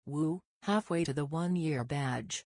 Woo, halfway to the 1-year badge.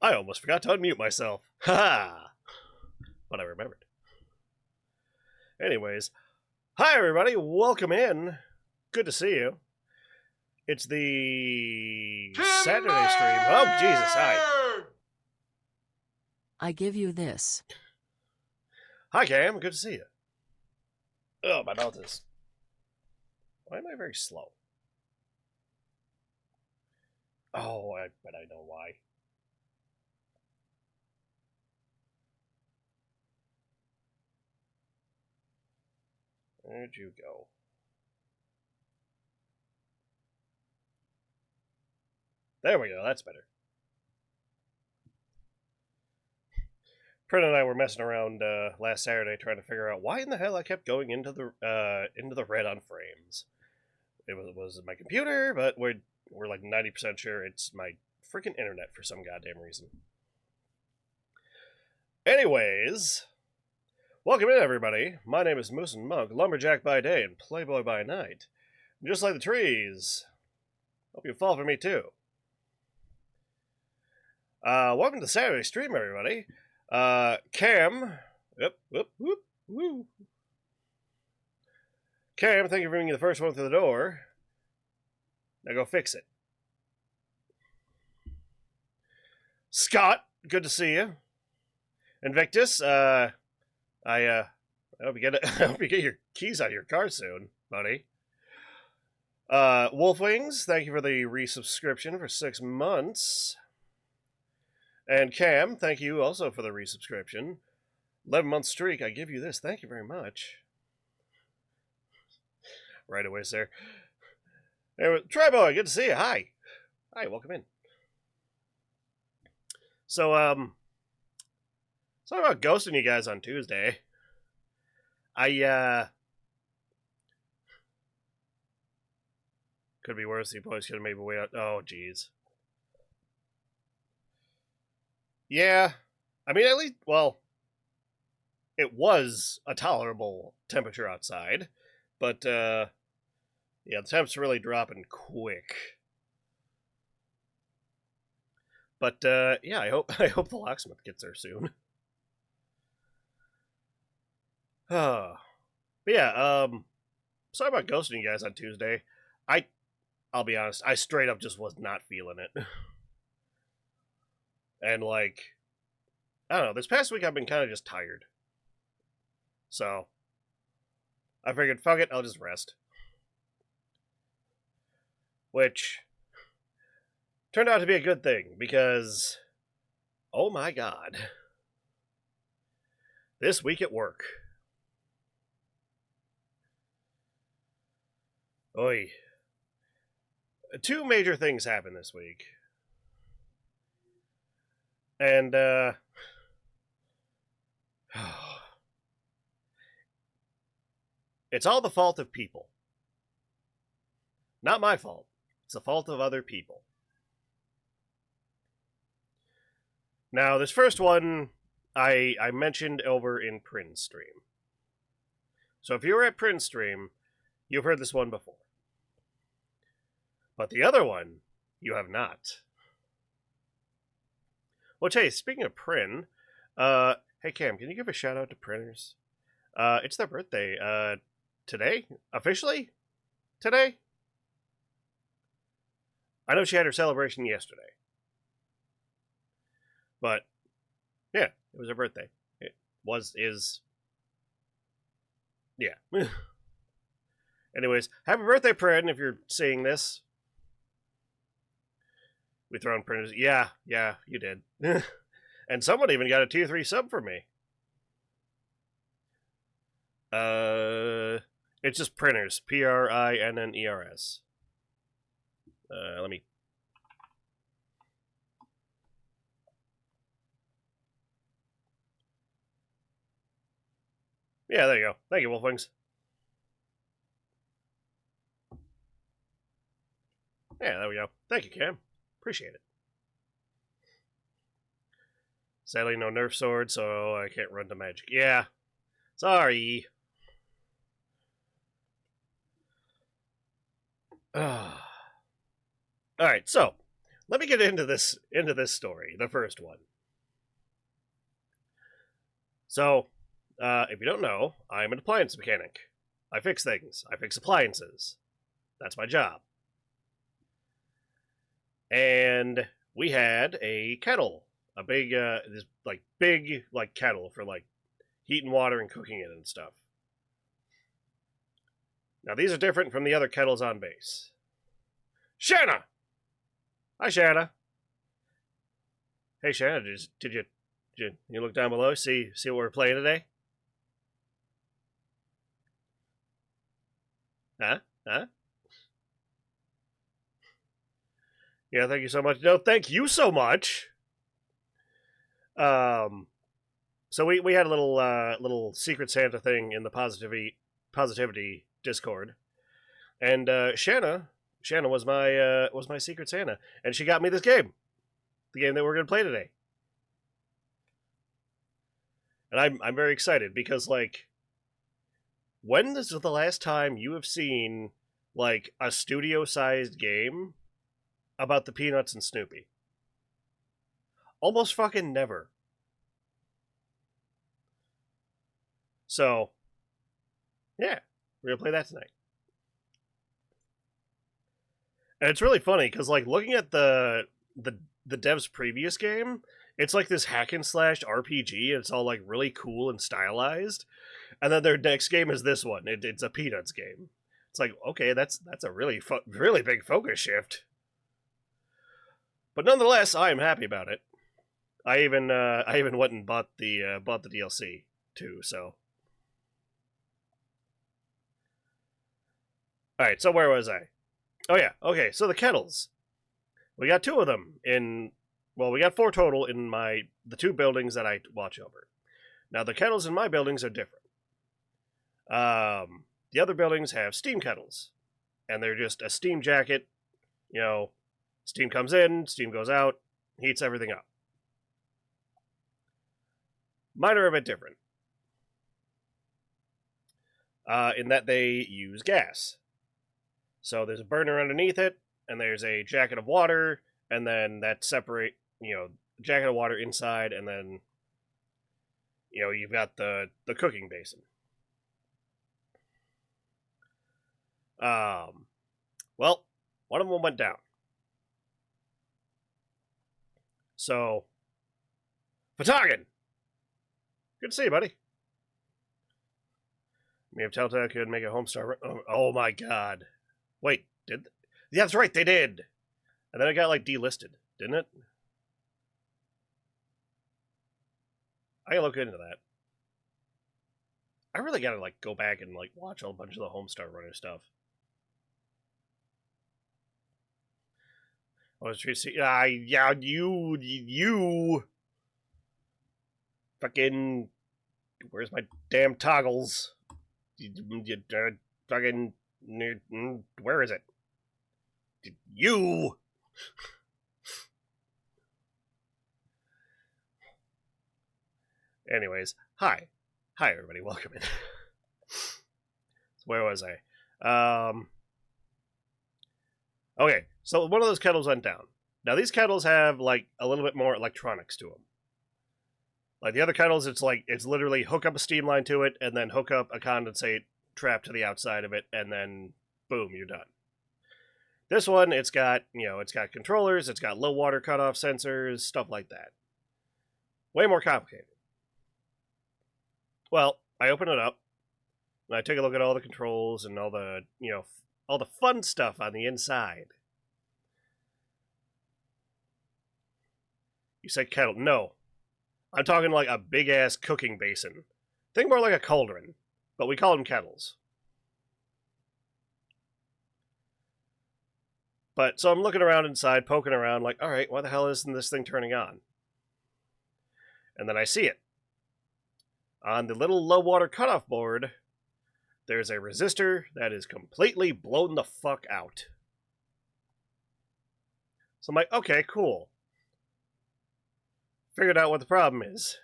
I almost forgot to unmute myself. Ha ha! But I remembered. Anyways, hi everybody, welcome in. Good to see you. It's the Saturday stream. Oh, Jesus, hi. I give you this. Hi, Cam, good to see you. Oh, my mouth is... Why am I very slow? Oh, I bet I know why. Where'd you go? There we go, that's better. Print and I were messing around last Saturday trying to figure out why in the hell I kept going into the red on frames. It was my computer, but we're like 90% sure it's my freaking internet for some goddamn reason. Anyways, welcome in everybody. My name is Moose and Monk, lumberjack by day and playboy by night. Just like the trees. Hope you fall for me too. Welcome to Saturday stream, everybody. Cam. Woo. Cam, thank you for bringing the first one through the door. Now go fix it. Scott, good to see you. Invictus, I hope you get your keys out of your car soon, buddy. Wolfwings, thank you for the resubscription for 6 months. And Cam, thank you also for the resubscription. 11-month streak, I give you this. Thank you very much. Right away, sir. Anyway, Tri-Boy, good to see you. Hi. Hi, welcome in. So, sorry about ghosting you guys on Tuesday. Could be worse. You boys could have maybe wait out. Oh, jeez. Yeah. I mean, at least, well, it was a tolerable temperature outside. But, yeah, the temps are really dropping quick. But, yeah, I hope the locksmith gets there soon. But yeah, sorry about ghosting you guys on Tuesday. I'll be honest, I straight up just was not feeling it. And like, I don't know, this past week I've been kind of just tired. So, I figured, fuck it, I'll just rest. Which turned out to be a good thing, because, oh my god. This week at work. Oy. 2 major things happened this week. And, it's all the fault of people. Not my fault. It's the fault of other people. Now, this first one, I mentioned over in Prin's stream. So if you were at Prin's stream, you've heard this one before. But the other one, you have not. Which, hey, speaking of Prin, hey Cam, can you give a shout out to Printers? It's their birthday, today? Officially? Today? I know she had her celebration yesterday. But, yeah, it was her birthday. Yeah. Anyways, happy birthday, Prin, if you're seeing this. We throw in Printers. Yeah, you did. And someone even got a tier 3 sub from me. It's just Printers. Prinners. Let me... Yeah, there you go. Thank you, Wolfwings. Yeah, there we go. Thank you, Cam. Appreciate it. Sadly, no Nerf sword, so I can't run to magic. Yeah. Sorry. Alright, so let me get into this story, the first one. So, if you don't know, I'm an appliance mechanic. I fix things. I fix appliances. That's my job. And we had a kettle, a big, this big kettle for heating water and cooking it and stuff. Now these are different from the other kettles on base. Shanna! Hi, Shanna. Hey, Shanna, did you look down below, see what we're playing today? Huh? Yeah, thank you so much. No, thank you so much. So we had a little Secret Santa thing in the positivity Discord, and Shanna was my Secret Santa, and she got me this game, the game that we're gonna play today, and I'm very excited because when is the last time you have seen a studio-sized game about the Peanuts and Snoopy? Almost fucking never. So, yeah, we're gonna play that tonight. And it's really funny because looking at the dev's previous game, it's this hack and slash RPG. And it's all really cool and stylized, and then their next game is this one. It's a Peanuts game. It's okay, that's a really big focus shift. But nonetheless, I am happy about it. I even went and bought the DLC too. So, all right. So where was I? Oh yeah. Okay. So the kettles. We got 2 of them in. Well, we got 4 total in the 2 buildings that I watch over. Now the kettles in my buildings are different. The other buildings have steam kettles, and they're just a steam jacket. Steam comes in, steam goes out, heats everything up. Mine are a bit different, in that they use gas. So there's a burner underneath it, and there's a jacket of water, and then that separate, jacket of water inside, and then, you've got the cooking basin. Well, one of them went down. So, Fatagan! Good to see you, buddy. Me if Telltale could make a Homestar. Oh my god. Wait, did. Yeah, that's right, they did! And then it got, delisted, didn't it? I gotta look into that. I really gotta, go back and, watch a bunch of the Homestar Runner stuff. I was trying to see. Yeah, you. Fucking. Where's my damn toggles? Fucking. Where is it? You. Anyways, hi everybody, welcome in. So where was I? Okay, so one of those kettles went down. Now these kettles have a little bit more electronics to them. The other kettles, it's literally hook up a steam line to it and then hook up a condensate trap to the outside of it, and then boom, you're done. This one, it's got controllers, it's got low water cutoff sensors, stuff like that. Way more complicated. Well, I open it up, and I take a look at all the controls and all the, all the fun stuff on the inside. You say kettle. No. I'm talking a big-ass cooking basin. Think more like a cauldron, but we call them kettles. But, so I'm looking around inside, poking around, alright, why the hell isn't this thing turning on? And then I see it. On the little low water cutoff board, there's a resistor that is completely blown the fuck out. So I'm okay, cool. Figured out what the problem is.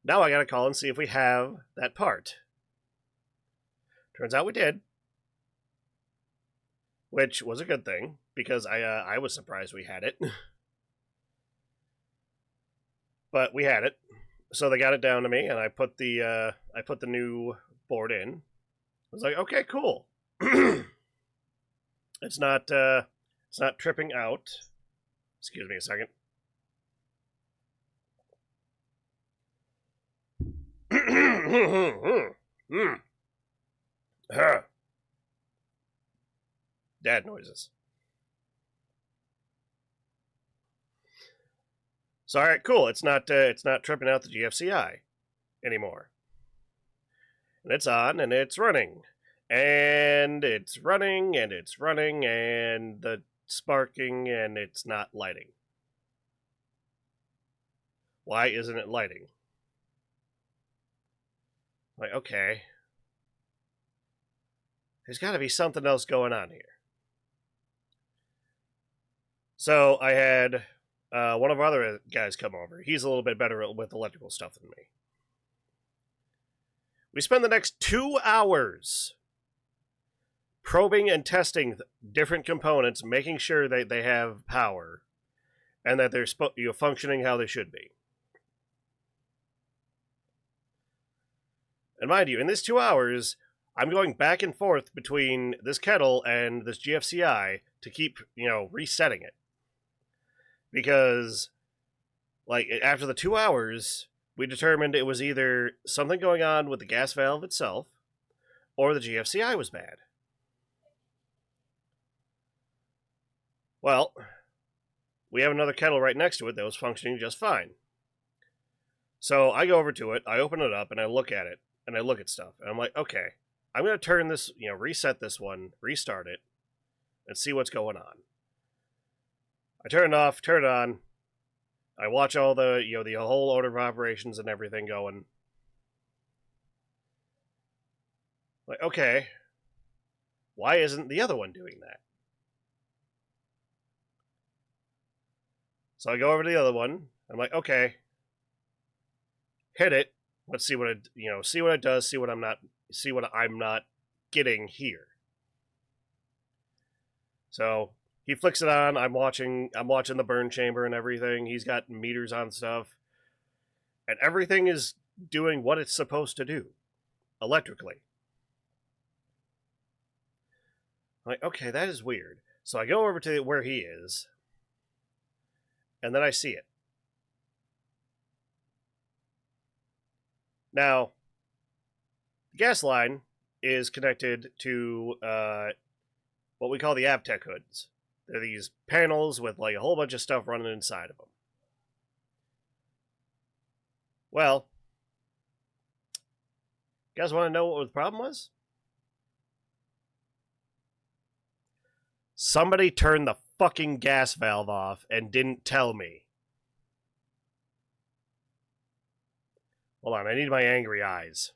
Now I gotta call and see if we have that part. Turns out we did. Which was a good thing, because I was surprised we had it. But we had it. So they got it down to me, and I put the new board in. I was like, okay, cool. It's not tripping out. Excuse me a second. Dad noises. So all right, cool. It's not tripping out the GFCI anymore. And it's on and it's running. And it's running and it's running and the sparking and it's not lighting. Why isn't it lighting? Like, okay. There's got to be something else going on here. So I had one of our other guys come over. He's a little bit better with electrical stuff than me. We spend the next 2 hours probing and testing different components, making sure that they have power and that they're functioning how they should be. And mind you, in this 2 hours, I'm going back and forth between this kettle and this GFCI to keep, resetting it. Because, after the 2 hours, we determined it was either something going on with the gas valve itself, or the GFCI was bad. Well, we have another kettle right next to it that was functioning just fine. So I go over to it, I open it up, and I look at it, and I look at stuff. And I'm like, okay, I'm going to turn this, reset this one, restart it, and see what's going on. I turn it off, turn it on. I watch all the, the whole order of operations and everything going. Like, okay, why isn't the other one doing that? So I go over to the other one. I'm like, okay, hit it. Let's see what it, see what it does. See what I'm not getting here. So he flicks it on. I'm watching the burn chamber and everything. He's got meters on stuff, and everything is doing what it's supposed to do, electrically. I'm like, okay, that is weird. So I go over to where he is, and then I see it. Now, the gas line is connected to what we call the Avtech hoods. They're these panels with a whole bunch of stuff running inside of them. Well, you guys want to know what the problem was? Somebody turned the fucking gas valve off and didn't tell me. Hold on, I need my angry eyes.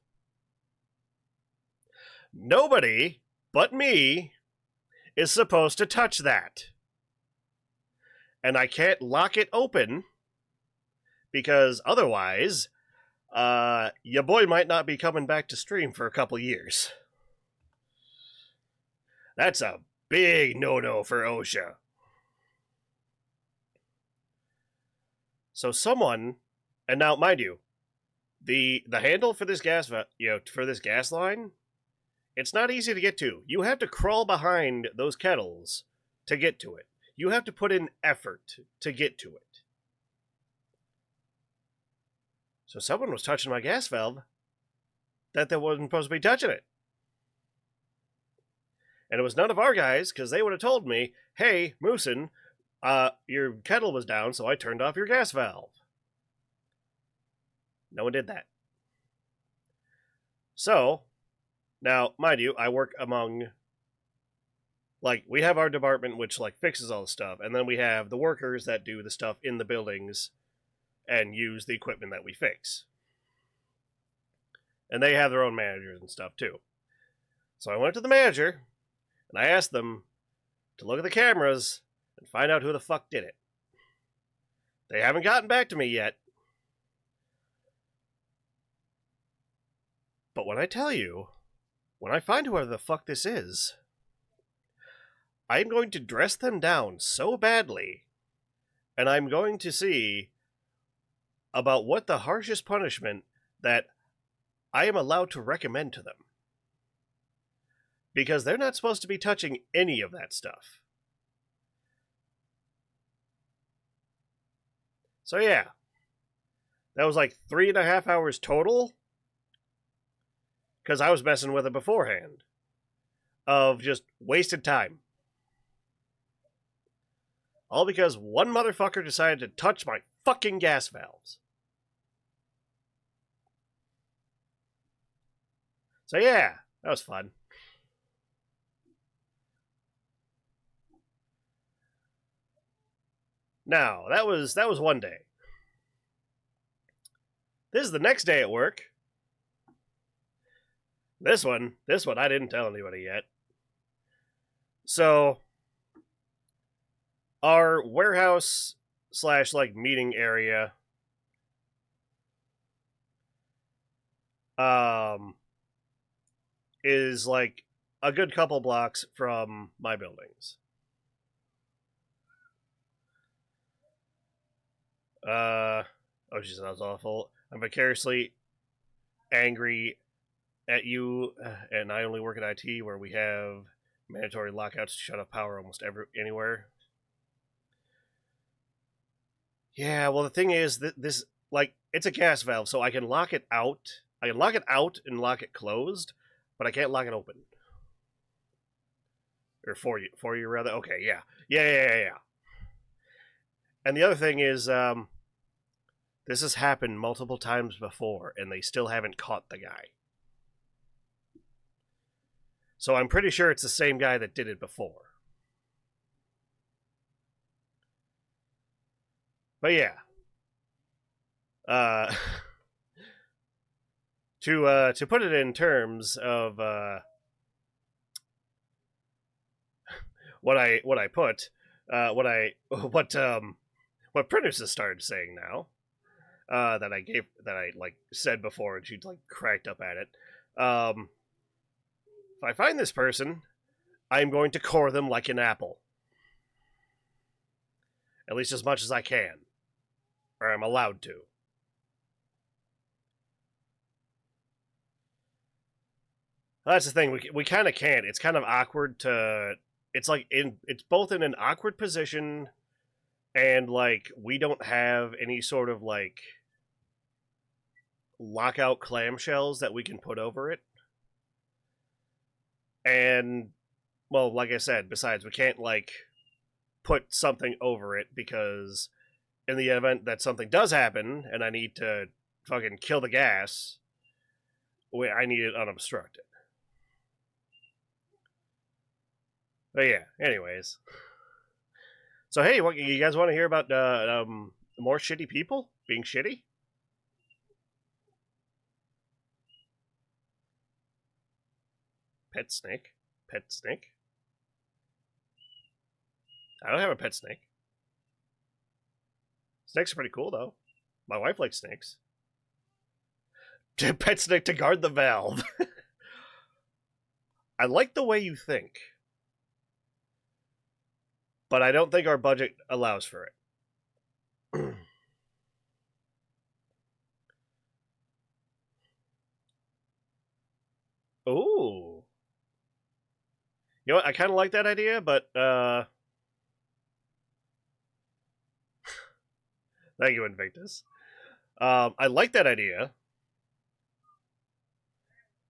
Nobody but me is supposed to touch that. And I can't lock it open because otherwise, your boy might not be coming back to stream for a couple years. That's a big no-no for OSHA. So someone, and now mind you, the handle for this gas, for this gas line, it's not easy to get to. You have to crawl behind those kettles to get to it. You have to put in effort to get to it. So someone was touching my gas valve that they wasn't supposed to be touching it. And it was none of our guys, because they would have told me, hey, Moosin, your kettle was down, so I turned off your gas valve. No one did that. So, now, mind you, I work among, we have our department which, fixes all the stuff, and then we have the workers that do the stuff in the buildings and use the equipment that we fix. And they have their own managers and stuff, too. So I went to the manager, and I asked them to look at the cameras and find out who the fuck did it. They haven't gotten back to me yet. But when I tell you, when I find whoever the fuck this is, I'm going to dress them down so badly, and I'm going to see about what the harshest punishment that I am allowed to recommend to them. Because they're not supposed to be touching any of that stuff. So yeah, that was like 3.5 hours total. Because I was messing with it beforehand. Of just wasted time. All because one motherfucker decided to touch my fucking gas valves. So yeah, that was fun. Now, that was one day. This is the next day at work. This one I didn't tell anybody yet. So, our warehouse / like meeting area is like a good couple blocks from my buildings. Oh jeez, that was awful. I'm vicariously angry at you, and I only work at IT, where we have mandatory lockouts to shut off power almost anywhere. Yeah, well, the thing is that this, like, it's a gas valve, so I can lock it out. I can lock it out and lock it closed, but I can't lock it open. Or for you rather. Okay, yeah. And the other thing is, this has happened multiple times before, and they still haven't caught the guy. So I'm pretty sure it's the same guy that did it before. But yeah. To put it in terms of what Prentice has started saying now, that I like said before, and she like cracked up at it. If I find this person, I'm going to core them like an apple, at least as much as I can, or I'm allowed to. That's the thing. We kind of can't. It's kind of awkward to. It's like it's both in an awkward position, and like we don't have any sort of like lockout clamshells that we can put over it. And well, like I said, besides we can't like put something over it, because in the event that something does happen and I need to fucking kill the gas, I need it unobstructed. But yeah, anyways. So hey, what you guys want to hear about more shitty people being shitty? Pet snake? Pet snake? I don't have a pet snake. Snakes are pretty cool though. My wife likes snakes. Pet snake to guard the valve. I like the way you think, but I don't think our budget allows for it. Ooh. You know what? I kind of like that idea, but thank you, Invictus. I like that idea,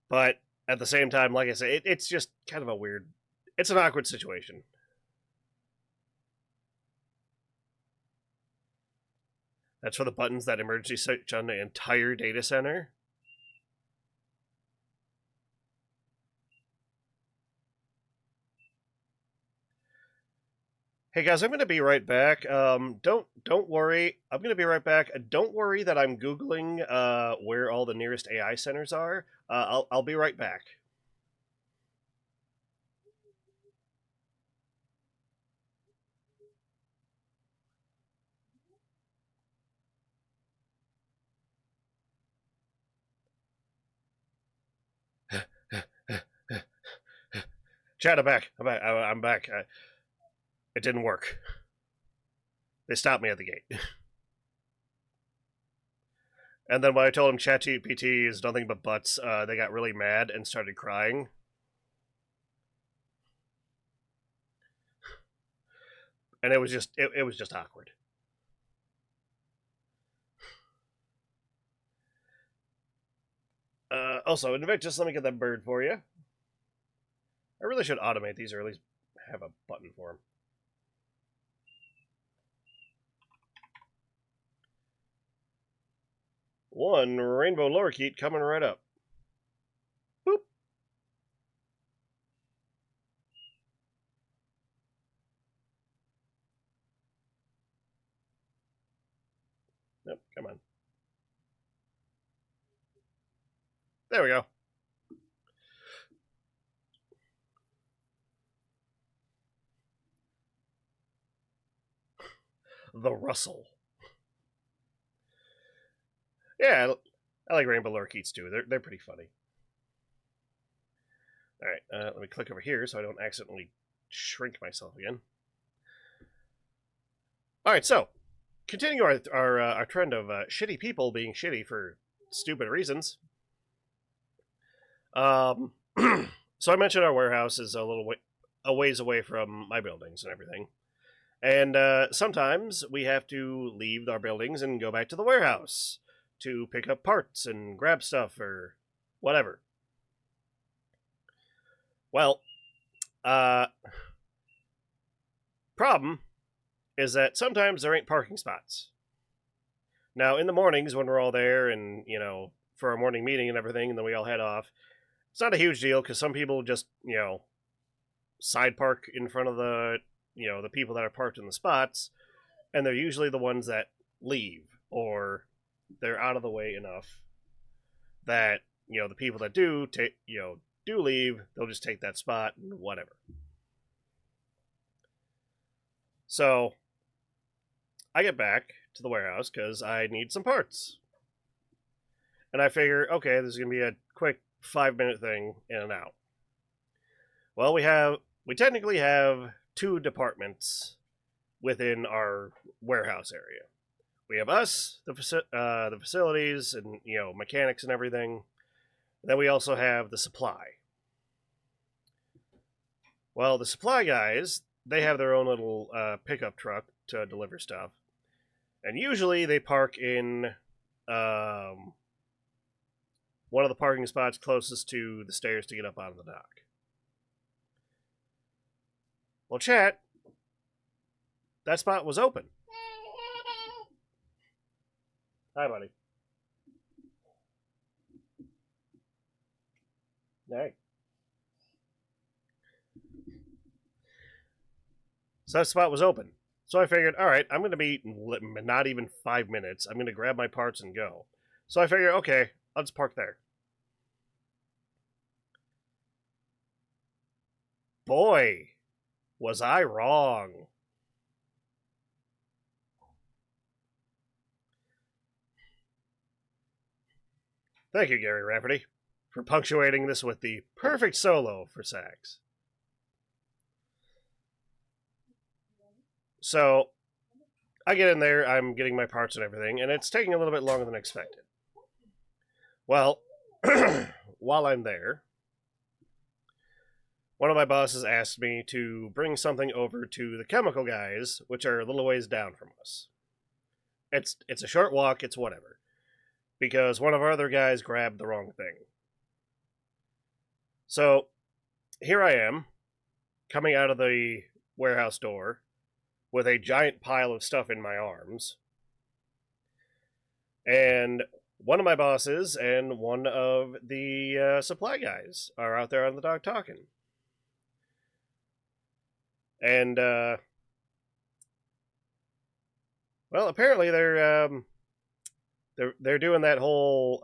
but at the same time, like I said, it's just kind of a weird. It's an awkward situation. That's for the buttons that emergency search on the entire data center. Hey guys, I'm gonna be right back. Don't worry. I'm gonna be right back. Don't worry that I'm googling where all the nearest AI centers are. I'll be right back. Chad, I'm back. I'm back. It didn't work. They stopped me at the gate. And then when I told them ChatGPT is nothing but butts, they got really mad and started crying. And it was just awkward. Also, Invictus, let me get that bird for you. I really should automate these, or at least have a button for them. One rainbow lorikeet coming right up. Boop. Nope, come on. There we go. The rustle. Yeah, I like rainbow lorikeets too. They're pretty funny. All right, let me click over here so I don't accidentally shrink myself again. All right, so continue our trend of shitty people being shitty for stupid reasons. So I mentioned our warehouse is a ways away from my buildings and everything, and sometimes we have to leave our buildings and go back to the warehouse to pick up parts and grab stuff or whatever. Well, problem is that sometimes there ain't parking spots. Now, in the mornings when we're all there and, for our morning meeting and everything, and then we all head off, it's not a huge deal because some people just, side park in front of the people that are parked in the spots, and they're usually the ones that leave, or they're out of the way enough that, the people that do leave, they'll just take that spot and whatever. So I get back to the warehouse because I need some parts. And I figure, okay, this is going to be a quick 5-minute thing in and out. Well, we technically have 2 departments within our warehouse area. We have us, the facilities, and mechanics and everything. And then we also have the supply. Well, the supply guys, they have their own little pickup truck to deliver stuff, and usually they park in one of the parking spots closest to the stairs to get up onto the dock. Well, chat, that spot was open. Hi, buddy. Hey. So that spot was open. So I figured, all right, I'm going to be not even 5 minutes. I'm going to grab my parts and go. So I figured, okay, I'll just park there. Boy, was I wrong. Thank you, Gary Rafferty, for punctuating this with the perfect solo for sax. So I get in there, I'm getting my parts and everything, and it's taking a little bit longer than expected. Well, while I'm there, one of my bosses asked me to bring something over to the chemical guys, which are a little ways down from us. It's a short walk, it's whatever. Because one of our other guys grabbed the wrong thing. So, here I am, coming out of the warehouse door, with a giant pile of stuff in my arms. And one of my bosses and one of the supply guys are out there on the dock talking. And, well, apparently they're doing that whole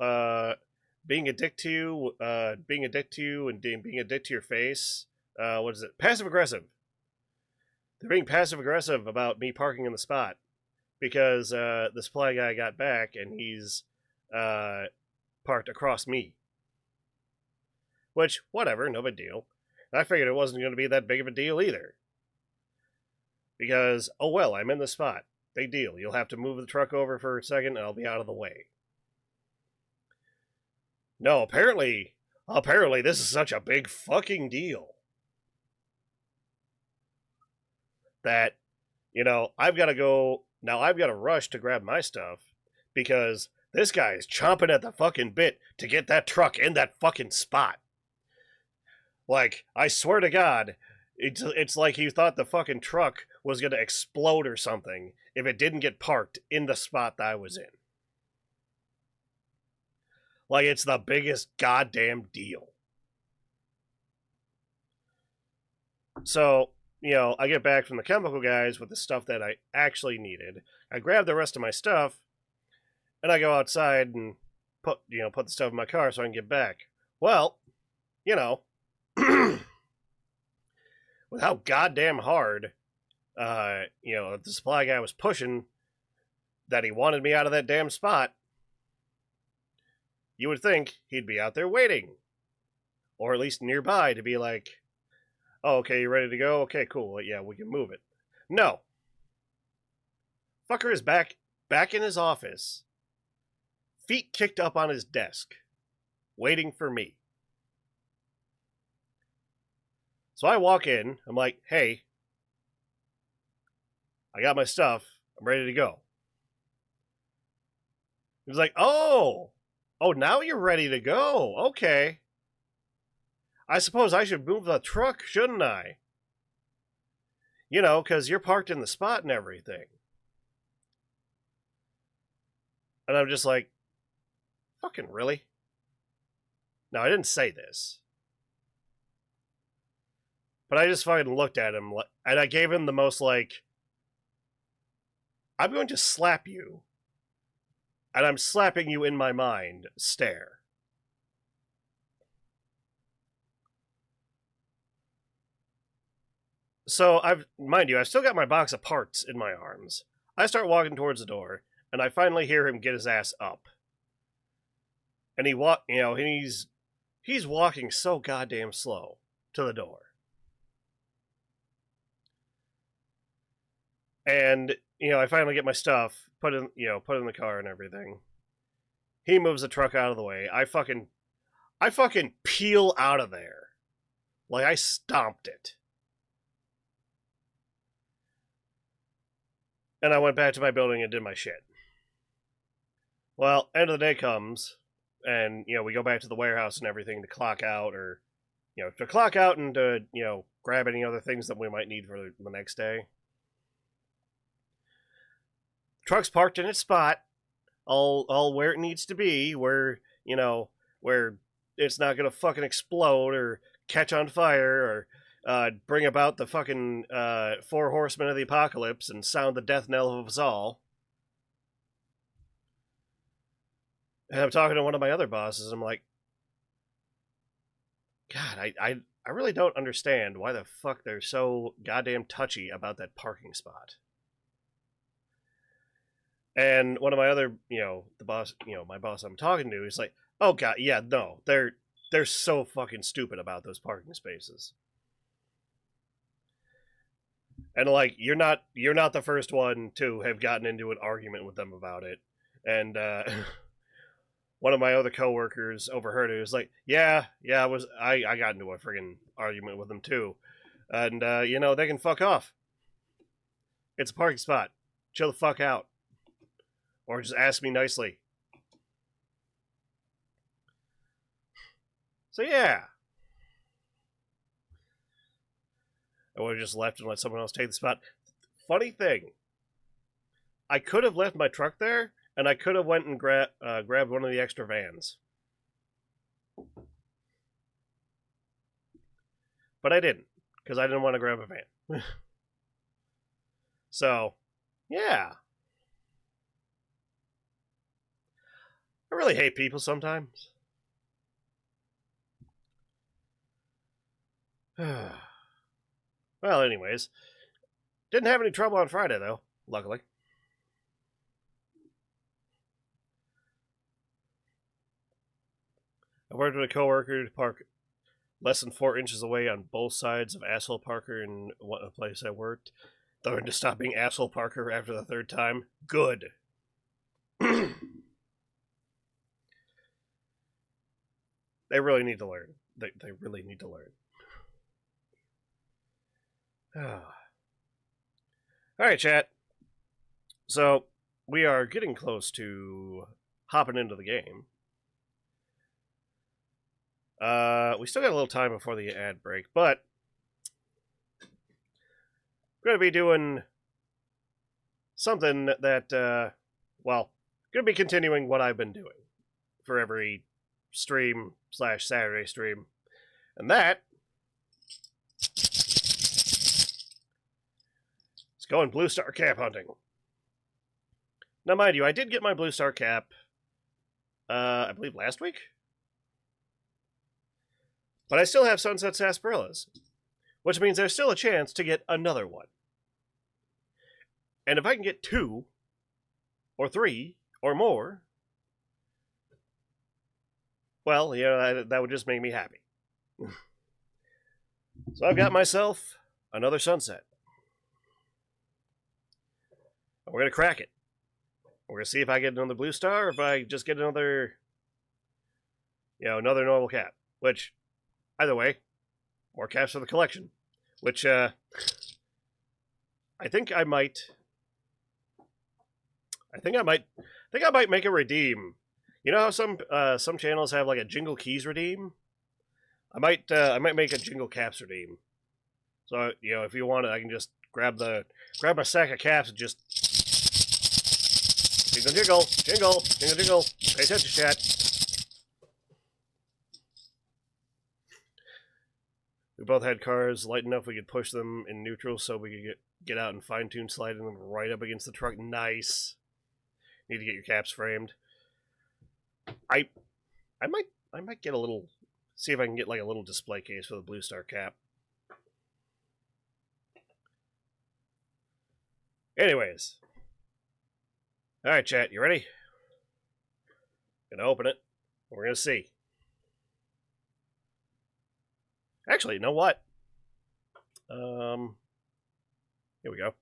being a dick to you, and being a dick to your face. What is it? Passive aggressive. They're being passive aggressive about me parking in the spot because the supply guy got back and he's parked across me. Which, whatever, no big deal. I figured it wasn't going to be that big of a deal either. because, oh well, I'm in the spot. Big deal. You'll have to move the truck over for a second and I'll be out of the way. No, apparently this is such a big fucking deal that, I've got to go. Now I've got to rush to grab my stuff because this guy is chomping at the fucking bit to get that truck in that fucking spot. Like, I swear to God, it's like he thought the fucking truck was going to explode or something if it didn't get parked in the spot that I was in. Like, it's the biggest goddamn deal. So, I get back from the chemical guys with the stuff that I actually needed. I grab the rest of my stuff, and I go outside and put the stuff in my car so I can get back. Well, with how goddamn hard, the supply guy was pushing that he wanted me out of that damn spot, you would think he'd be out there waiting. Or at least nearby to be like, oh, okay, you ready to go? Okay, cool. Yeah, we can move it. No. Fucker is back in his office, feet kicked up on his desk, waiting for me. So I walk in, I'm like, hey, I got my stuff, I'm ready to go. He's like, oh, now you're ready to go. Okay. I suppose I should move the truck, shouldn't I? Because you're parked in the spot and everything. And I'm just like, fucking really? Now, I didn't say this. But I just fucking looked at him, and I gave him the most, like, I'm going to slap you, and I'm slapping you in my mind stare. So, mind you, I've still got my box of parts in my arms. I start walking towards the door, and I finally hear him get his ass up. And he's walking so goddamn slow to the door. And, I finally get my stuff, put in the car and everything. He moves the truck out of the way. I fucking peel out of there. Like I stomped it. And I went back to my building and did my shit. Well, end of the day comes, and, we go back to the warehouse and everything to clock out, or, to clock out and to, grab any other things that we might need for the next day. Truck's parked in its spot, all where it needs to be, where it's not gonna fucking explode or catch on fire or bring about the fucking 4 horsemen of the apocalypse and sound the death knell of us all. And I'm talking to one of my other bosses, and I'm like, God, I really don't understand why the fuck they're so goddamn touchy about that parking spot. And one of my other, the boss, my boss I'm talking to, he's like, oh god, yeah, no, they're so fucking stupid about those parking spaces. And like, you're not the first one to have gotten into an argument with them about it. And one of my other coworkers overheard it. He was like, yeah, I got into a friggin' argument with them too. And they can fuck off. It's a parking spot. Chill the fuck out. Or just ask me nicely. So yeah. I would have just left and let someone else take the spot. Funny thing. I could have left my truck there, and I could have went and grabbed one of the extra vans. But I didn't, because I didn't want to grab a van. So, yeah. I really hate people sometimes. Well, anyways. Didn't have any trouble on Friday, though, luckily. I worked with a coworker to park less than 4 inches away on both sides of asshole Parker in a place I worked. Learn to stop being asshole Parker after the third time. Good. They really need to learn. They really need to learn. Alright, chat. So, we are getting close to hopping into the game. We still got a little time before the ad break, but we're going to be doing something that, well, going to be continuing what I've been doing for every stream / Saturday stream. And that is going Blue Star cap hunting. Now, mind you, I did get my Blue Star cap, I believe last week? But I still have Sunset Sarsaparillas, which means there's still a chance to get another one. And if I can get 2, or 3, or more, well, you know, that would just make me happy. So I've got myself another sunset. And we're going to crack it. We're going to see if I get another blue star or if I just get another, you know, another normal cap. Which, either way, more caps for the collection. Which, I think I might make a redeem. You know how some channels have like a Jingle Keys redeem? I might make a Jingle Caps redeem. So, you know, if you want it, I can just grab my sack of caps and just jingle, jingle, jingle, jingle, jingle. Pay attention, chat. We both had cars light enough we could push them in neutral so we could get out and fine-tune sliding them right up against the truck. Nice. Need to get your caps framed. I might get a little, see if I can get like a little display case for the Blue Star cap. Anyways. Alright, chat, you ready? Gonna open it. We're gonna see. Actually, you know what? Here we go.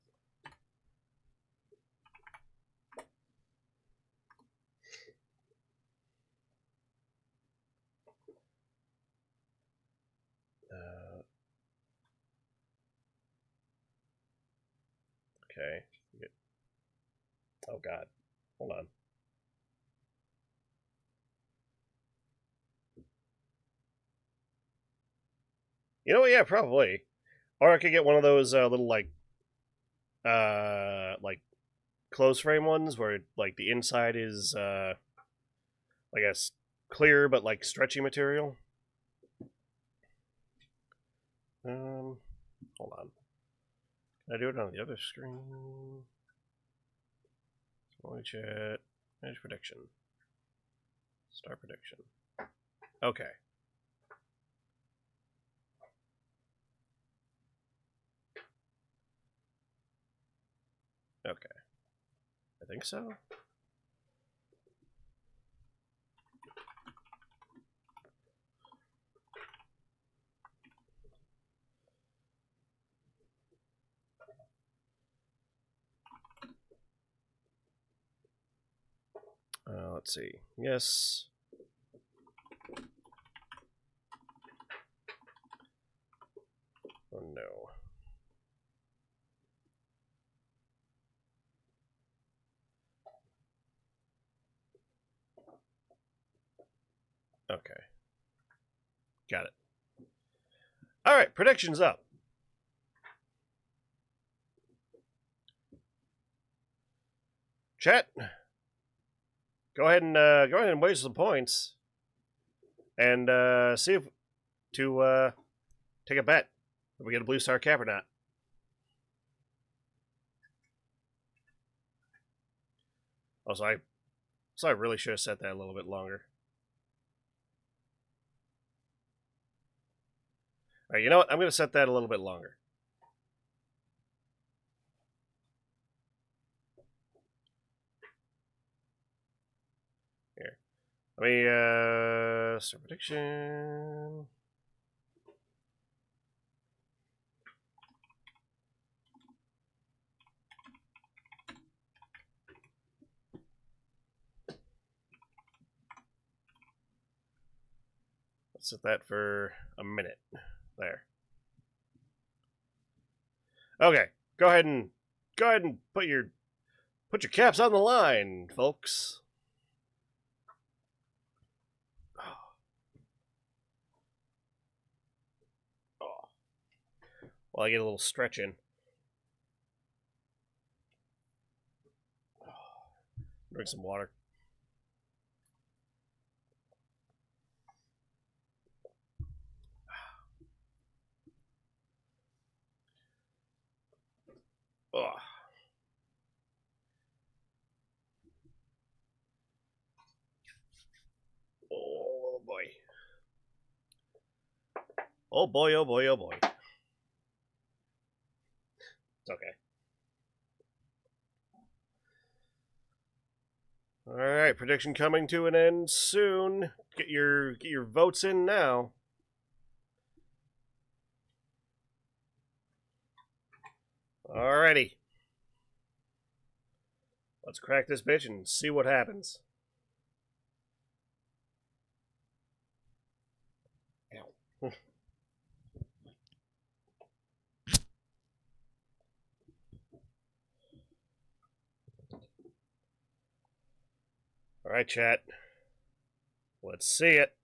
Okay. Oh, God. Hold on. You know what? Yeah, probably. Or I could get one of those little, like close frame ones where, like, the inside is, like a clear but, like, stretchy material. Hold on. Can I do it on the other screen? Only chat. Manage prediction. Star prediction. Okay. Okay. I think so. Let's see. Yes. Oh no. Okay. Got it. Alright, predictions up. Chat. Go ahead and waste some points. And see if to take a bet if we get a Blue Star cap or not. Also, I really should have set that a little bit longer. Alright, you know what? I'm going to set that a little bit longer. Here. Let me, start prediction. Set that for a minute. There. Okay, go ahead and put your caps on the line, folks. Oh. Well, I get a little stretch in. Drink some water. Oh. Oh boy. Oh boy, oh boy, oh boy. It's okay. Alright, prediction coming to an end soon. Get your votes in now. Alrighty. Let's crack this bitch and see what happens. Ow. Alright, chat. Let's see it.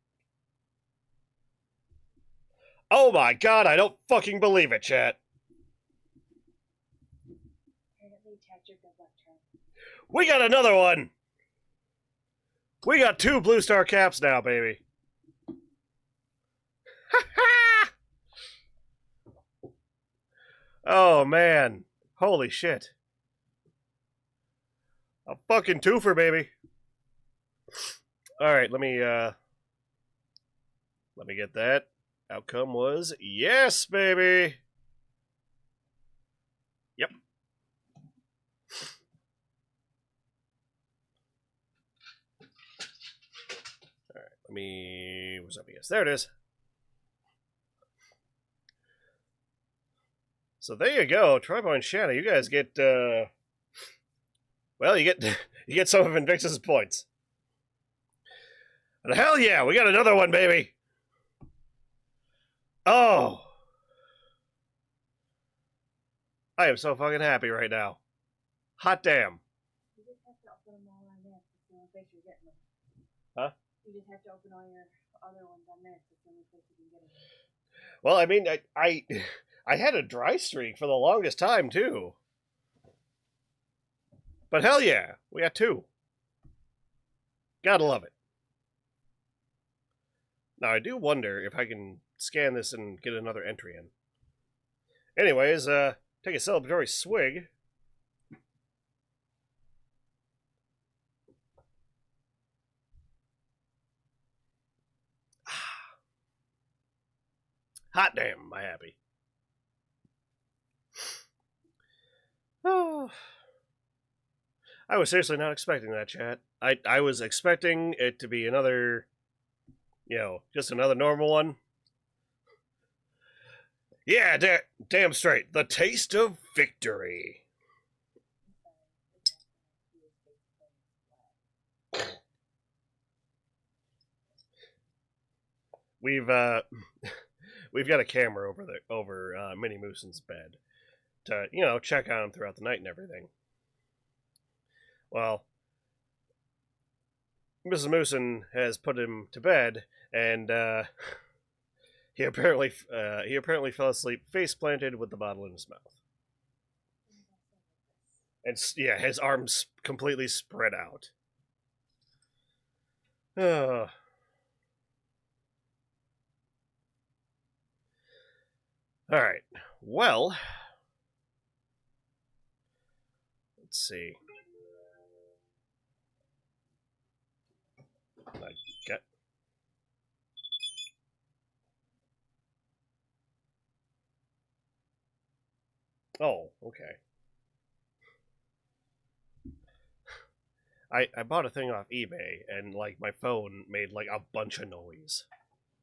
Oh my god, I don't fucking believe it, chat. We got another one! We got 2 blue star caps now, baby. Oh man. Holy shit. A fucking twofer, baby. Alright, let me get that. Outcome was yes, baby. Yep. Alright, let me... What's up, yes? There it is. So there you go, Tribo and Shanna. You guys get, well, you get some of Invictus's points. And hell yeah, we got another one, baby. Oh. I am so fucking happy right now. Hot damn. You just have to open them all on this. It's the only place you're getting them. Huh? You just have to open all your other ones on this. It's the only place you can get them. Well, I mean, I had a dry streak for the longest time, too. But hell yeah, we got 2. Gotta love it. Now, I do wonder if I can scan this and get another entry in. Anyways, take a celebratory swig. Hot damn, am I happy. Oh. I was seriously not expecting that, chat. I was expecting it to be another, just another normal one. Yeah, damn straight. The taste of victory. We've got a camera over Minnie Moosen's bed to check on him throughout the night and everything. Well, Mrs. Moosen has put him to bed, and he apparently fell asleep face planted with the bottle in his mouth, and yeah, his arms completely spread out. All right. Well, let's see. I get. Oh, okay. I bought a thing off eBay, and like my phone made like a bunch of noise.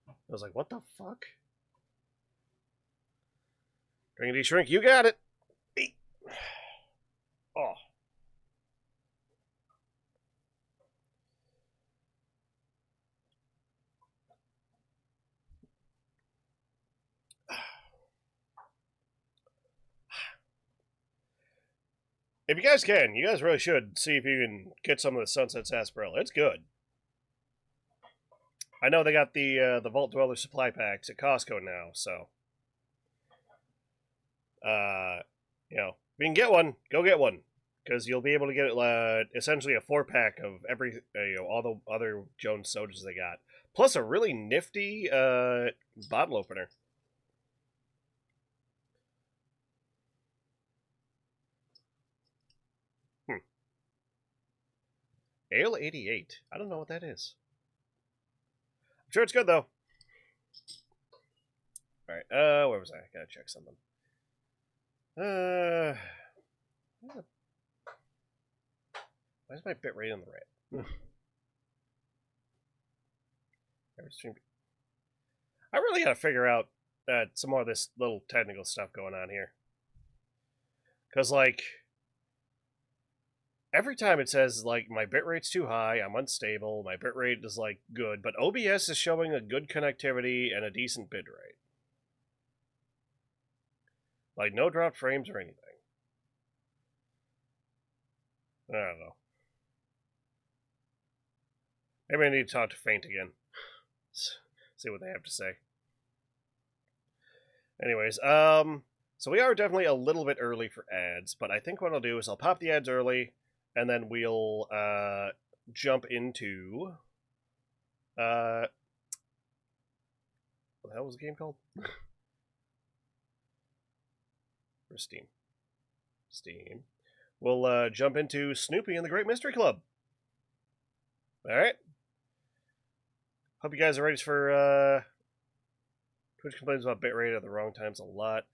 I was like, what the fuck? Drinkity shrink, you got it. Oh. If you guys can, you guys really should see if you can get some of the Sunset Sarsaparilla. It's good. I know they got the Vault Dweller supply packs at Costco now, so you know, if you can get one, go get one, because you'll be able to get essentially a 4-pack of every all the other Jones sodas they got, plus a really nifty bottle opener. Ale 88. I don't know what that is. I'm sure it's good though. All right. Where was I? Gotta check something. Why is my bitrate in the red? I really gotta figure out some more of this little technical stuff going on here. Because, like, every time it says, like, my bitrate's too high, I'm unstable, my bitrate is, like, good, but OBS is showing a good connectivity and a decent bitrate. Like, no dropped frames or anything. I don't know. Maybe I need to talk to Faint again. See what they have to say. Anyways, so we are definitely a little bit early for ads, but I think what I'll do is I'll pop the ads early, and then we'll jump into what the hell was the game called? For Steam. We'll jump into Snoopy and the Great Mystery Club. Alright. Hope you guys are ready for Twitch complains about bitrate at the wrong times a lot.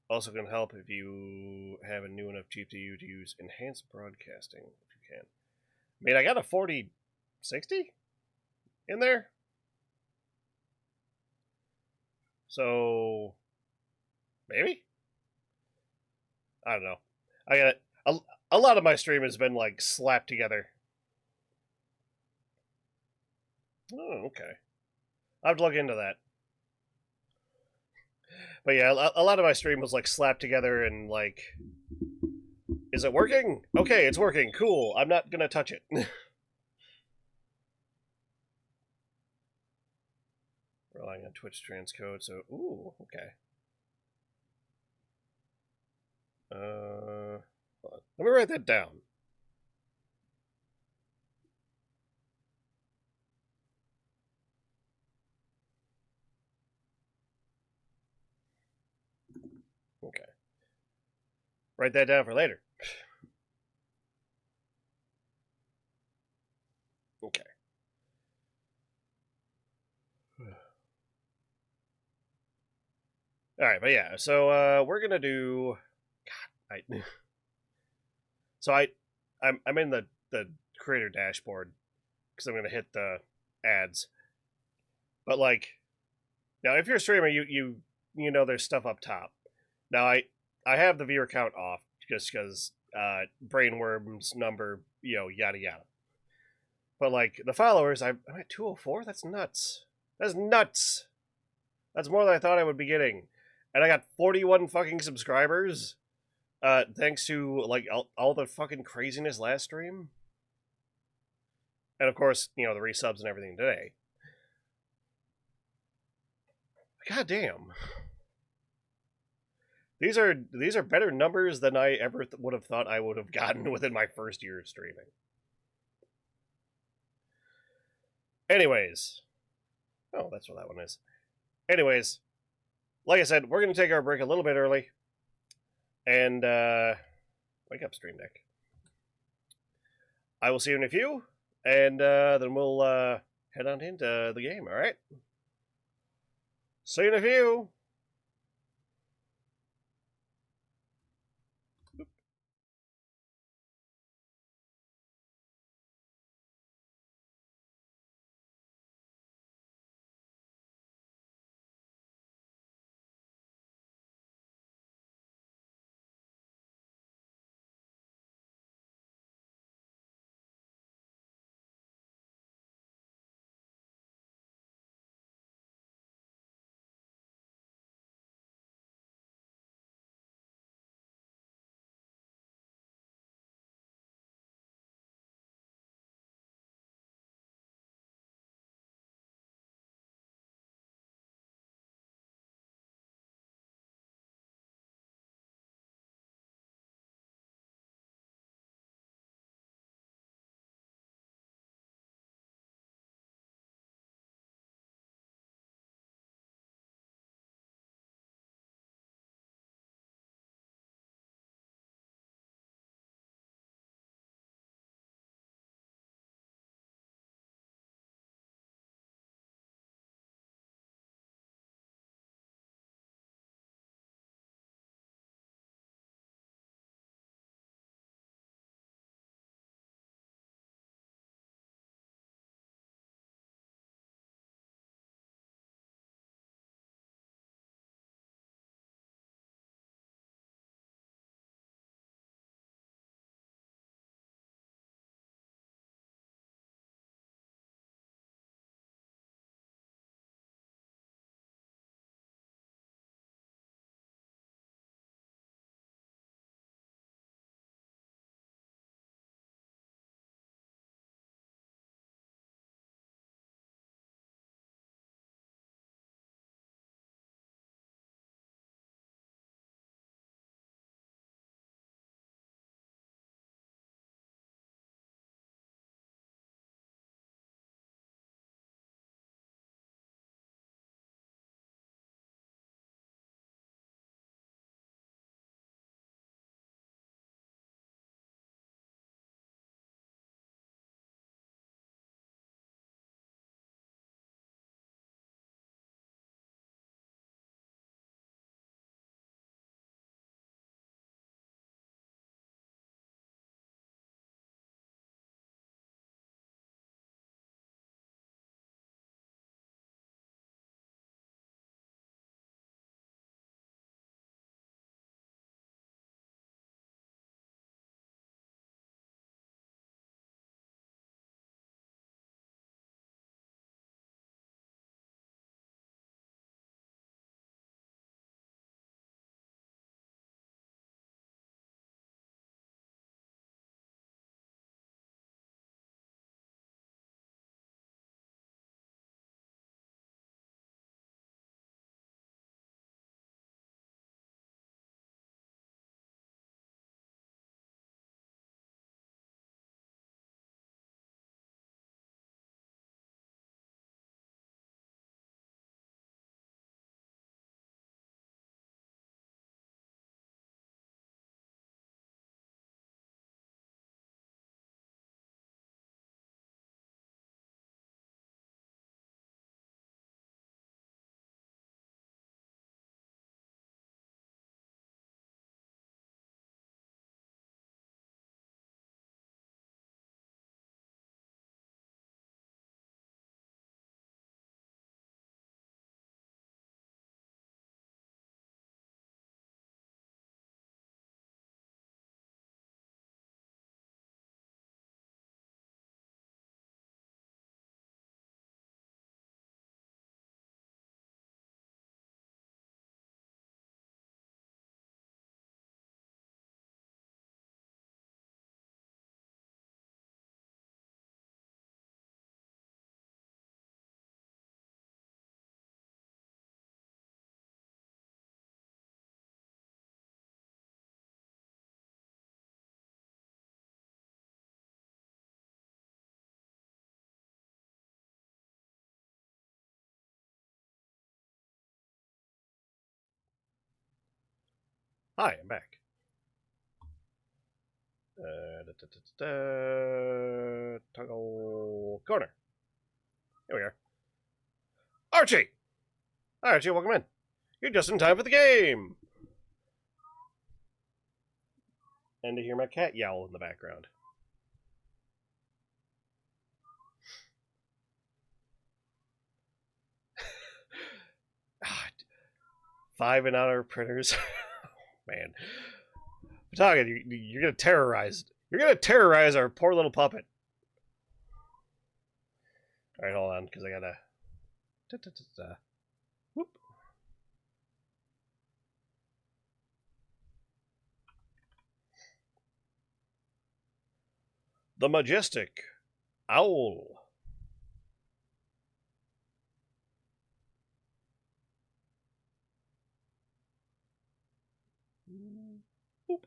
Also can help if you have a new enough GPU to use enhanced broadcasting, if you can. I mean, I got a 4060 in there. So, maybe? I don't know. I got a lot of my stream has been, like, slapped together. Oh, okay. I'll have to look into that. But yeah, a lot of my stream was, like, slapped together and, like... Is it working? Okay, it's working. Cool. I'm not gonna touch it. Relying on Twitch transcode, so... Ooh, okay. Hold on. Let me write that down. Okay. Write that down for later. Okay. Alright, but yeah, so we're gonna do... God, So I'm in the creator dashboard, because I'm gonna hit the ads. But, like, now if you're a streamer, you know there's stuff up top. Now I have the viewer count off just because brainworms number, yada yada. But, like, the followers, I'm at 204. That's nuts. That's nuts. That's more than I thought I would be getting, and I got 41 fucking subscribers. Thanks to, like, all the fucking craziness last stream. And of course, the resubs and everything today. God damn. These are better numbers than I ever would have thought I would have gotten within my first year of streaming. Anyways. Oh, that's what that one is. Anyways. Like I said, we're going to take our break a little bit early. And, wake up, Stream Deck. I will see you in a few, and then we'll head on into the game, alright? See you in a few! Hi, I'm back. Toggle corner. Here we are. Archie! Hi, Archie, welcome in. You're just in time for the game! And to hear my cat yowl in the background. Five and honor printers. Man. Photographer, you're gonna terrorize. You're gonna terrorize our poor little puppet. Alright, hold on, because I gotta. Whoop. The majestic owl. Boop.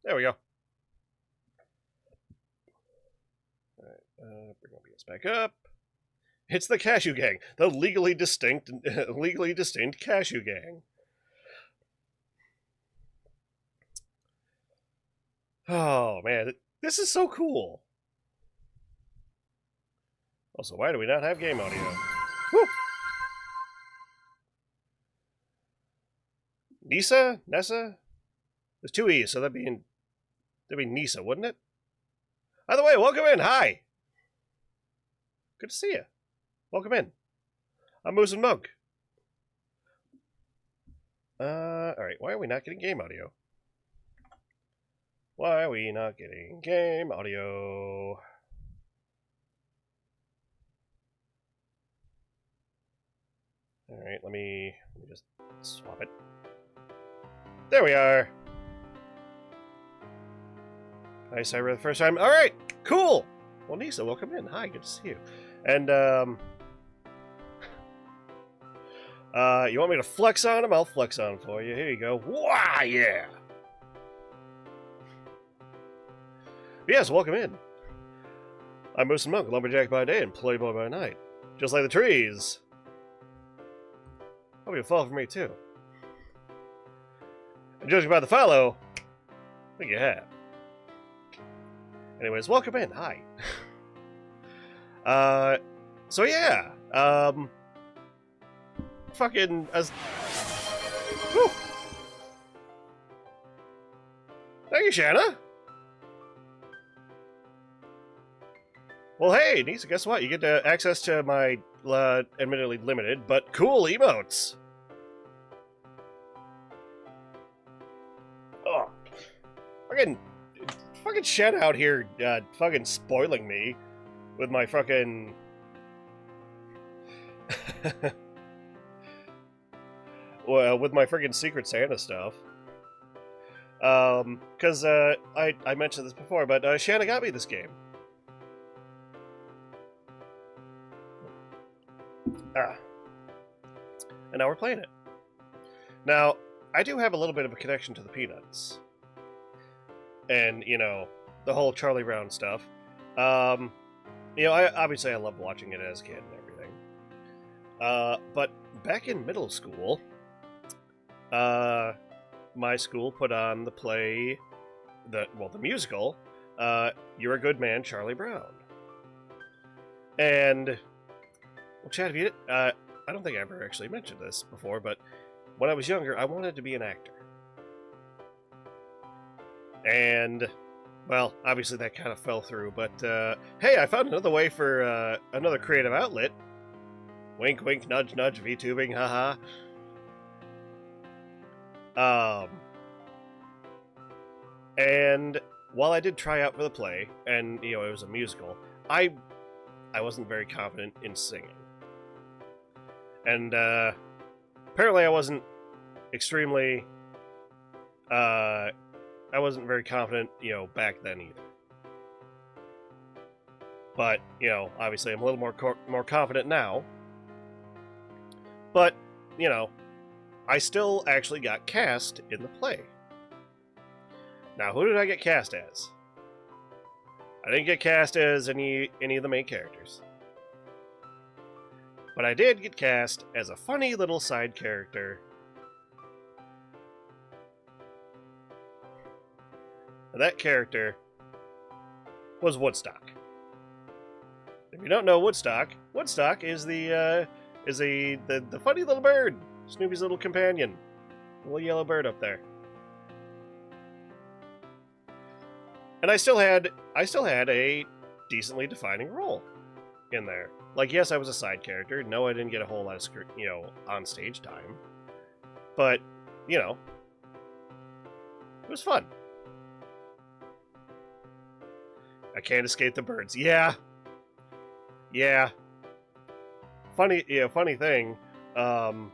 There we go. Alright, bring OBS back up. It's the Cashew Gang, the legally distinct Cashew Gang. Oh man, this is so cool. Also, why do we not have game audio? Woo! Nisa? Nessa? There's two E's, so that'd be Nisa, wouldn't it? By the way, welcome in. Hi. Good to see you. Welcome in. I'm Moose and Monk. Alright, why are we not getting game audio? Why are we not getting game audio? Alright, let me just swap it. There we are. Hi, Cyber, the first time. Alright, cool. Well, Nisa, welcome in. Hi, good to see you. And, you want me to flex on him? I'll flex on him for you. Here you go. Wow, yeah! Yes, welcome in. I'm Moose and Monk, lumberjack by day and playboy by night. Just like the trees. Hope you'll fall for me, too. And judging by the follow, I think you have. Anyways, welcome in. Hi. So yeah, fucking as. Whew. Thank you, Shanna. Well, hey, Nisa, guess what? You get access to my admittedly limited but cool emotes. Oh, fucking Shanna out here, fucking spoiling me with my fucking. Well, with my friggin' Secret Santa stuff. Because, I mentioned this before, but, Shanna got me this game. And now we're playing it. Now, I do have a little bit of a connection to the Peanuts. And, you know, the whole Charlie Brown stuff. You know, obviously I loved watching it as a kid and everything. But back in middle school, my school put on the play, the musical, You're a Good Man, Charlie Brown. And, well, Chad, if you I don't think I ever actually mentioned this before, but when I was younger, I wanted to be an actor. And, well, obviously that kind of fell through, but, hey, I found another way for, another creative outlet. Wink, wink, nudge, nudge, VTubing, haha. And while I did try out for the play, and, you know, it was a musical, I wasn't very confident in singing. And, apparently I wasn't extremely, I wasn't very confident, you know, back then either. But, you know, obviously I'm a little more confident now. But, you know, I still actually got cast in the play. Now, who did I get cast as? I didn't get cast as any of the main characters. But I did get cast as a funny little side character that character was Woodstock. If you don't know Woodstock, Woodstock is the funny little bird, Snoopy's little companion, the little yellow bird up there. And I still had a decently defining role in there. Like, yes, I was a side character. No, I didn't get a whole lot of on stage time. But, it was fun. I can't escape the birds. Yeah. Funny thing. The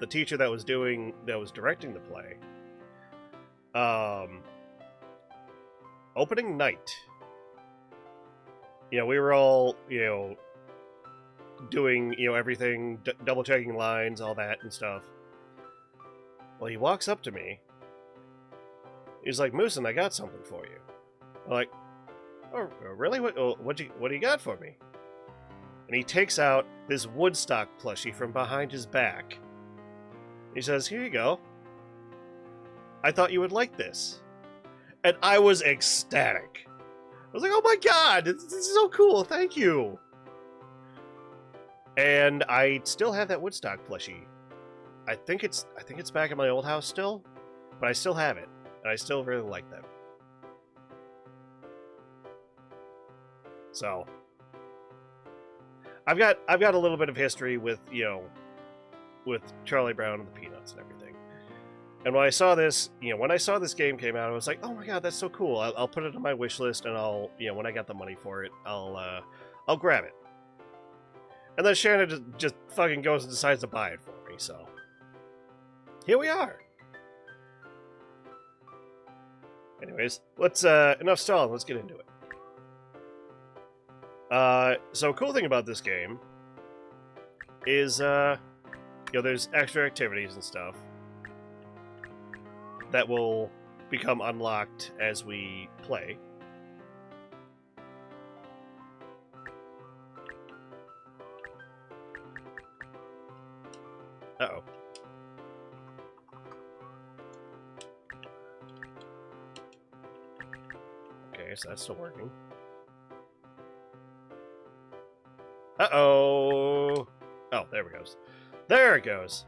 teacher that was directing the play. Opening night. We were all, doing, everything, double checking lines, all that and stuff. Well, he walks up to me. He's like, "Moosin, I got something for you." I'm like, "Oh, really? What do you got for me?" And he takes out this Woodstock plushie from behind his back. He says, "Here you go. I thought you would like this." And I was ecstatic. I was like, "Oh my god, this is so cool, thank you." And I still have that Woodstock plushie. I think it's back at my old house still, but I still have it, and I still really like that. So I've got a little bit of history with with Charlie Brown and the Peanuts and everything. And when I saw this, game came out, I was like, "Oh my god, that's so cool! I'll put it on my wish list, and I'll, when I got the money for it, I'll grab it." And then Shannon just fucking goes and decides to buy it for me. So here we are. Anyways, let's enough stalling. Let's get into it. So cool thing about this game is there's extra activities and stuff that will become unlocked as we play. Uh-oh. Okay, so that's still working. Uh-oh! Oh, there it goes. There it goes!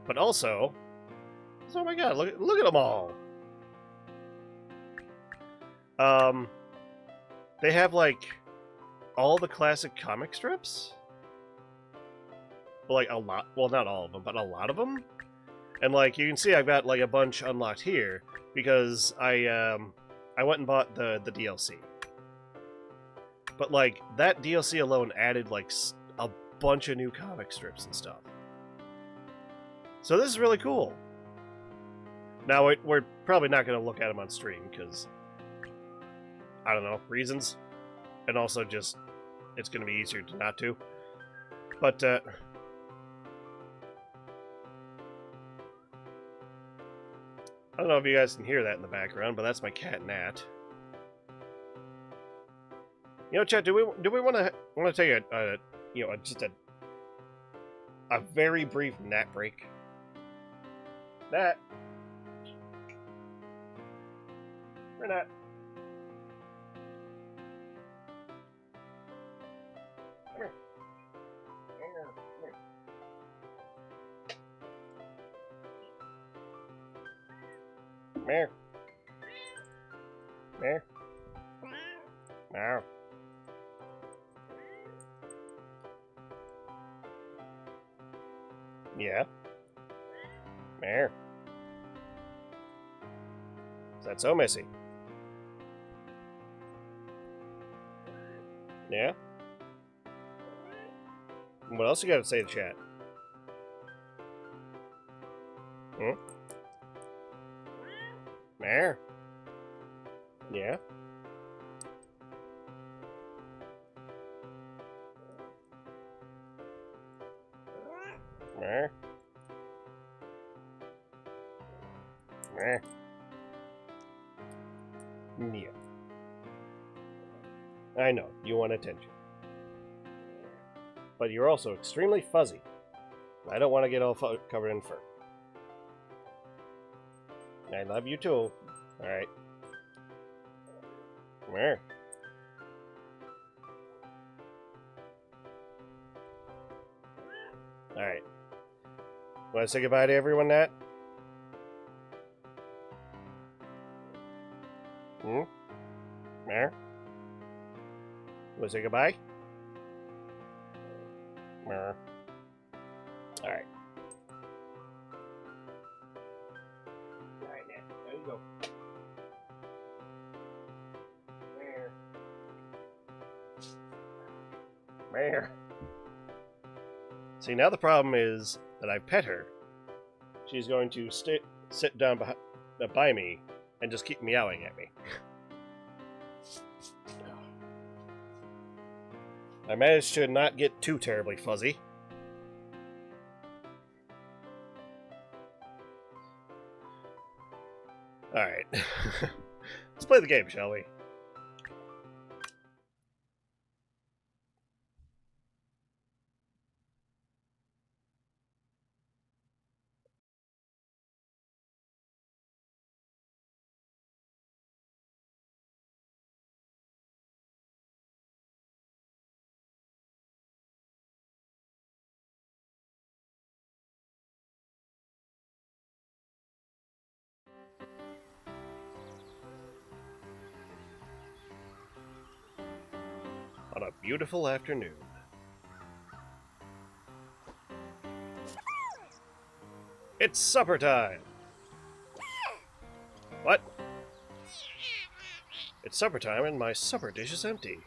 But also... Oh my god, look at them all! They have, like, all the classic comic strips? Like, a lot. Well, not all of them, but a lot of them. And, like, you can see I've got, like, a bunch unlocked here, because I went and bought the DLC. But, like, that DLC alone added, like, a bunch of new comic strips and stuff. So this is really cool. Now, we're probably not going to look at them on stream, because, I don't know, reasons. And also just, it's going to be easier to not to. But, I don't know if you guys can hear that in the background, but that's my cat Nat. Chat, do we want to take just a very brief nap break? Nat. Or not. Come here. Come here. Come here. Now. Yeah. There. Is that so, Missy? Yeah? What else you got to say to chat? There. Yeah? There. There. Yeah. I know, you want attention. But you're also extremely fuzzy. I don't want to get all covered in fur. I love you too. Alright. Come here. Alright. Want to say goodbye to everyone, Nat? There. Want to say goodbye? Alright. Alright, Nat. There you go. There. See, now the problem is that I pet her. She's going to sit down by me and just keep meowing at me. I managed to not get too terribly fuzzy. Alright. Let's play the game, shall we? On a beautiful afternoon. It's supper time! What? It's supper time and my supper dish is empty.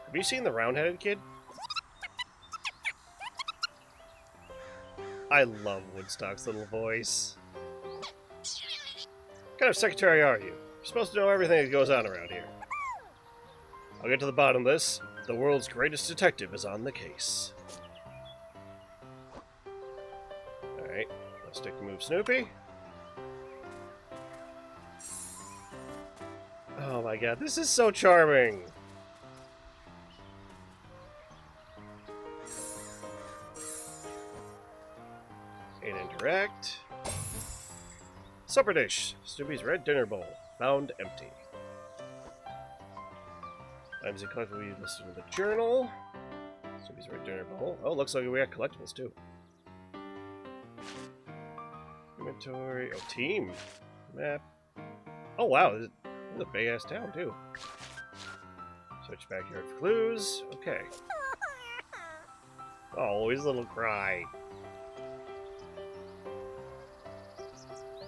Have you seen the round-headed kid? I love Woodstock's little voice. What kind of secretary are you? You're supposed to know everything that goes on around here. I'll get to the bottom of this. The world's greatest detective is on the case. Alright, let's stick to move Snoopy. Oh my god, this is so charming! And interact. Supper dish. Snoopy's red dinner bowl. Found empty. Items and collectibles listed in the journal. Snoopy's red dinner bowl. Oh, looks like we got collectibles too. Inventory. Oh, team. Map. Oh, wow. This is a big ass town too. Search backyard for clues. Okay. Oh, his little cry.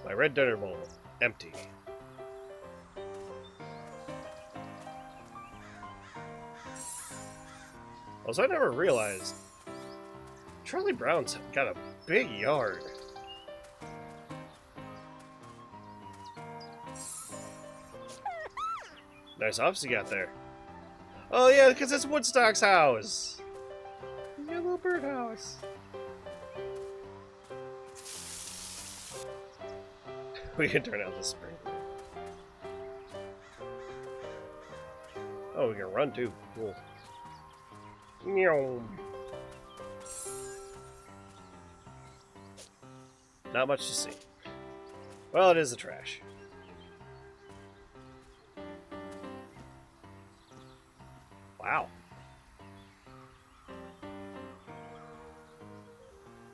My red dinner bowl. Empty. Also, I never realized Charlie Brown's got a big yard. Nice office you got there. Oh yeah, because it's Woodstock's house. Your little birdhouse. We can turn out the sprinkler. Oh, we can run too. Cool. Meow. Not much to see. Well, it is the trash. Wow.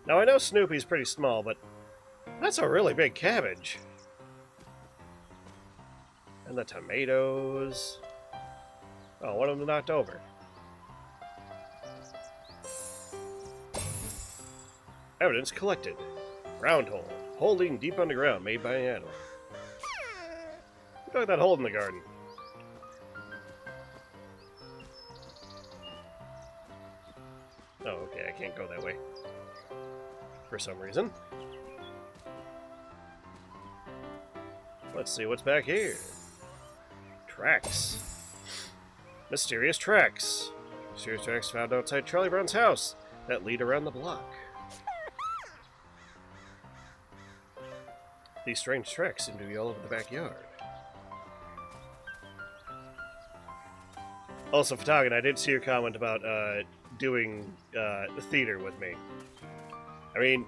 Now I know Snoopy's pretty small, but that's a really big cabbage. And the tomatoes. Oh, one of them knocked over. Evidence collected. Round hole. Holding deep underground, made by an animal. Look at that hole in the garden. Oh, okay, I can't go that way. For some reason. Let's see what's back here. Tracks. Mysterious tracks. Mysterious tracks found outside Charlie Brown's house that lead around the block. These strange tracks seem to be all over the backyard. Also, Photogin, I did see your comment about doing the theater with me. I mean,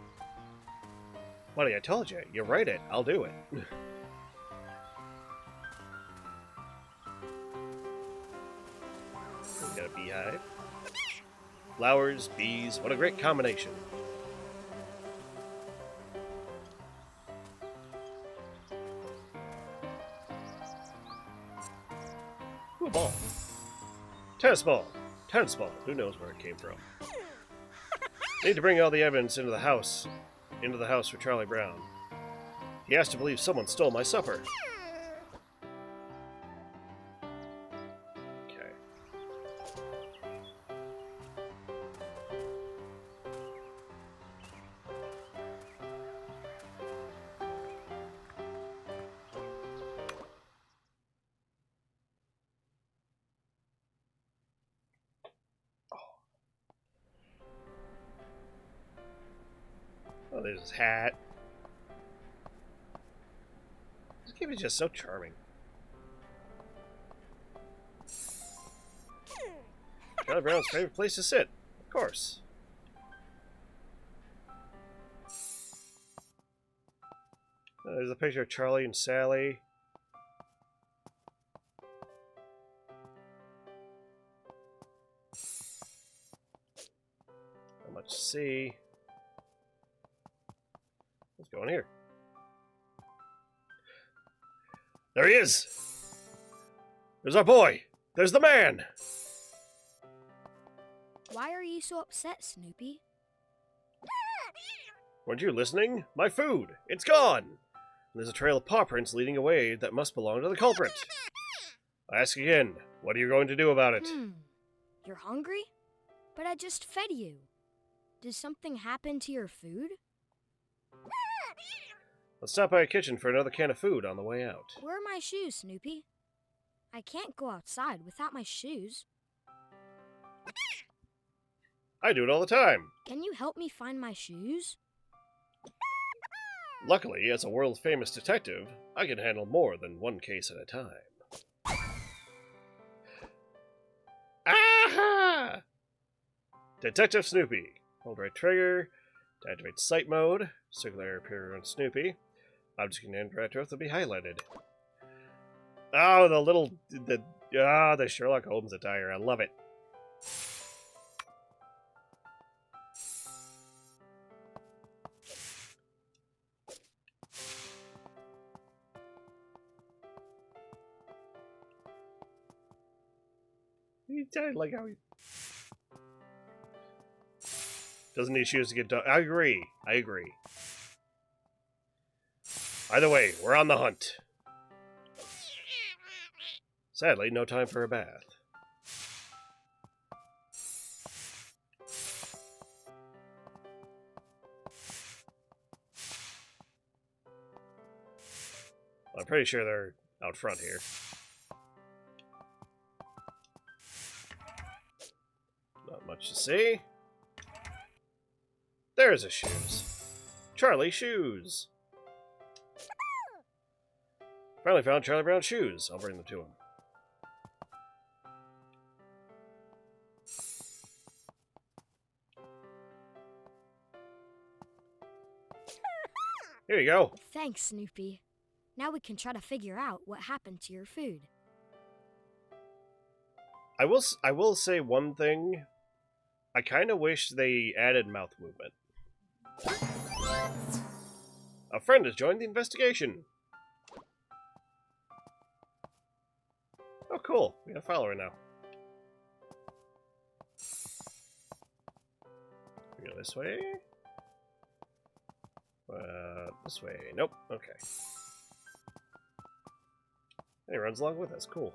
buddy, I told you. You write it. I'll do it. We got a beehive. Flowers, bees, what a great combination. Ooh, a ball. Tennis ball. Tennis ball. Who knows where it came from? Need to bring all the evidence into the house for Charlie Brown. He has to believe someone stole my supper. Okay. Oh, there's his hat. This game is just so charming. Charlie Brown's favorite place to sit. Of course. There's a picture of Charlie and Sally. Not much to see. Let's go in here. There he is! There's our boy! There's the man! Why are you so upset, Snoopy? Weren't you listening? My food! It's gone! There's a trail of paw prints leading away that must belong to the culprit. I ask again, what are you going to do about it? You're hungry? But I just fed you. Did something happen to your food? Let's stop by a kitchen for another can of food on the way out. Where are my shoes, Snoopy? I can't go outside without my shoes. I do it all the time. Can you help me find my shoes? Luckily, as a world-famous detective, I can handle more than one case at a time. Aha! Detective Snoopy. Hold right trigger to activate sight mode. Circular appear on Snoopy. Objects can interact with will be highlighted. Oh, the Sherlock Holmes attire. I love it. I like how he doesn't need shoes to get done. I agree. Either way, we're on the hunt. Sadly, no time for a bath. I'm pretty sure they're out front here. Not much to see. There's his shoes. Charlie shoes. Finally found Charlie Brown's shoes. I'll bring them to him. Here you go. Thanks, Snoopy. Now we can try to figure out what happened to your food. I will say one thing. I kind of wish they added mouth movement. A friend has joined the investigation. Oh, cool. We got a follower now. We go this way. This way. Nope. Okay. And he runs along with us. Cool.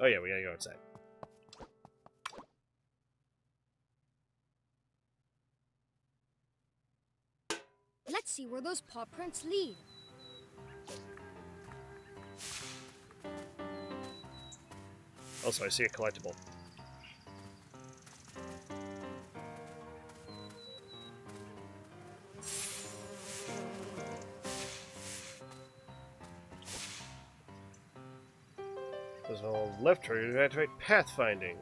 Oh yeah, we gotta go outside. Let's see where those paw prints lead. Also, I see a collectible. There's a left trigger to activate pathfinding.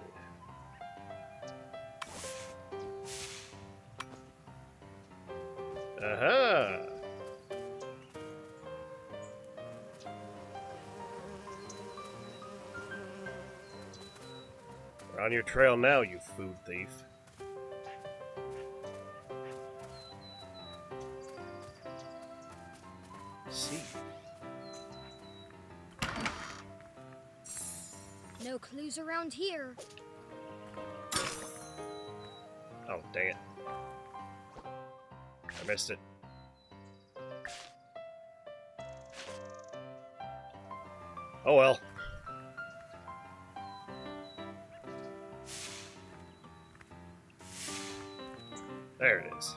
Aha! We're on your trail now, you food thief. See. No clues around here. Oh, dang it. I missed it. Oh well. There it is.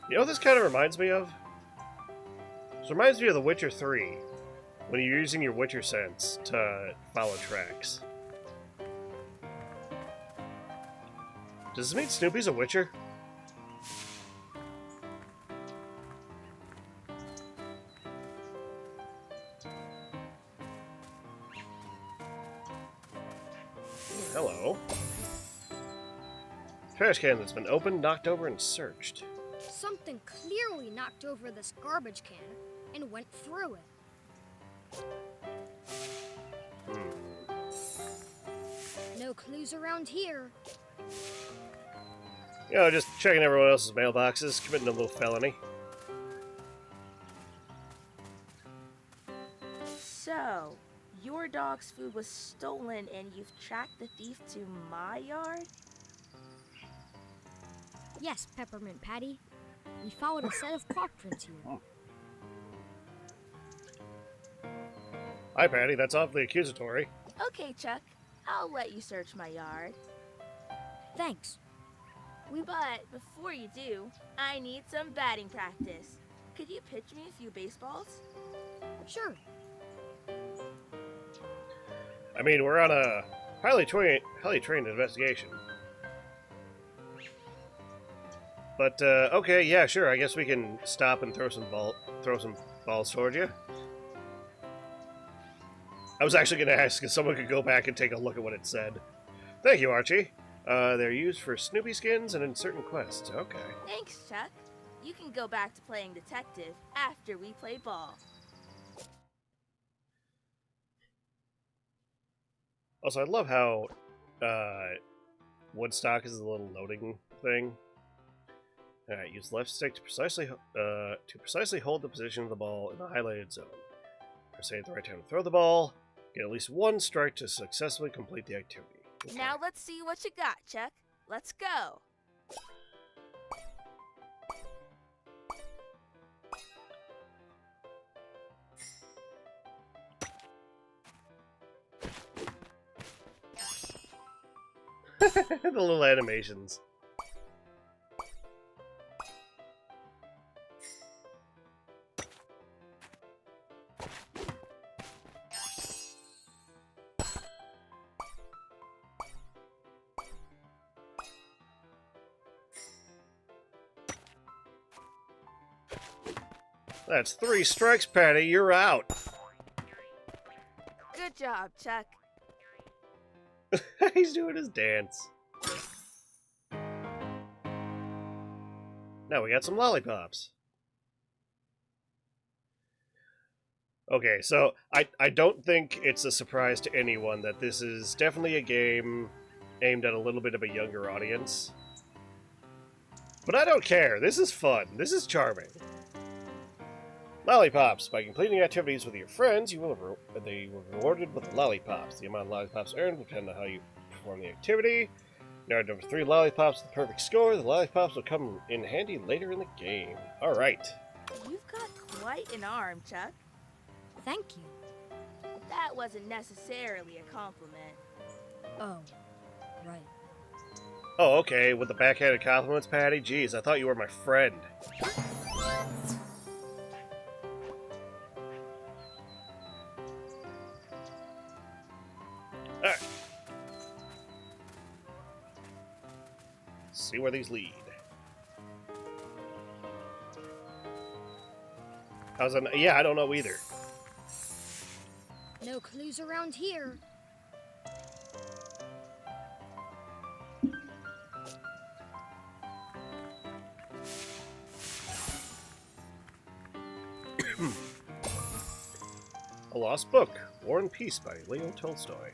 You know what this kind of reminds me of? This reminds me of The Witcher 3, when you're using your Witcher sense to follow tracks. Does this mean Snoopy's a Witcher? Hello. Trash can that's been opened, knocked over, and searched. Something clearly knocked over this garbage can and went through it. No clues around here. You know, just checking everyone else's mailboxes, committing a little felony. So, your dog's food was stolen and you've tracked the thief to my yard? Yes, Peppermint Patty. We followed a set of paw prints here. Hi, Patty. That's awfully accusatory. Okay, Chuck. I'll let you search my yard. Thanks. But before you do, I need some batting practice. Could you pitch me a few baseballs? Sure. I mean, we're on a highly trained investigation. But, okay, yeah, sure. I guess we can stop and throw some balls toward you. I was actually going to ask if someone could go back and take a look at what it said. Thank you, Archie. They're used for Snoopy skins and in certain quests. Okay. Thanks, Chuck. You can go back to playing detective after we play ball. Also, I love how Woodstock is a little loading thing. Alright, use left stick to precisely hold the position of the ball in the highlighted zone. Press A at the right time to throw the ball. Get at least one strike to successfully complete the activity. Okay. Now let's see what you got, Chuck. Let's go. The little animations. That's 3 strikes, Patty. You're out. Good job, Chuck. He's doing his dance. Now we got some lollipops. Okay, so I don't think it's a surprise to anyone that this is definitely a game aimed at a little bit of a younger audience. But I don't care. This is fun. This is charming. Lollipops. By completing activities with your friends, they were rewarded with lollipops. The amount of lollipops earned will depend on how you perform the activity. Now, number 3 lollipops with the perfect score. The lollipops will come in handy later in the game. All right. You've got quite an arm, Chuck. Thank you. That wasn't necessarily a compliment. Oh, right. Oh, okay. With the backhanded compliments, Patty. Jeez, I thought you were my friend. Alright. see where these lead. Yeah, I don't know either. No clues around here. A Lost Book, War and Peace by Leo Tolstoy.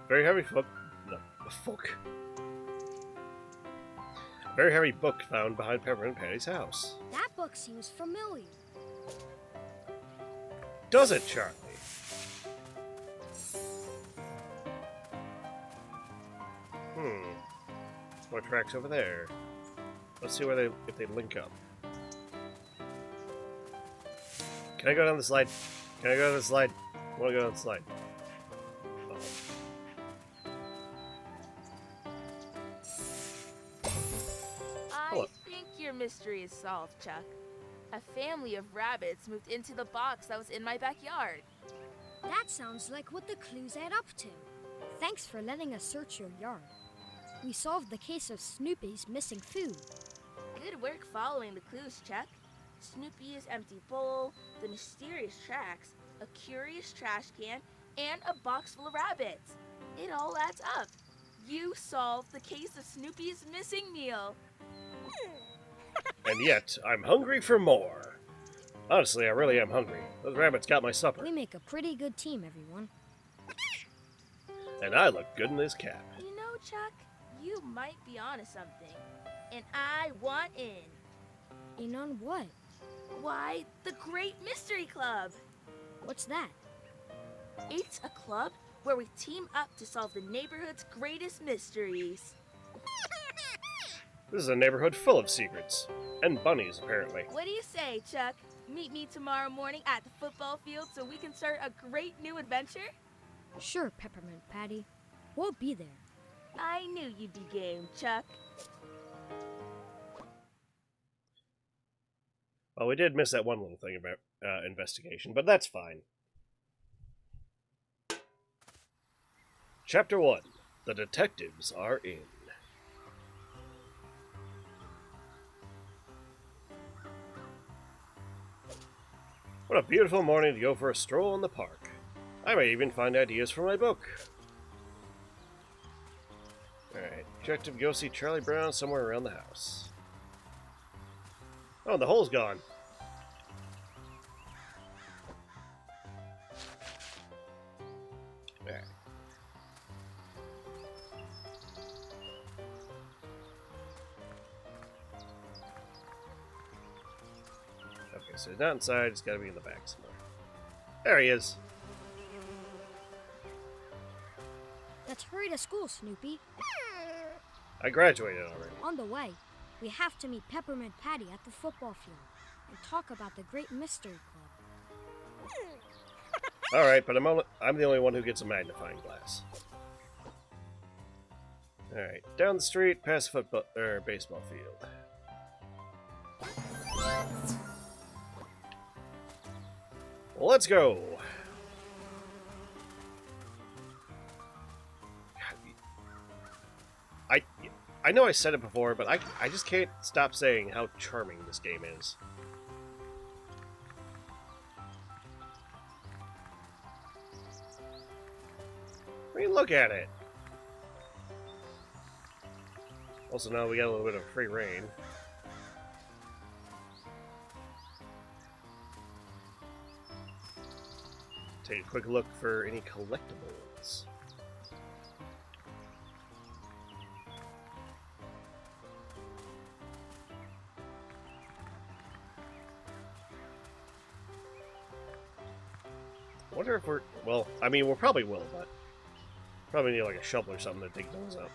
Very heavy book. Very heavy book found behind Peppermint Patty's house. That book seems familiar. Does it, Charlie? More tracks over there. Let's see where if they link up. Can I go down the slide? Can I go down the slide? I want to go down the slide. I think your mystery is solved, Chuck. A family of rabbits moved into the box that was in my backyard. That sounds like what the clues add up to. Thanks for letting us search your yard. We solved the case of Snoopy's missing food. Good work following the clues, Chuck. Snoopy's empty bowl, the mysterious tracks, a curious trash can, and a box full of rabbits. It all adds up. You solved the case of Snoopy's missing meal. And yet, I'm hungry for more. Honestly, I really am hungry. Those rabbits got my supper. We make a pretty good team, everyone. And I look good in this cap. You know, Chuck, you might be onto something. And I want in. In on what? Why, the Great Mystery Club. What's that? It's a club where we team up to solve the neighborhood's greatest mysteries. This is a neighborhood full of secrets. And bunnies, apparently. What do you say, Chuck? Meet me tomorrow morning at the football field so we can start a great new adventure? Sure, Peppermint Patty. We'll be there. I knew you'd be game, Chuck. Well, we did miss that one little thing about investigation, but that's fine. Chapter 1. The detectives are in. What a beautiful morning to go for a stroll in the park. I may even find ideas for my book. Alright, detective, go see Charlie Brown somewhere around the house. Oh, the hole's gone. Alright. Okay, so he's not inside, he's gotta be in the back somewhere. There he is. Let's hurry to school, Snoopy. I graduated already. On the way, we have to meet Peppermint Patty at the football field and talk about the Great Mystery Club. Alright, but I'm the only one who gets a magnifying glass. Alright, down the street, past the baseball field. Well, let's go! I know I said it before, but I just can't stop saying how charming this game is. I mean, look at it! Also, now we got a little bit of free reign. Take a quick look for any collectibles. I wonder if we're... Well, I mean, we probably will, but... Probably need like a shovel or something to dig those up.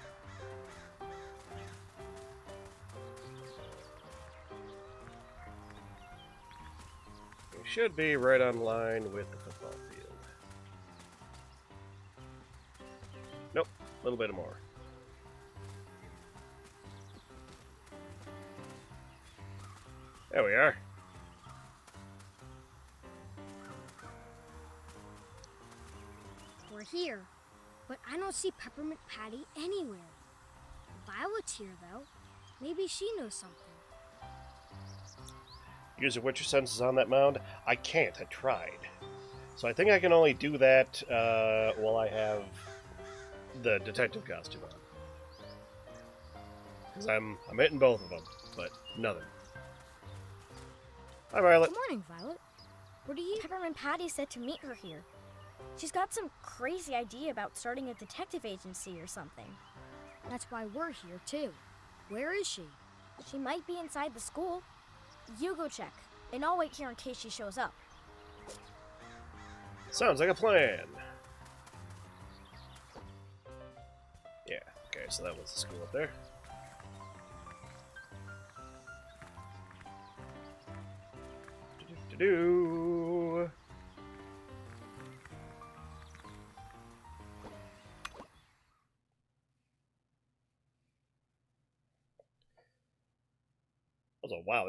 We should be right on line with the football field. Nope, a little bit more. There we are. We're here, but I don't see Peppermint Patty anywhere. If Violet's here, though. Maybe she knows something. Use your Witcher senses on that mound? I can't. I tried. So I think I can only do that while I have the detective costume on. Because I'm hitting both of them, but nothing. Hi, Violet. Good morning, Violet. What are you... Peppermint Patty said to meet her here. She's got some crazy idea about starting a detective agency or something. That's why we're here, too. Where is she? She might be inside the school. You go check, and I'll wait here in case she shows up. Sounds like a plan. Yeah, okay, so that was the school up there. Do-do-do-do. Also, wow,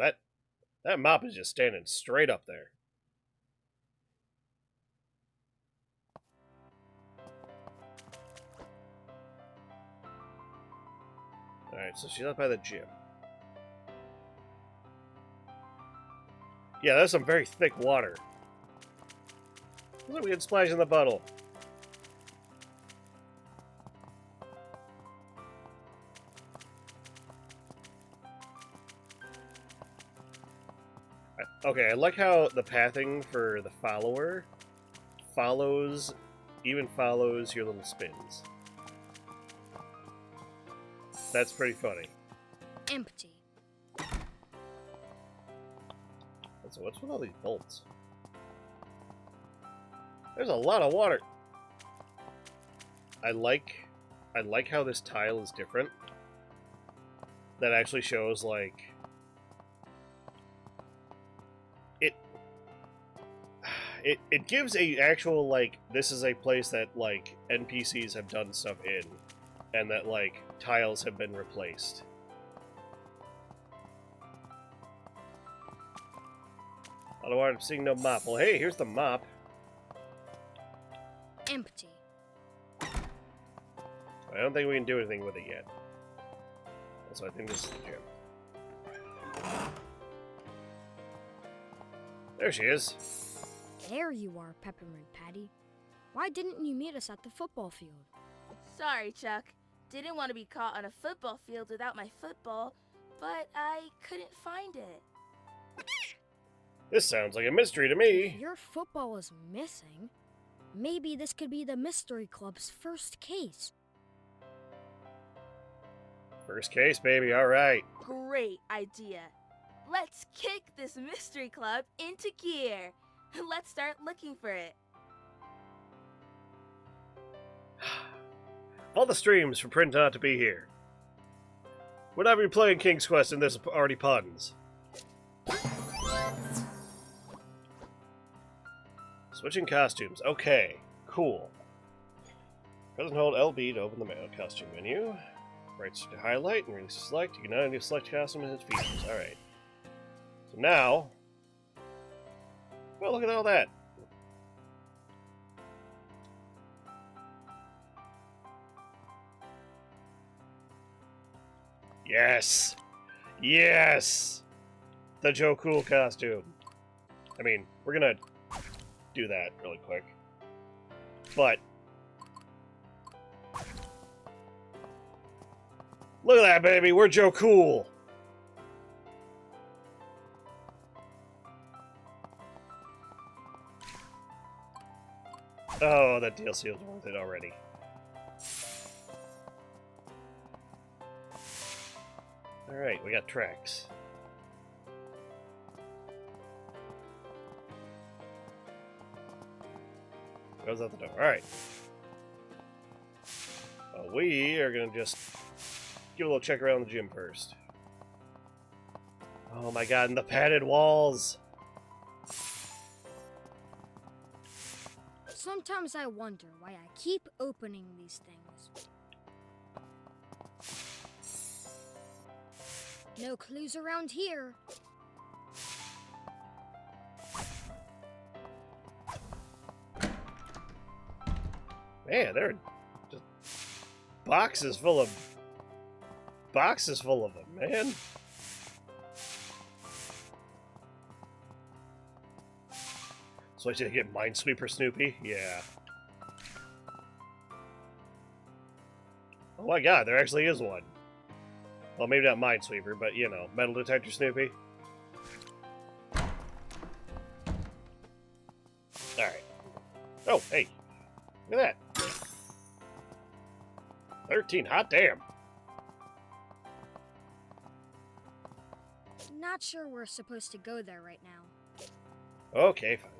that mop is just standing straight up there. Alright, so she's up by the gym. Yeah, that's some very thick water. Looks like we can splash in the puddle. Okay, I like how the pathing for the follower even follows your little spins. That's pretty funny. Empty. So what's with all these bolts? There's a lot of water. I like how this tile is different. That actually shows like it gives a actual like this is a place that like NPCs have done stuff in, and that like tiles have been replaced. Otherwise, I'm seeing no mop. Well, hey, here's the mop. Empty. I don't think we can do anything with it yet. So I think this is the gym. There she is. There you are, Peppermint Patty. Why didn't you meet us at the football field? Sorry, Chuck. Didn't want to be caught on a football field without my football, but I couldn't find it. This sounds like a mystery to me. If your football is missing, maybe this could be the Mystery Club's first case. First case, baby. All right. Great idea. Let's kick this mystery club into gear. Let's start looking for it. All the streams for Print not to be here. Would I be playing King's Quest and this already puns? Switching costumes. Okay, cool. Press and hold LB to open the costume menu. Right stick to highlight and release select. You can now select costume and its features. Alright. So now... well, look at all that. Yes! Yes! The Joe Cool costume. I mean, we're gonna do that really quick. But... look at that, baby! We're Joe Cool! Oh, that DLC was worth it already. Alright, we got tracks. Goes out the door. Alright. We are gonna just give a little check around the gym first. Oh my god, and the padded walls! Sometimes I wonder why I keep opening these things. No clues around here. Man, there are just boxes full of boxes full of them, man. So I should get Minesweeper Snoopy? Yeah. Oh my god, there actually is one. Well, maybe not Minesweeper, but you know, Metal Detector Snoopy. Alright. Oh, hey. Look at that. 13, hot damn. Not sure we're supposed to go there right now. Okay, fine.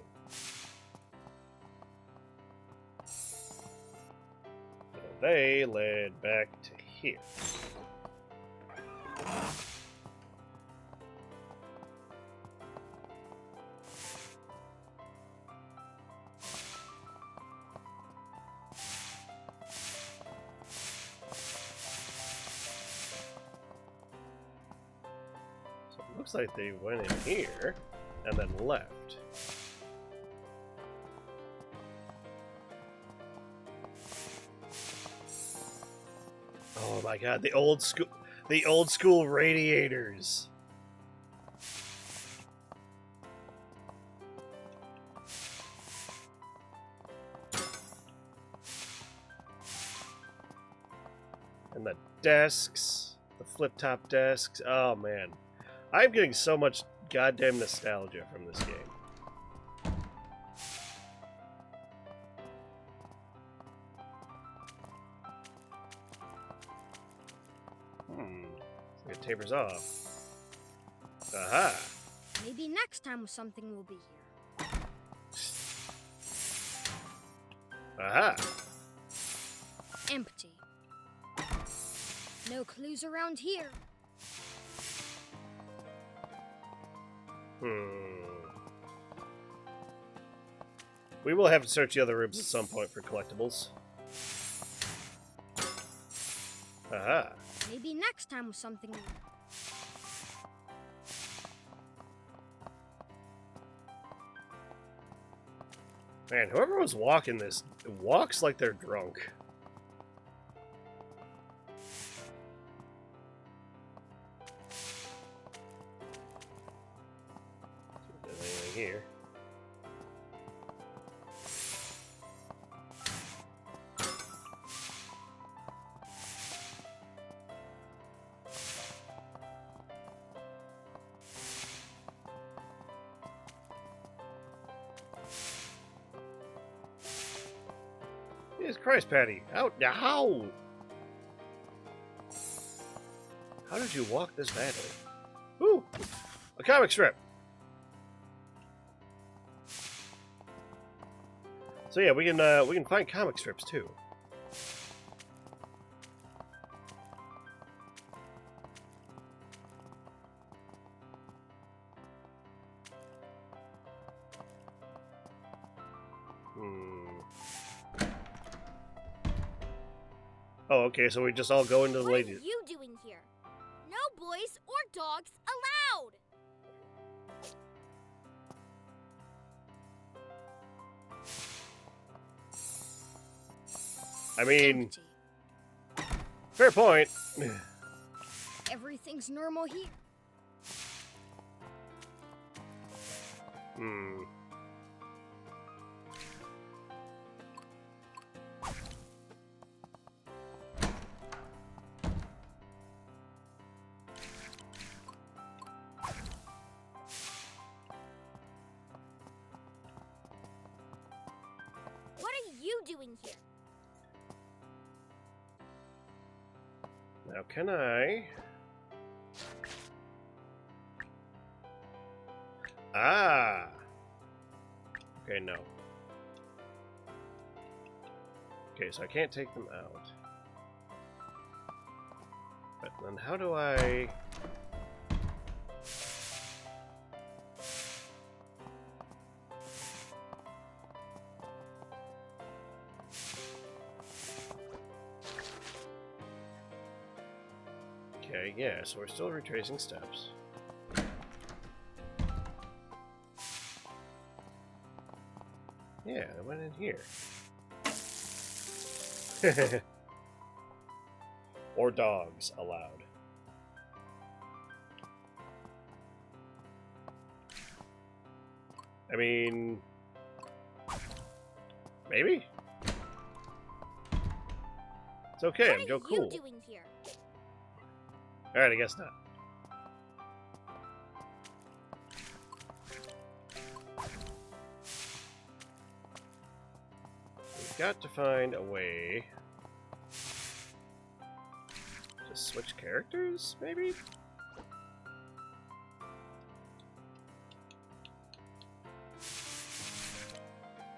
So they led back to here. So it looks like they went in here and then left. Oh my god, the old school radiators. And the desks, the flip-top desks. Oh man. I'm getting so much goddamn nostalgia from this game. It tapers off. Aha! Maybe next time something will be here. Aha! Empty. No clues around here. We will have to search the other rooms at some point for collectibles. Aha! Maybe next time something will... Man, whoever was walking this walks like they're drunk. See if there's anything here. Jesus Christ, Patty! How did you walk this badly? Ooh! A comic strip! So yeah, we can find comic strips too. Oh, okay, so we just all go into the What ladies. are you doing here? No boys or dogs allowed! I mean, Empty. fair point. Everything's normal here. What are you doing here? Now, can I? Ah! Okay, no. Okay, so I can't take them out. But then how do I... Okay, yeah, so we're still retracing steps. Yeah, I went in here. Or dogs allowed. I mean, maybe. It's okay. I'm Joe Cool. What are you doing here? All right, I guess not. We've got to find a way to switch characters, maybe?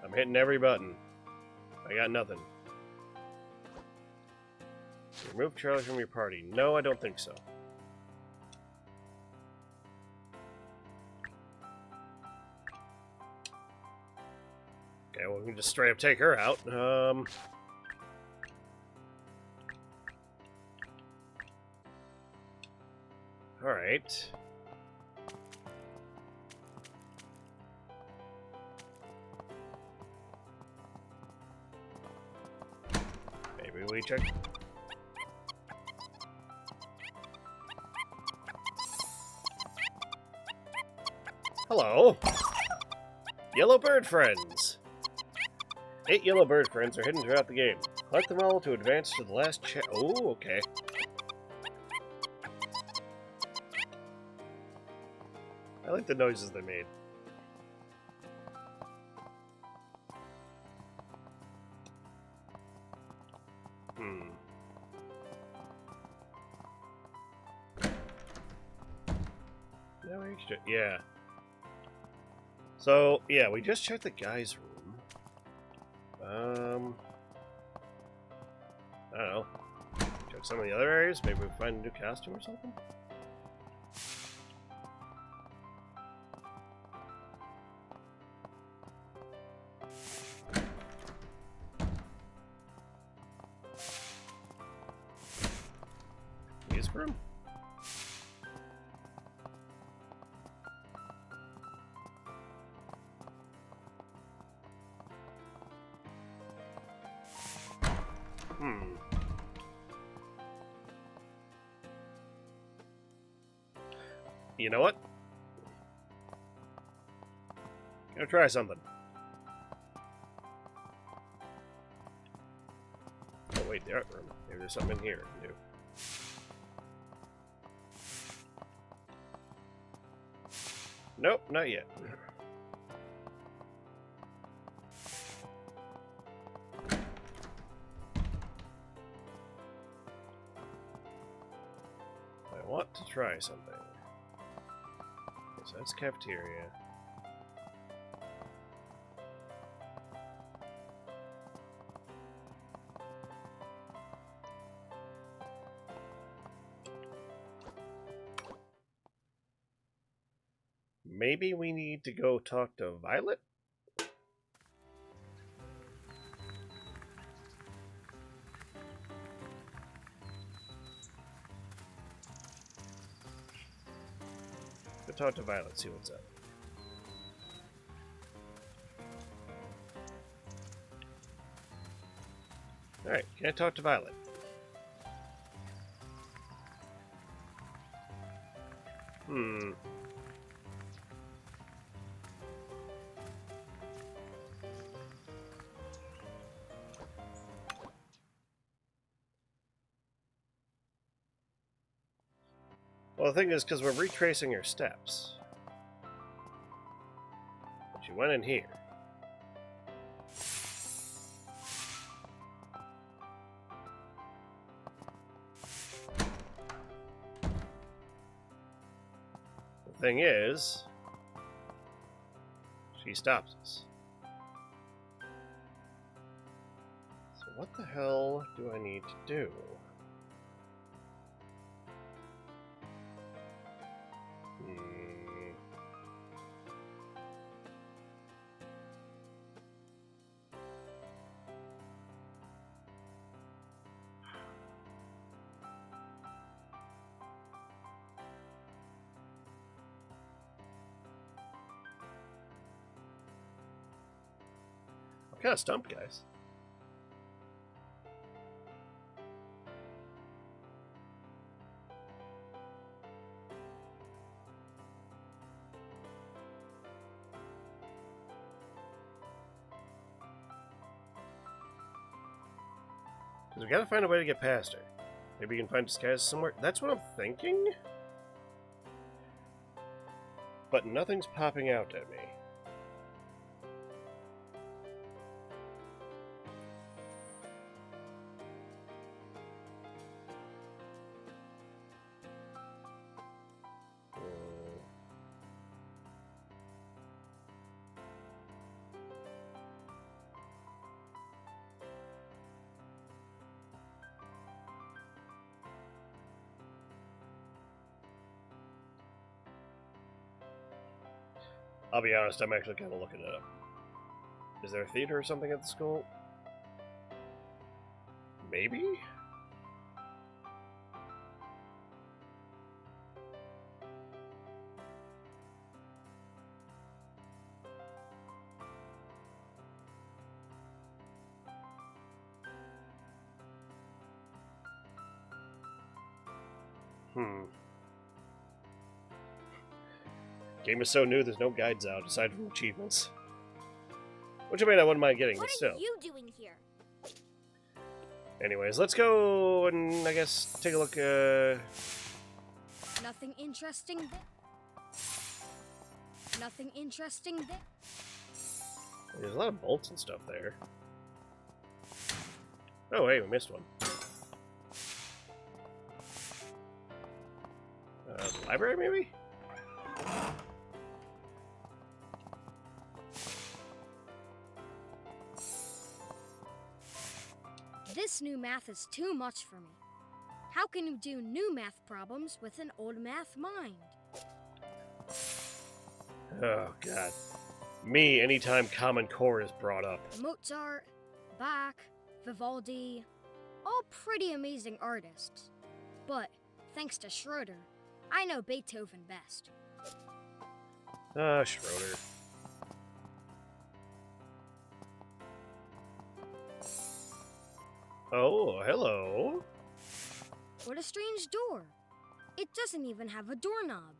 I'm hitting every button. I got nothing. Remove Charlie from your party. No, I don't think so. Okay, well, we can just straight up take her out. Alright. Maybe we check. Hello. Yellow bird friends. 8 yellow bird friends are hidden throughout the game. Collect them all to advance to the last Oh, okay. I like the noises they made. No extra. Yeah. So, yeah, we just checked the guy's room. I don't know. Check some of the other areas. Maybe we find a new costume or something. His room. You know what? Gonna try something. Oh wait, the art room. Maybe there's something in here I can do. Nope, not yet. I want to try something. So that's cafeteria. Maybe we need to go talk to Violet? Go talk to Violet, see what's up. Alright, can I talk to Violet? Well, the thing is, because we're retracing her steps. She went in here. The thing is, she stops us. So what the hell do I need to do? I'm kind of stumped, guys. Because we gotta find a way to get past her. Maybe you can find disguise somewhere. That's what I'm thinking. But nothing's popping out at me. I'll be honest, I'm actually kind of looking it up. Is there a theater or something at the school? Maybe? Game is so new, there's no guides out aside from achievements. Which I mean, I wouldn't mind getting, but still. What are you doing here? Anyways, let's go and I guess take a look. Nothing interesting there. Nothing interesting there. There's a lot of bolts and stuff there. Oh, hey, we missed one. Library, maybe? This new math is too much for me. How can you do new math problems with an old math mind? Oh, God. Me, anytime Common Core is brought up. Mozart, Bach, Vivaldi, all pretty amazing artists. But thanks to Schroeder, I know Beethoven best. Schroeder. Oh, hello. What a strange door. It doesn't even have a doorknob.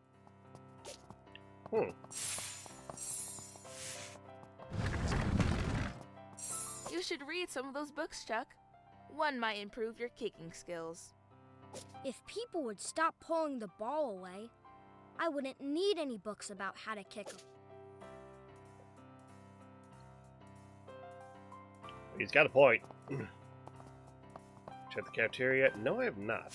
You should read some of those books, Chuck. One might improve your kicking skills. If people would stop pulling the ball away, I wouldn't need any books about how to kick 'em. He's got a point. Check the cafeteria yet? No, I have not.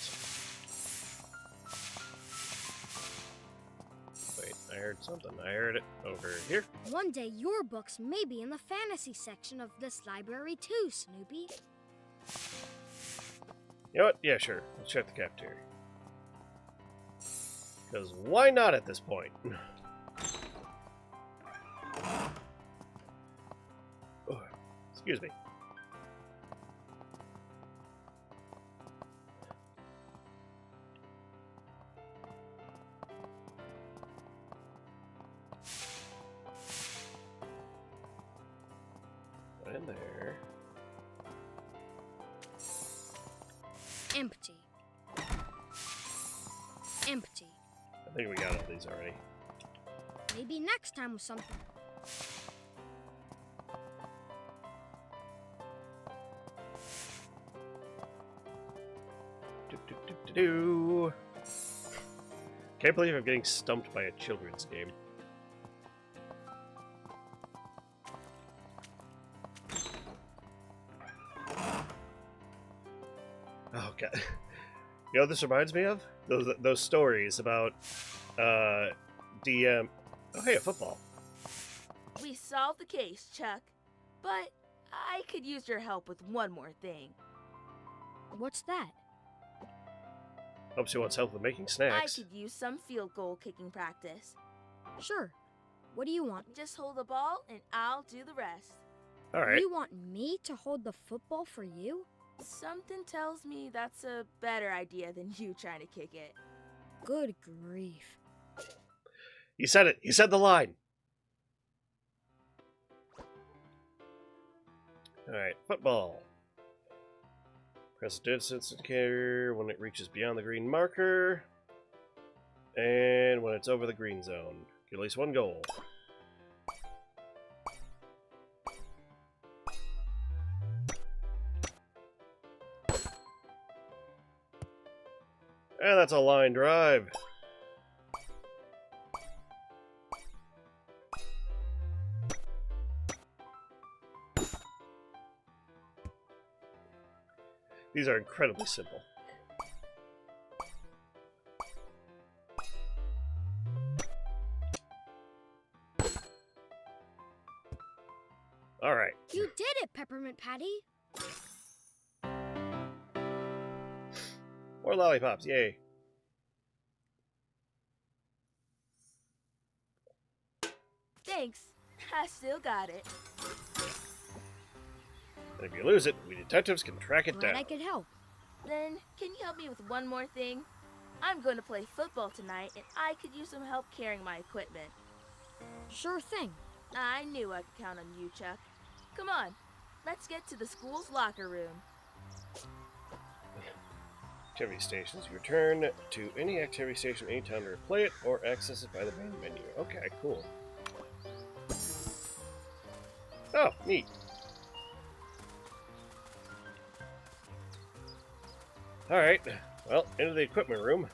Wait, I heard something. I heard it over here. One day your books may be in the fantasy section of this library too, Snoopy. You know what? Yeah, sure. Let's check the cafeteria. Because why not at this point? Oh, excuse me. In there. Empty. Empty. I think we got all these already. Maybe next time with something. Do. Can't believe I'm getting stumped by a children's game. Oh god. You know what this reminds me of? Those stories about DM. Oh hey, a football. We solved the case, Chuck. But I could use your help with one more thing. What's that? Hope she wants help with making snacks. I could use some field goal kicking practice. Sure. What do you want? Just hold the ball and I'll do the rest. Alright. You want me to hold the football for you? Something tells me that's a better idea than you trying to kick it. Good grief. He said it. He said the line. Alright, football. Press the distance indicator when it reaches beyond the green marker. And when it's over the green zone. Get at least one goal. And that's a line drive. These are incredibly simple. All right. You did it, Peppermint Patty. More lollipops, yay. Thanks. I still got it. And if you lose it, we detectives can track it Glad down. I could help. Then, can you help me with one more thing? I'm going to play football tonight, and I could use some help carrying my equipment. Sure thing. I knew I could count on you, Chuck. Come on, let's get to the school's locker room. Activity stations. Return to any activity station anytime to replay it or access it by the main menu. Okay, cool. Oh, neat. Alright, well, into the equipment room.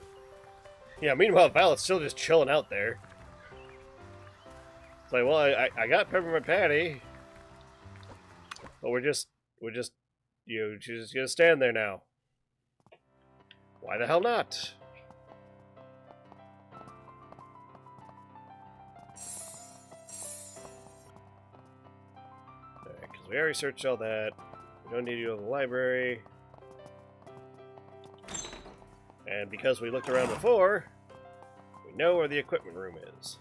Yeah, meanwhile, Violet's still just chilling out there. It's like, well, I got Peppermint Patty. But we're just, she's just gonna stand there now. Why the hell not? Alright, because we already searched all that. We don't need to go to the library. And because we looked around before, we know where the equipment room is.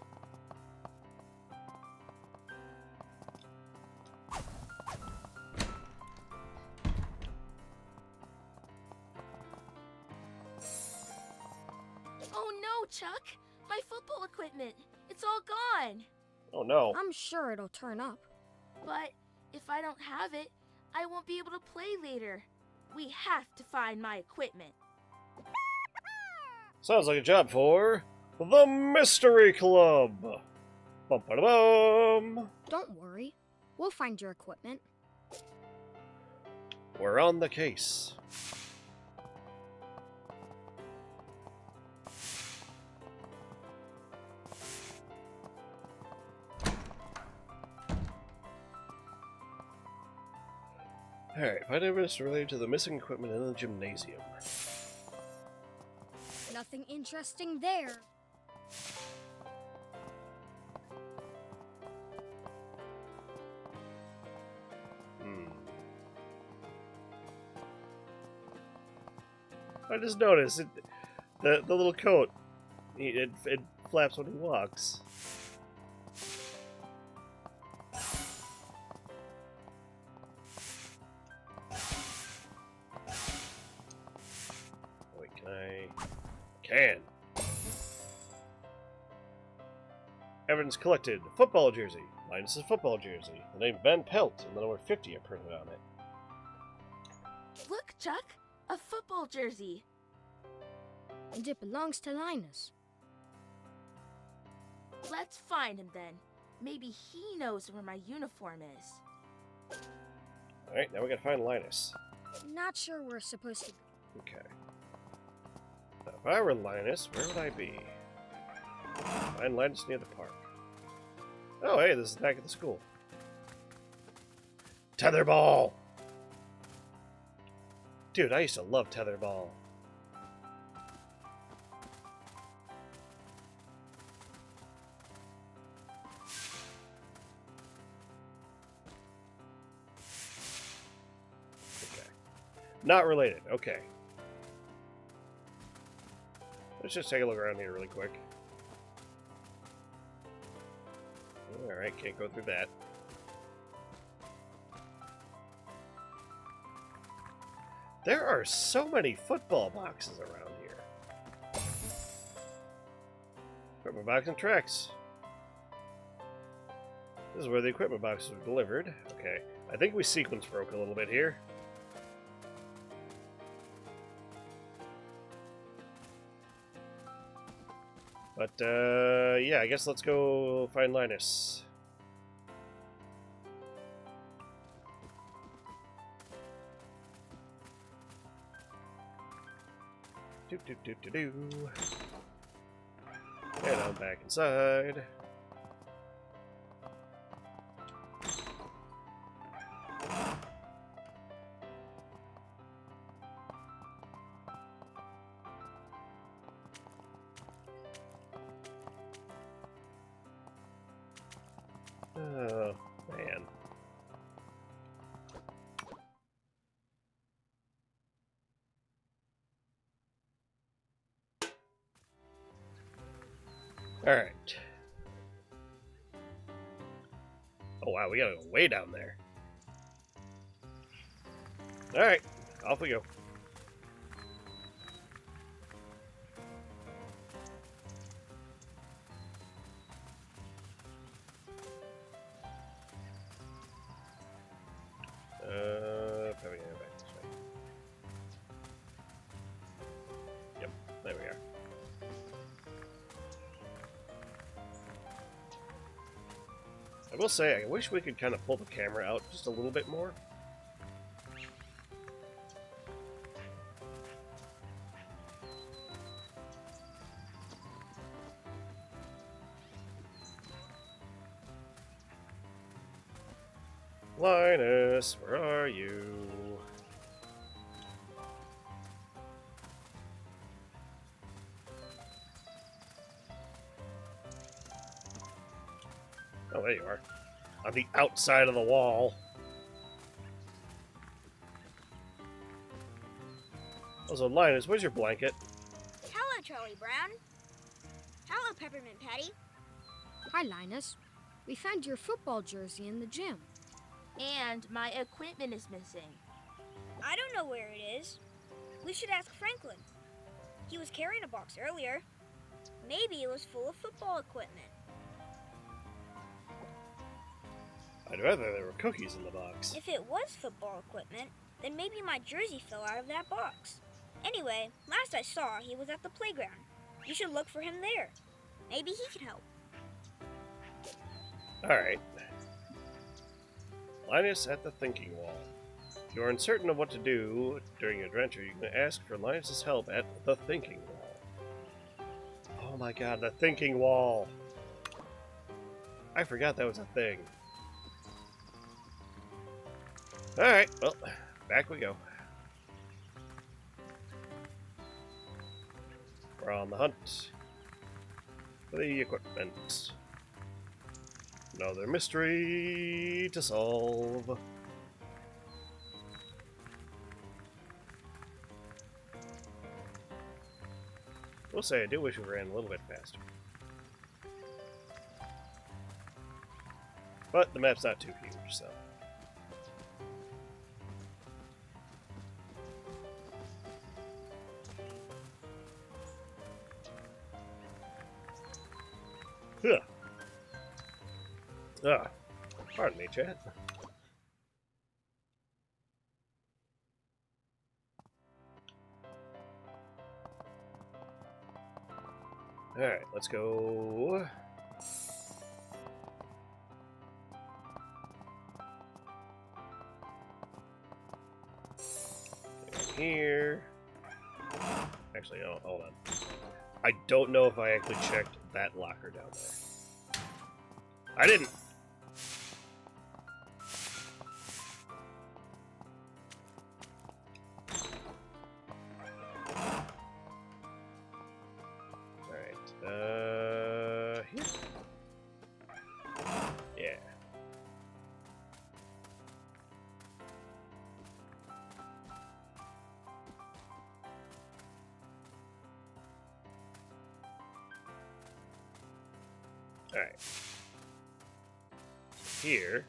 Oh no, Chuck! My football equipment! It's all gone! Oh no. I'm sure it'll turn up. But if I don't have it, I won't be able to play later. We have to find my equipment. Sounds like a job for the Mystery Club. Bum ba da bum. Don't worry. We'll find your equipment. We're on the case. Alright, find evidence related to the missing equipment in the gymnasium. Nothing interesting there. I just noticed it, the little coat. It flaps when he walks. Wait, can I? Can. Evidence collected. Football jersey. Linus's football jersey. The name Ben Pelt and the number 50 are printed on it. Look, Chuck! A football jersey! And it belongs to Linus. Let's find him then. Maybe he knows where my uniform is. Alright, now we gotta find Linus. Not sure we're supposed to go. Okay. Now, if I were Linus, where would I be? Find Linus near the park. Oh, hey, this is back at the school. Tetherball! Dude, I used to love tetherball. Okay. Not related. Okay. Let's just take a look around here really quick. Alright, can't go through that. There are so many football boxes around here. Equipment box and tracks. This is where the equipment boxes were delivered. Okay, I think we sequence broke a little bit here. But, yeah, I guess let's go find Linus. Do do do do do. And I'm back inside. Oh, man. Alright. Oh wow, we gotta go way down there. Alright, off we go. Probably gonna go back this way. Yep, there we are. I will say, I wish we could kind of pull the camera out just a little bit more. Linus, where are you? Oh, there you are. On the outside of the wall. Also, Linus, where's your blanket? Hello, Charlie Brown. Hello, Peppermint Patty. Hi, Linus. We found your football jersey in the gym. And my equipment is missing. I don't know where it is. We should ask Franklin. He was carrying a box earlier. Maybe it was full of football equipment. I'd rather there were cookies in the box. If it was football equipment, then maybe my jersey fell out of that box. Anyway, last I saw, he was at the playground. You should look for him there. Maybe he can help. Alright. Linus at the thinking wall. If you are uncertain of what to do during your adventure, you can ask for Linus's help at the thinking wall. Oh my god, the thinking wall! I forgot that was a thing. Alright, well, back we go. We're on the hunt for the equipment. Another mystery to solve. We'll say I do wish we ran a little bit faster. But the map's not too huge, so. Huh. Ah, pardon me, chat. Alright, let's go. Here. Actually, oh, hold on. I don't know if I actually checked that locker down there. I didn't. Alright, here? Yeah. Alright. Here.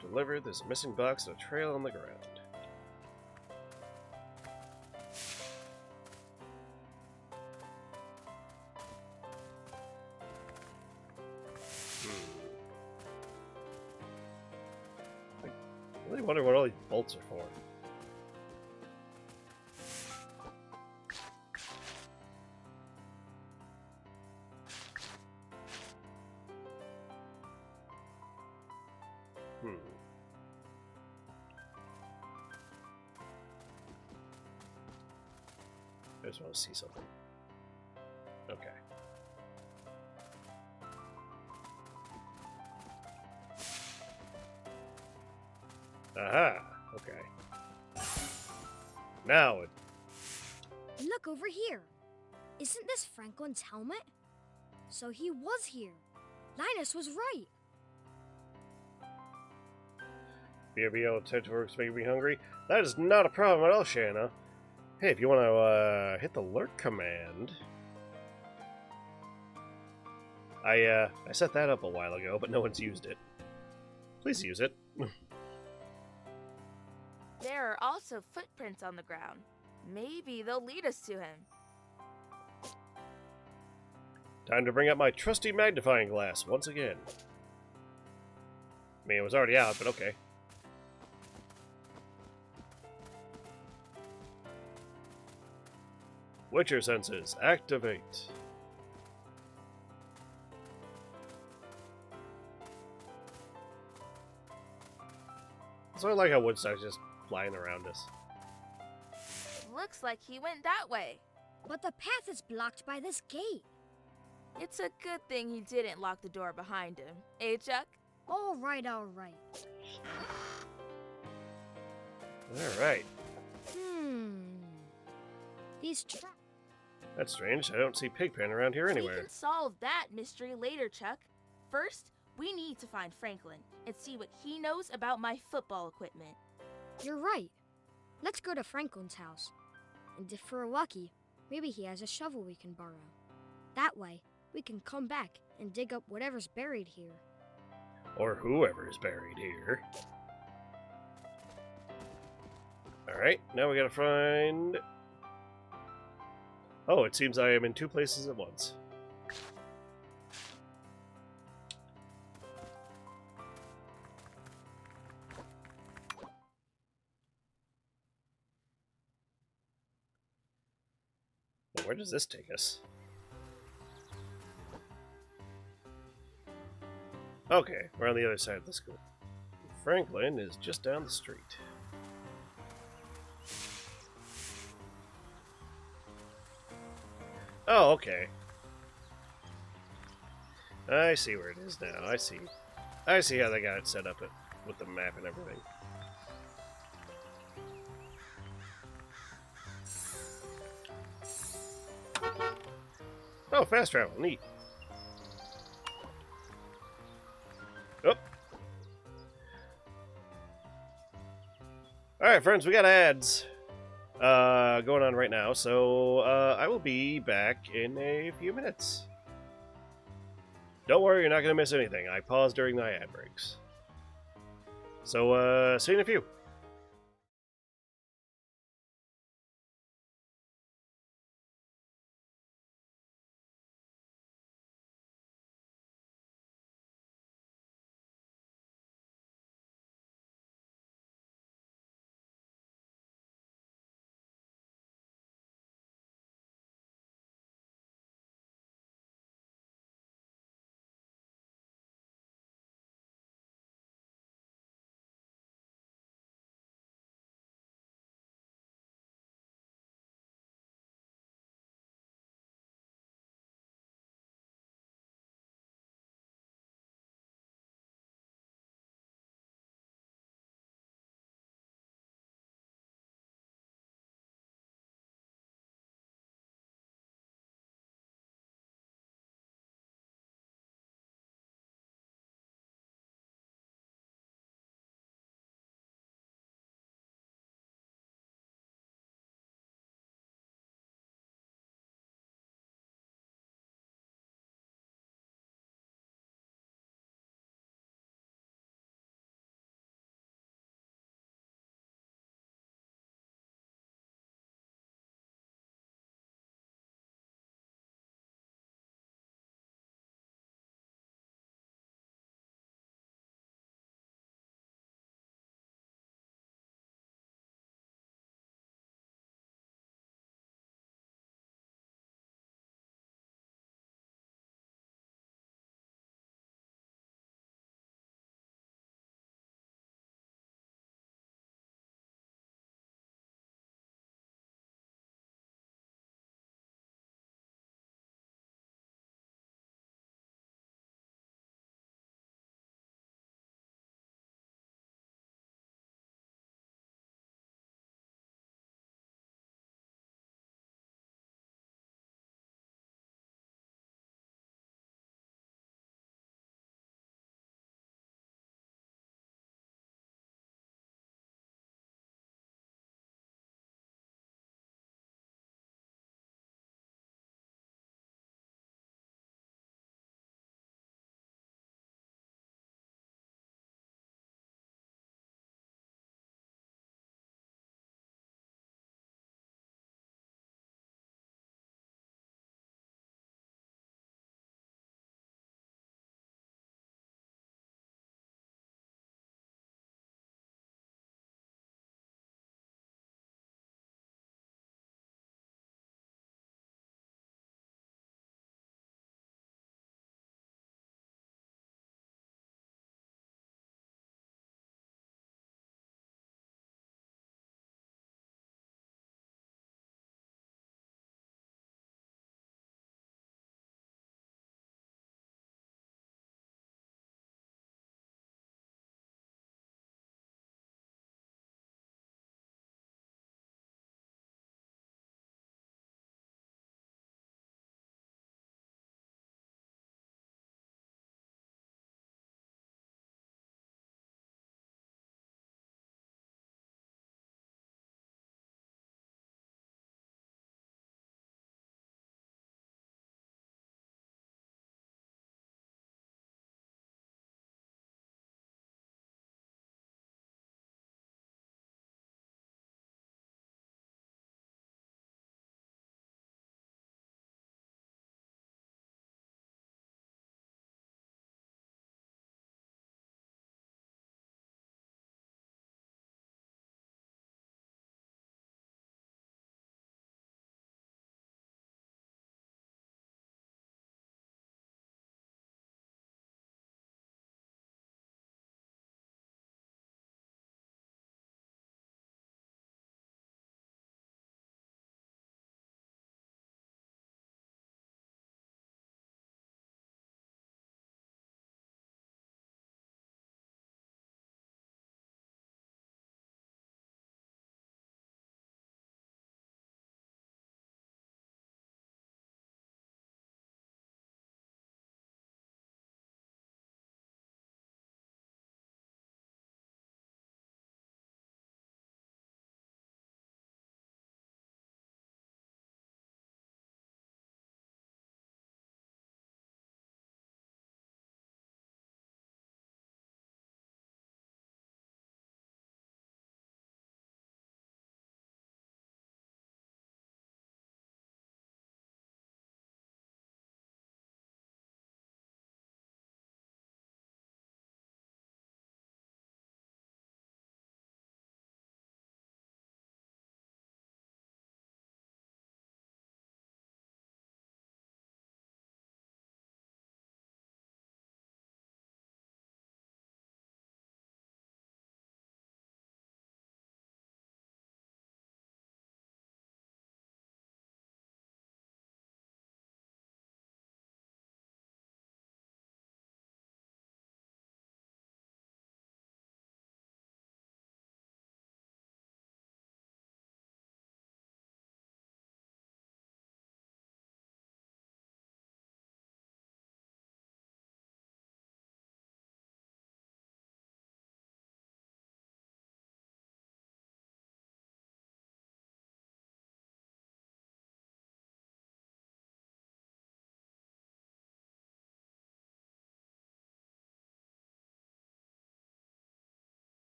Delivered. There's a missing box and a trail on the ground. I really wonder what all these bolts are for. I just want to see something. Okay. Aha! Okay. Now it... Look over here. Isn't this Franklin's helmet? So he was here. Linus was right. BRBL attempt works making me hungry. That is not a problem at all, Shanna. Hey, if you want to hit the lurk command, I set that up a while ago, but no one's used it. Please use it. There are also footprints on the ground. Maybe they'll lead us to him. Time to bring up my trusty magnifying glass once again. I mean, it was already out, but okay. Witcher senses, activate. So I like how Woodstock's just flying around us. Looks like he went that way. But the path is blocked by this gate. It's a good thing he didn't lock the door behind him. Eh, Chuck? All right, all right. Alright. These traps. That's strange. I don't see Pigpen around here We anywhere. can solve that mystery later, Chuck. First, we need to find Franklin and see what he knows about my football equipment. You're right. Let's go to Franklin's house. And if we're lucky, maybe he has a shovel we can borrow. That way, we can come back and dig up whatever's buried here. Or whoever's buried here. Alright, now we gotta find... Oh, it seems I am in two places at once. Well, where does this take us? Okay, we're on the other side of the school. Franklin is just down the street. Oh, okay. I see where it is now. I see how they got it set up with the map and everything. Oh, fast travel. Neat. Oh. Alright, friends, we got ads going on right now, so I will be back in a few minutes. Don't worry, you're not going to miss anything. I pause during my ad breaks. So, see you in a few.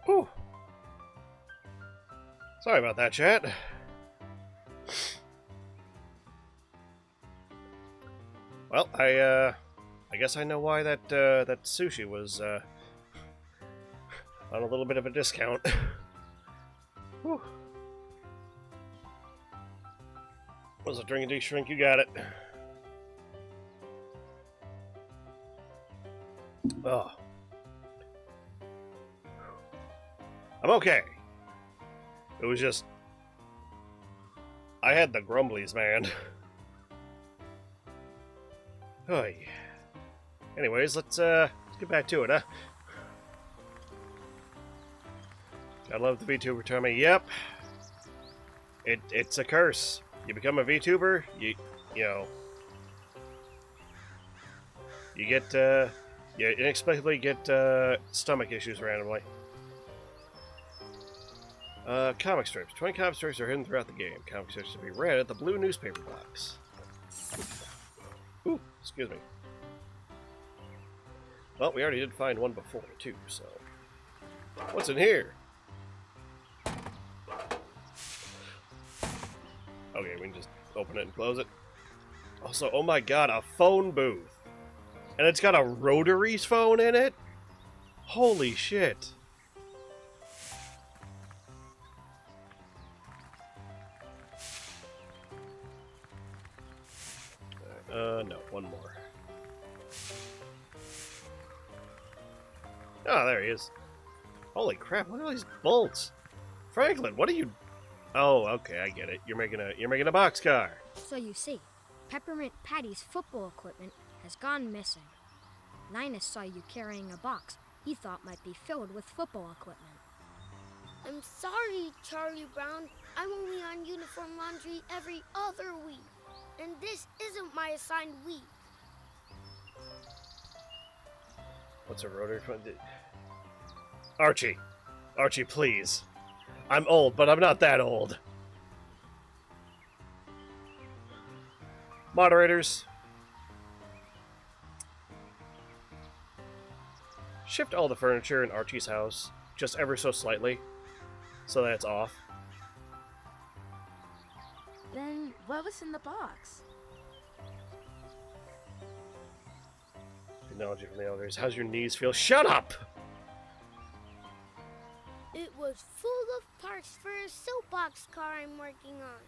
Whew. Sorry about that, chat. Well, I guess I know why that that sushi was on a little bit of a discount. Whew. Was a drink shrink? You got it. Oh, I'm okay. It was just I had the grumblies, man. Oy. Anyways, let's get back to it, huh? I love the VTuber Tommy. Yep. It's a curse. You become a VTuber, you know, you get you inexplicably get stomach issues randomly. Comic strips. 20 comic strips are hidden throughout the game. Comic strips to be read at the blue newspaper box. Ooh, excuse me. Well, we already did find one before, too, so... What's in here? Okay, we can just open it and close it. Also, oh my god, a phone booth! And it's got a rotary phone in it? Holy shit! No, one more. Oh, there he is. Holy crap, look at all these bolts. Franklin, what are you... Oh, okay, I get it. You're making a boxcar. So you see, Peppermint Patty's football equipment has gone missing. Linus saw you carrying a box he thought might be filled with football equipment. I'm sorry, Charlie Brown. I'm only on uniform laundry every other week. And this isn't my assigned week. What's a rotary phone? Archie. Archie, please. I'm old, but I'm not that old. Moderators. Shift all the furniture in Archie's house just ever so slightly so that it's off. Then what was in the box? Technology from the elevators. How's your knees feel? Shut up! It was full of parts for a soapbox car I'm working on.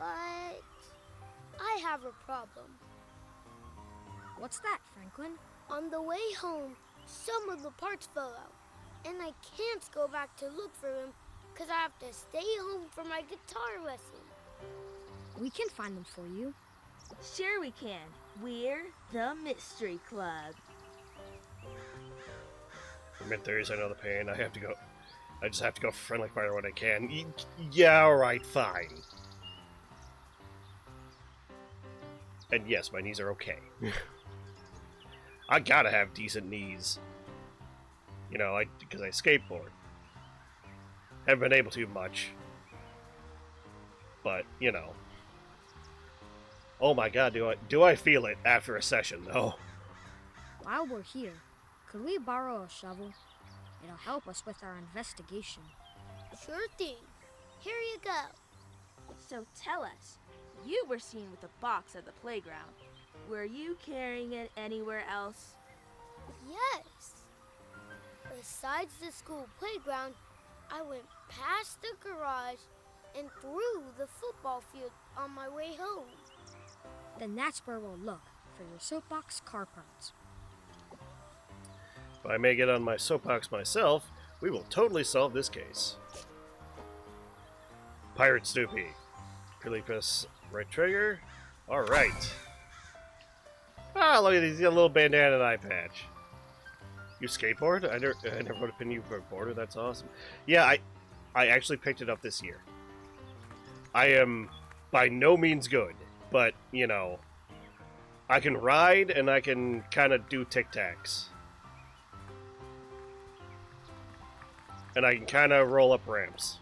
But I have a problem. What's that, Franklin? On the way home, some of the parts fell out. And I can't go back to look for them because I have to stay home for my guitar lesson. We can find them for you. Sure we can. We're the Mystery Club. Mid-30s, I know the pain. I just have to go friendly fire when I can. Yeah, alright, fine. And yes, my knees are okay. I gotta have decent knees. You know, because I skateboard. Haven't been able to much. But, you know. Oh my god, do I feel it after a session, though. While we're here, could we borrow a shovel? It'll help us with our investigation. Sure thing. Here you go. So tell us, you were seen with a box at the playground. Were you carrying it anywhere else? Yes. Besides the school playground, I went past the garage and through the football field on my way home. Then that's where we'll look for your soapbox car parts. If I may get on my soapbox myself, we will totally solve this case. Pirate Snoopy. Really press right trigger. Alright. Ah, look at these, a little bandana and eye patch. You skateboard? I never would have been you for a boarder, that's awesome. Yeah, I actually picked it up this year. I am by no means good, but, you know, I can ride and I can kind of do tic-tacs. And I can kind of roll up ramps.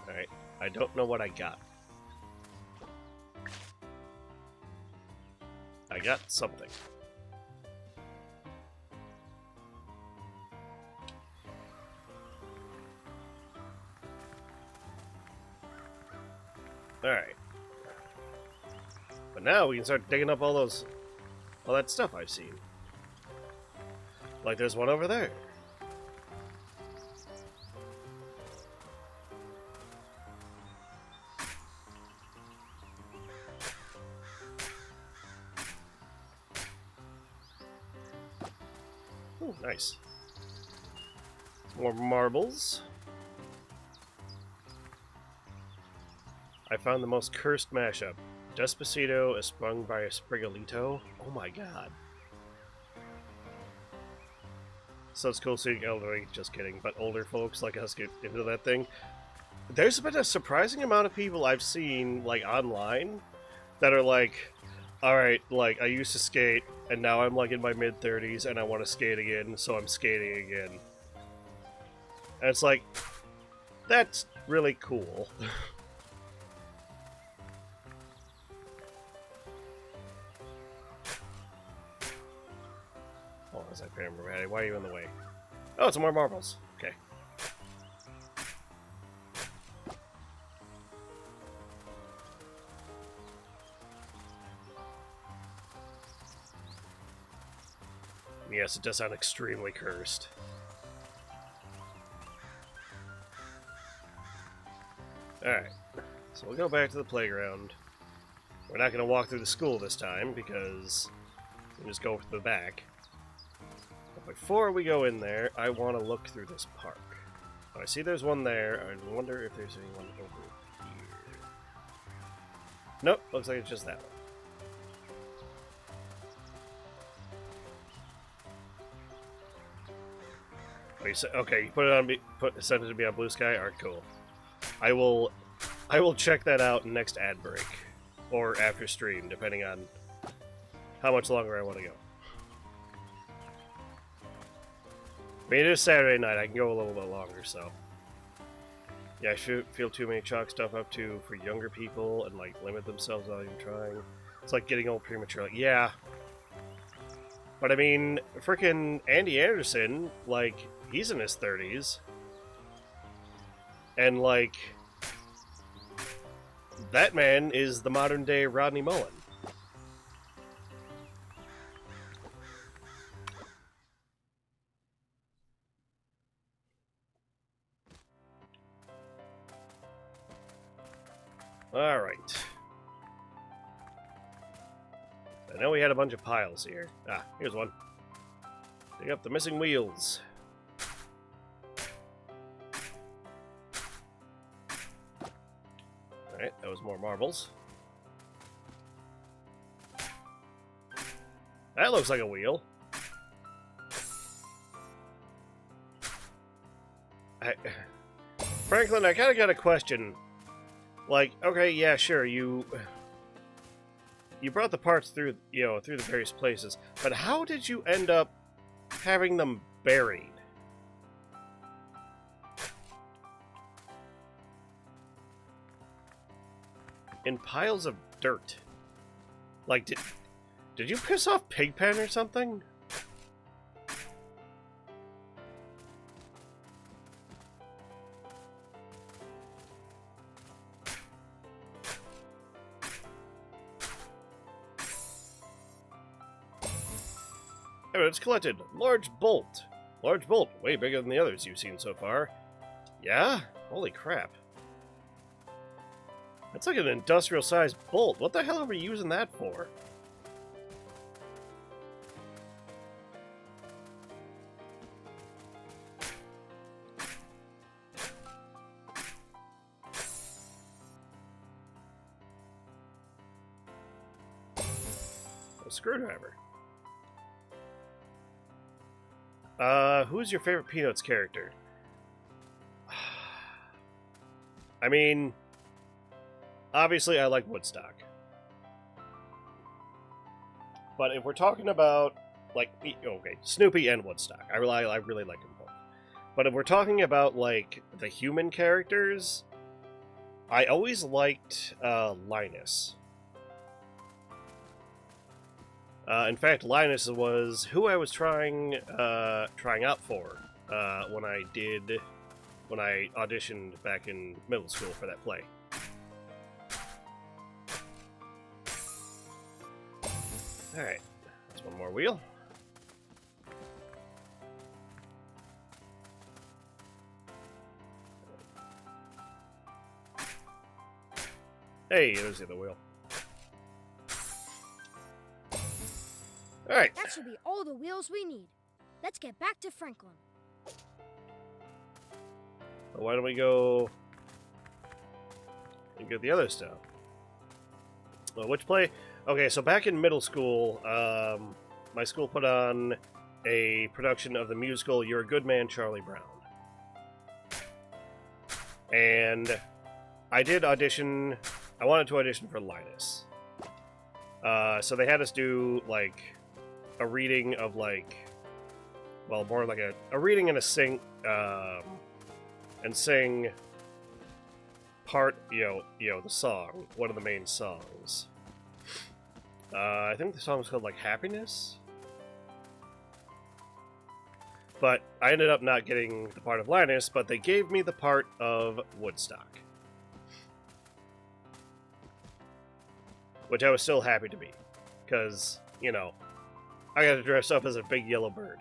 Alright, I don't know what I got. I got something. Alright. But now we can start digging up all that stuff I've seen. Like there's one over there. Ooh, nice. More marbles. I found the most cursed mashup. Despacito is sprung by a Sprigolito. Oh my god. So it's cool seeing elderly, just kidding, but older folks like us get into that thing. There's been a surprising amount of people I've seen, like, online that are like, alright, like, I used to skate, and now I'm, like, in my mid-30s, and I want to skate again, so I'm skating again. And it's like, that's really cool. Oh, is that Pamper? Why are you in the way? Oh, it's more marbles. Okay. Yes, it does sound extremely cursed. Alright, so we'll go back to the playground. We're not going to walk through the school this time because we'll just go through the back. But before we go in there, I want to look through this park. Oh, I see there's one there. I wonder if there's anyone over here. Nope, looks like it's just that one. Oh, you said, okay, you put it on send it to me on Blue Sky. Alright, cool. I will check that out next ad break or after stream, depending on how much longer I want to go. I mean, it is Saturday night. I can go a little bit longer, so yeah, I feel too many chalk stuff up to for younger people and like limit themselves without even trying. It's like getting old prematurely. Yeah, but I mean, freaking Andy Anderson, like, he's in his 30s. And, like, that man is the modern-day Rodney Mullen. Alright. I know we had a bunch of piles here. Ah, here's one. Dig up the missing wheels. Alright, that was more marbles. That looks like a wheel. Franklin, I kinda got a question. Like, okay, yeah, sure, you brought the parts through, through the various places, but how did you end up having them buried? In piles of dirt. Like, did you piss off Pigpen or something? Evidence collected. Large bolt. Large bolt. Way bigger than the others you've seen so far. Yeah? Holy crap. That's like an industrial-sized bolt. What the hell are we using that for? A screwdriver. Who's your favorite Peanuts character? I mean, obviously I like Woodstock. But if we're talking about, like, okay, Snoopy and Woodstock, I really like them both. But if we're talking about, like, the human characters, I always liked Linus. In fact, Linus was who I was trying out for when I auditioned back in middle school for that play. All right, that's one more wheel. Hey, there's the other wheel. Alright. That should be all the wheels we need. Let's get back to Franklin. Well, why don't we go and get the other stuff? Well, which play? Okay, so back in middle school, my school put on a production of the musical You're a Good Man, Charlie Brown. And I did audition. I wanted to audition for Linus. So they had us do, like, a reading of, like, well, more like a reading and a sing, and sing part, the song, one of the main songs. I think the song was called, like, Happiness? But I ended up not getting the part of Linus, but they gave me the part of Woodstock. Which I was still happy to be. Because, I got to dress up as a big yellow bird.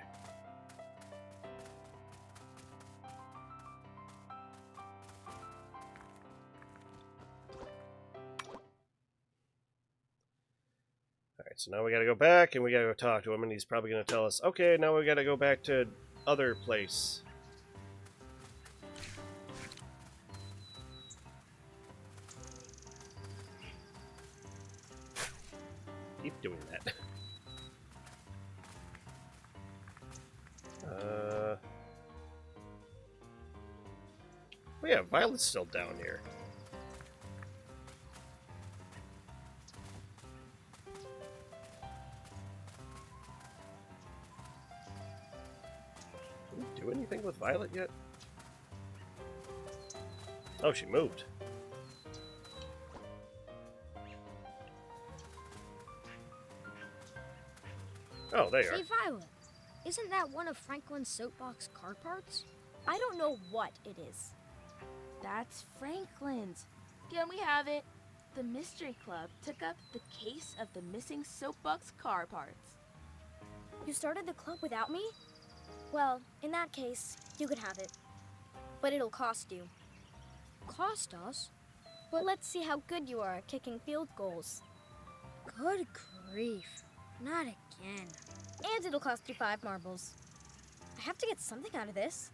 Alright, so now we gotta go back and we gotta go talk to him, and he's probably gonna tell us, okay, now we gotta go back to other place. Keep doing that. Oh yeah, Violet's still down here. Did we do anything with Violet yet? Oh, she moved. Oh, there you are. Say, Violet, isn't that one of Franklin's soapbox car parts? I don't know what it is. That's Franklin's. Can we have it? The Mystery Club took up the case of the missing soapbox car parts. You started the club without me? Well, in that case, you could have it. But it'll cost you. Cost us? But let's see how good you are at kicking field goals. Good grief. Not again. And it'll cost you 5 marbles. I have to get something out of this.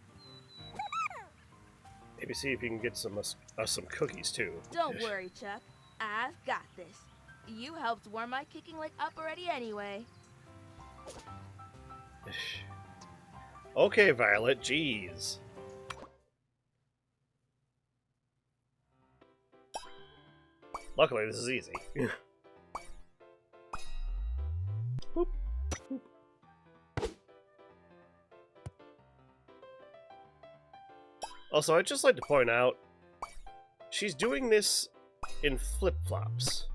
Maybe see if you can get some cookies too. Don't worry, Chuck. I've got this. You helped warm my kicking leg up already anyway. Okay, Violet, jeez. Luckily, this is easy. Boop, boop. Also, I'd just like to point out, she's doing this in flip-flops.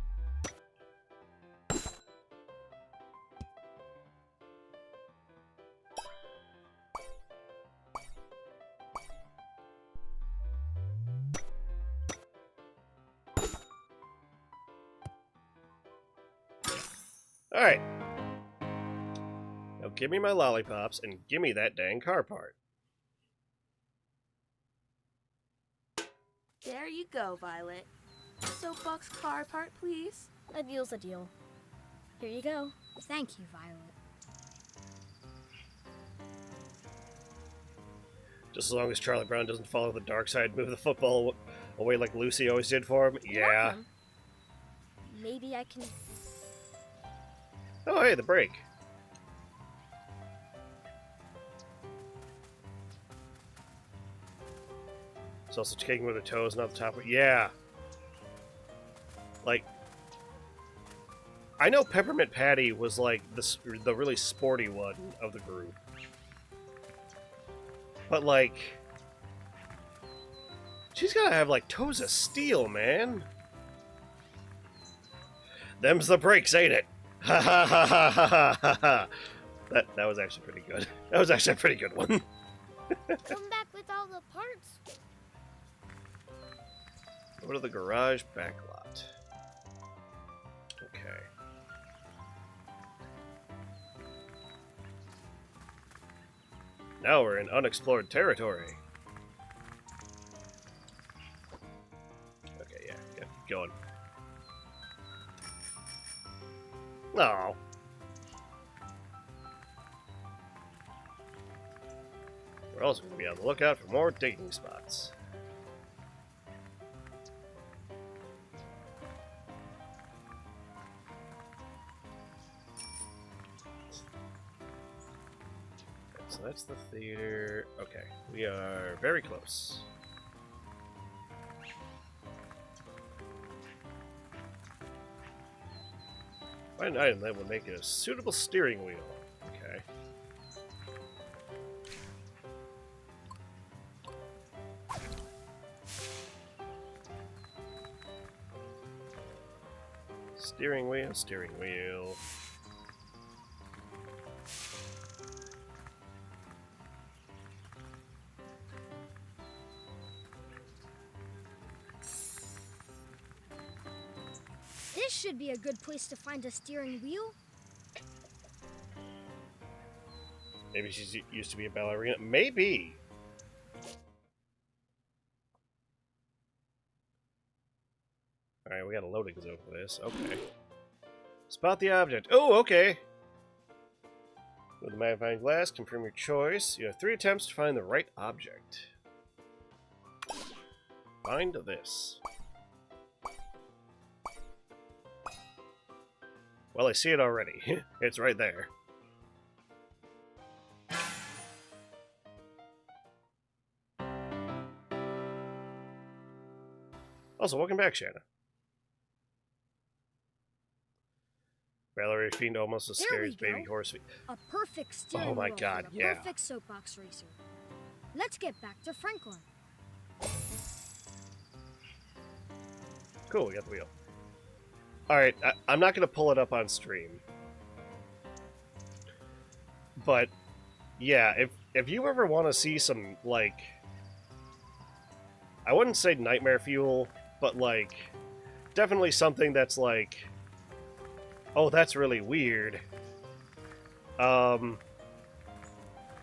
Alright. Now give me my lollipops and give me that dang car part. There you go, Violet. Soapbox car part, please. A deal's a deal. Here you go. Thank you, Violet. Just as long as Charlie Brown doesn't follow the dark side, move the football away like Lucy always did for him. Yeah. Welcome. Maybe I can... Oh, hey, the break. It's also kicking with her toes, not the top. Yeah. Like, I know Peppermint Patty was like the really sporty one of the group. But like, she's gotta have like toes of steel, man. Them's the breaks, ain't it? Ha ha ha ha ha ha ha! That was actually pretty good. That was actually a pretty good one. Come back with all the parts. Go to the garage backlot. Okay. Now we're in unexplored territory. Okay, yeah, keep going. No. We're also going to be on the lookout for more digging spots. So that's the theater. Okay, we are very close. Find an item that would make it a suitable steering wheel. Okay. Steering wheel, steering wheel. This should be a good place to find a steering wheel. Maybe she used to be a ballerina. Maybe. Alright, we got a loading zone for this. Okay. Spot the object. Oh, okay. With the magnifying glass, confirm your choice. You have 3 attempts to find the right object. Find this. Well, I see it already. It's right there. Also, welcome back, Shanna. Valerie Fiend almost as There scary we as baby go. horse. A perfect steering Oh my wheel God, for the yeah. perfect soapbox racer. Let's get back to Franklin. Cool, we got the wheel. Alright, I'm not going to pull it up on stream. But, yeah, if you ever want to see some, like... I wouldn't say nightmare fuel, but, like... Definitely something that's, like... Oh, that's really weird.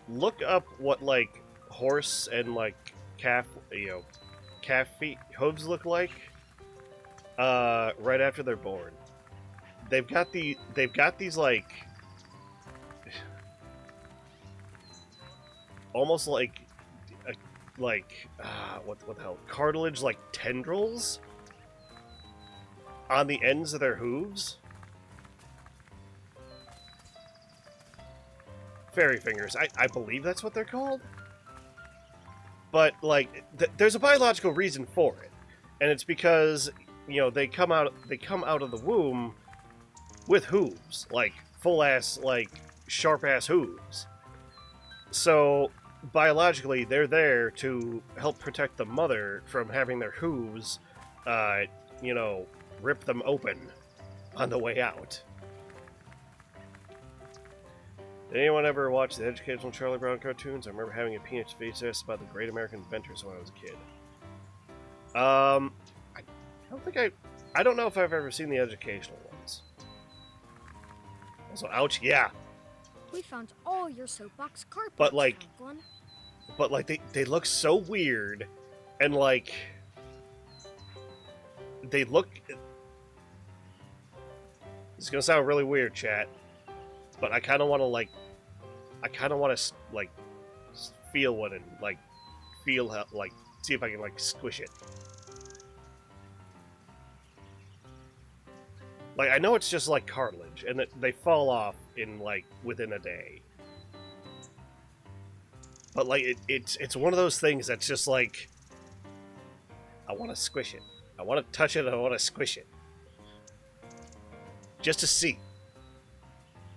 Look up what, like, horse and, like, calf feet, hooves look like. Right after they're born. They've got these, like... Almost like... what the hell? Cartilage, like, tendrils? On the ends of their hooves? Fairy fingers. I believe that's what they're called. But, like, there's a biological reason for it. And it's because... You know, they come out of the womb with hooves, like full ass, like sharp ass hooves. So biologically, they're there to help protect the mother from having their hooves, you know, rip them open on the way out. Did anyone ever watch the educational Charlie Brown cartoons? I remember having a peanut thesis about the great American inventors when I was a kid. I don't know if I've ever seen the educational ones. Also, ouch, yeah. We found all your soapbox carpets, But, like... Franklin. But, like, they look so weird, and, like... They look... It's gonna sound really weird, chat. But I kind of want to, like... I kind of want to, like... Feel one and, like... Feel how, like... See if I can, like, squish it. Like, I know it's just like cartilage, and they fall off in, like, within a day. But, like, it's one of those things that's just, like... I want to squish it. I want to touch it, and I want to squish it. Just to see.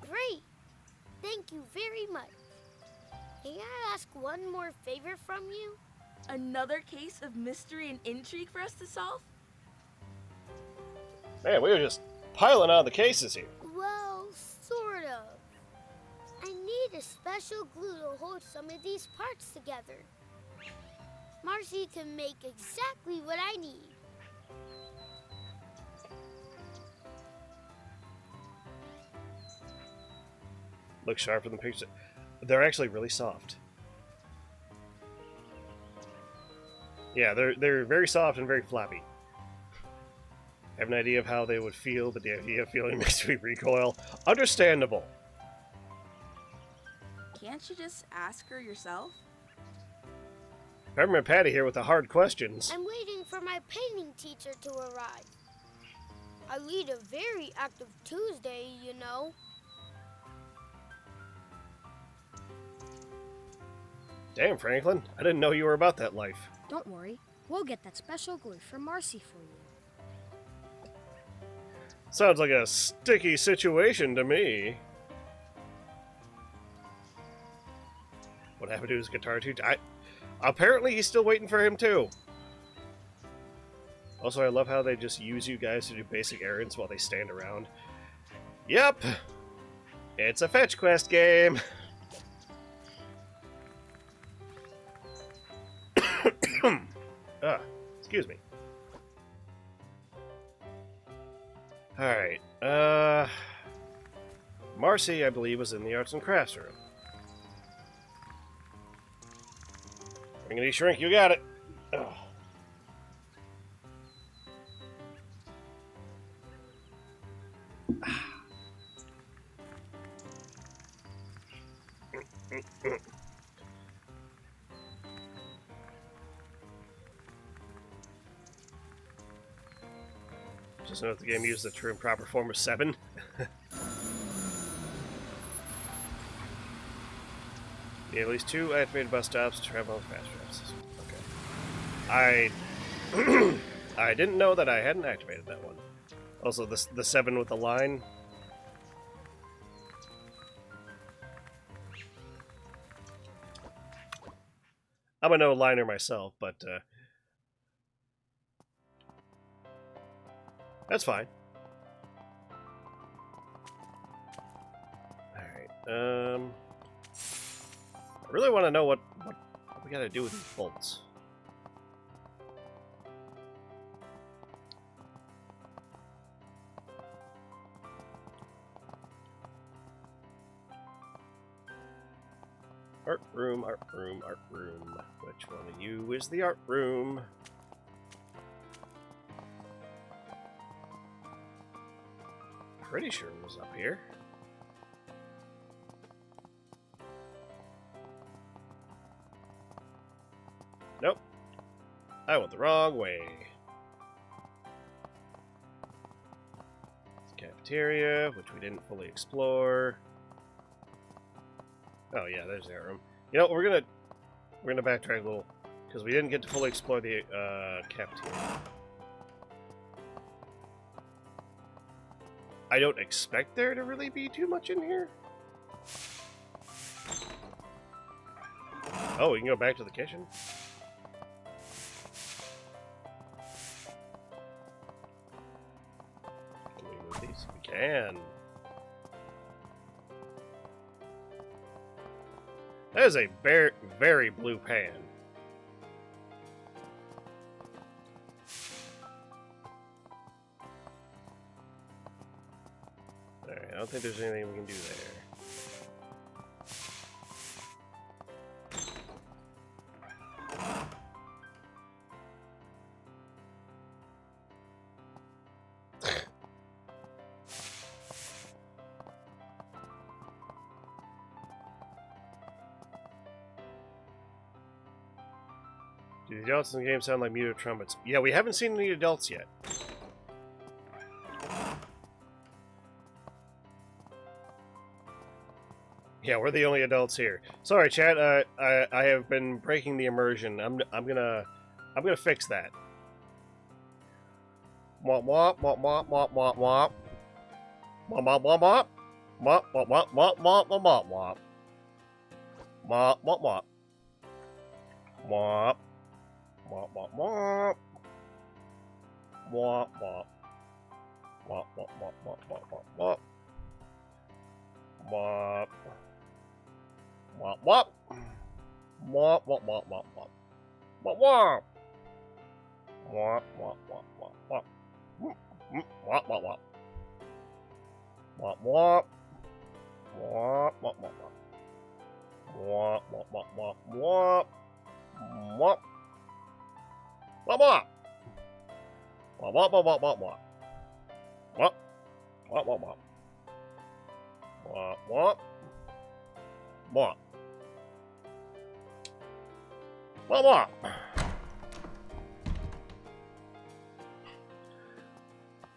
Great. Thank you very much. May I ask one more favor from you? Another case of mystery and intrigue for us to solve? Man, we were just piling on the cases here. Well, special glue to hold some of these parts together. Marcy can make exactly what I need. Look sharper than the picture. They're actually really soft. Yeah, they're very soft and very flappy. I have an idea of how they would feel, but the idea of feeling makes me recoil. Understandable. Can't you just ask her yourself? Peppermint Patty here with the hard questions. I'm waiting for my painting teacher to arrive. I lead a very active Tuesday, you know. Damn, Franklin. I didn't know you were about that life. Don't worry, we'll get that special glue from Marcy for you. Sounds like a sticky situation to me. What happened to his guitar too? Apparently he's still waiting for him too. Also, I love how they just use you guys to do basic errands while they stand around. Yep! It's a fetch quest game! Excuse me. Alright, Marcy, I believe, was in the arts and crafts room. Ringity Shrink, you got it! Ugh. Just note the game used the true and proper form of 7. Yeah, at least 2 activated bus stops to travel fast routes. Okay. I didn't know that I hadn't activated that one. Also, the 7 with the line. I'm a no-liner myself, but that's fine. Alright, I really want to know what we gotta do with these bolts. Art room, art room, art room. Which one of you is the art room? Pretty sure it was up here. Nope. I went the wrong way. Cafeteria, which we didn't fully explore. Oh yeah, there's the art room. You know, we're gonna backtrack a little because we didn't get to fully explore the cafeteria. I don't expect there to really be too much in here. Oh, we can go back to the kitchen. Can we move these? We can. That is a very, very blue pan. Alright, I don't think there's anything we can do there. Do the adults in the game sound like muted trumpets? Yeah, we haven't seen any adults yet. Yeah, we're the only adults here. Sorry, chat. I have been breaking the immersion. I'm gonna fix that. Womp womp womp womp womp womp womp. Womp womp womp womp. Womp womp womp womp womp womp womp. Womp womp womp. Womp. Womp womp womp. Womp womp. Womp womp womp womp womp womp womp. Womp. Wop wop. Wop wop wop wop wop. Wop wop. Wop wop wop wop wop. Wop wop wop. Wop wop. Wop wop wop wop. Wop wop wop wop wop. Wop. Wop wop. Wop wop wop wop wop wop. Wop. Wop wop wop. Wop wop. Wop. Wop wop.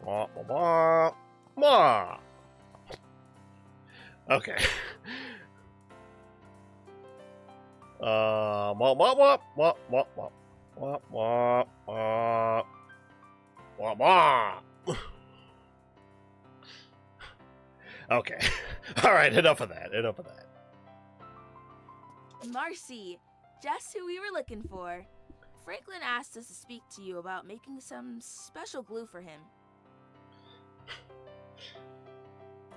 Wop wop wop. Wop. Okay. Wop wop wop wop wop wop. Wop wop wop. Wop wop. Okay. Alright, enough of that. Enough of that. Marcy, just who we were looking for. Franklin asked us to speak to you about making some special glue for him.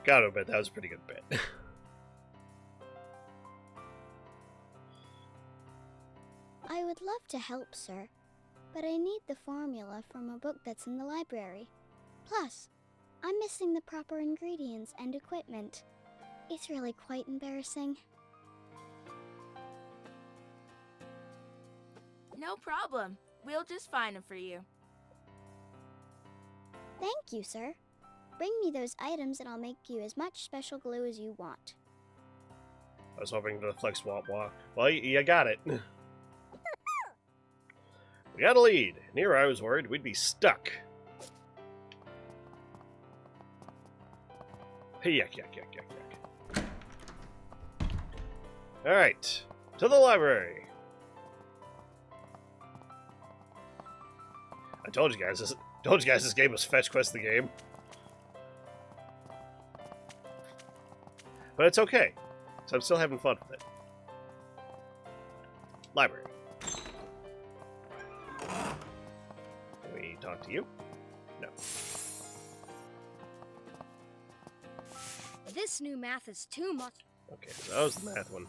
Gotta admit, that was a pretty good bit. I would love to help, sir, but I need the formula from a book that's in the library. Plus, I'm missing the proper ingredients and equipment. It's really quite embarrassing. No problem. We'll just find them for you. Thank you, sir. Bring me those items and I'll make you as much special glue as you want. I was hoping to flex wop wop. Well, you got it. We got a lead. Near I was worried we'd be stuck. Hey, yuck, yuck, yuck, yuck, yuck. Alright. To the library. I told you guys this game was Fetch Quest the game. But it's okay. So I'm still having fun with it. Library. Can we talk to you? No. This new math is too much. Okay, so that was the math one.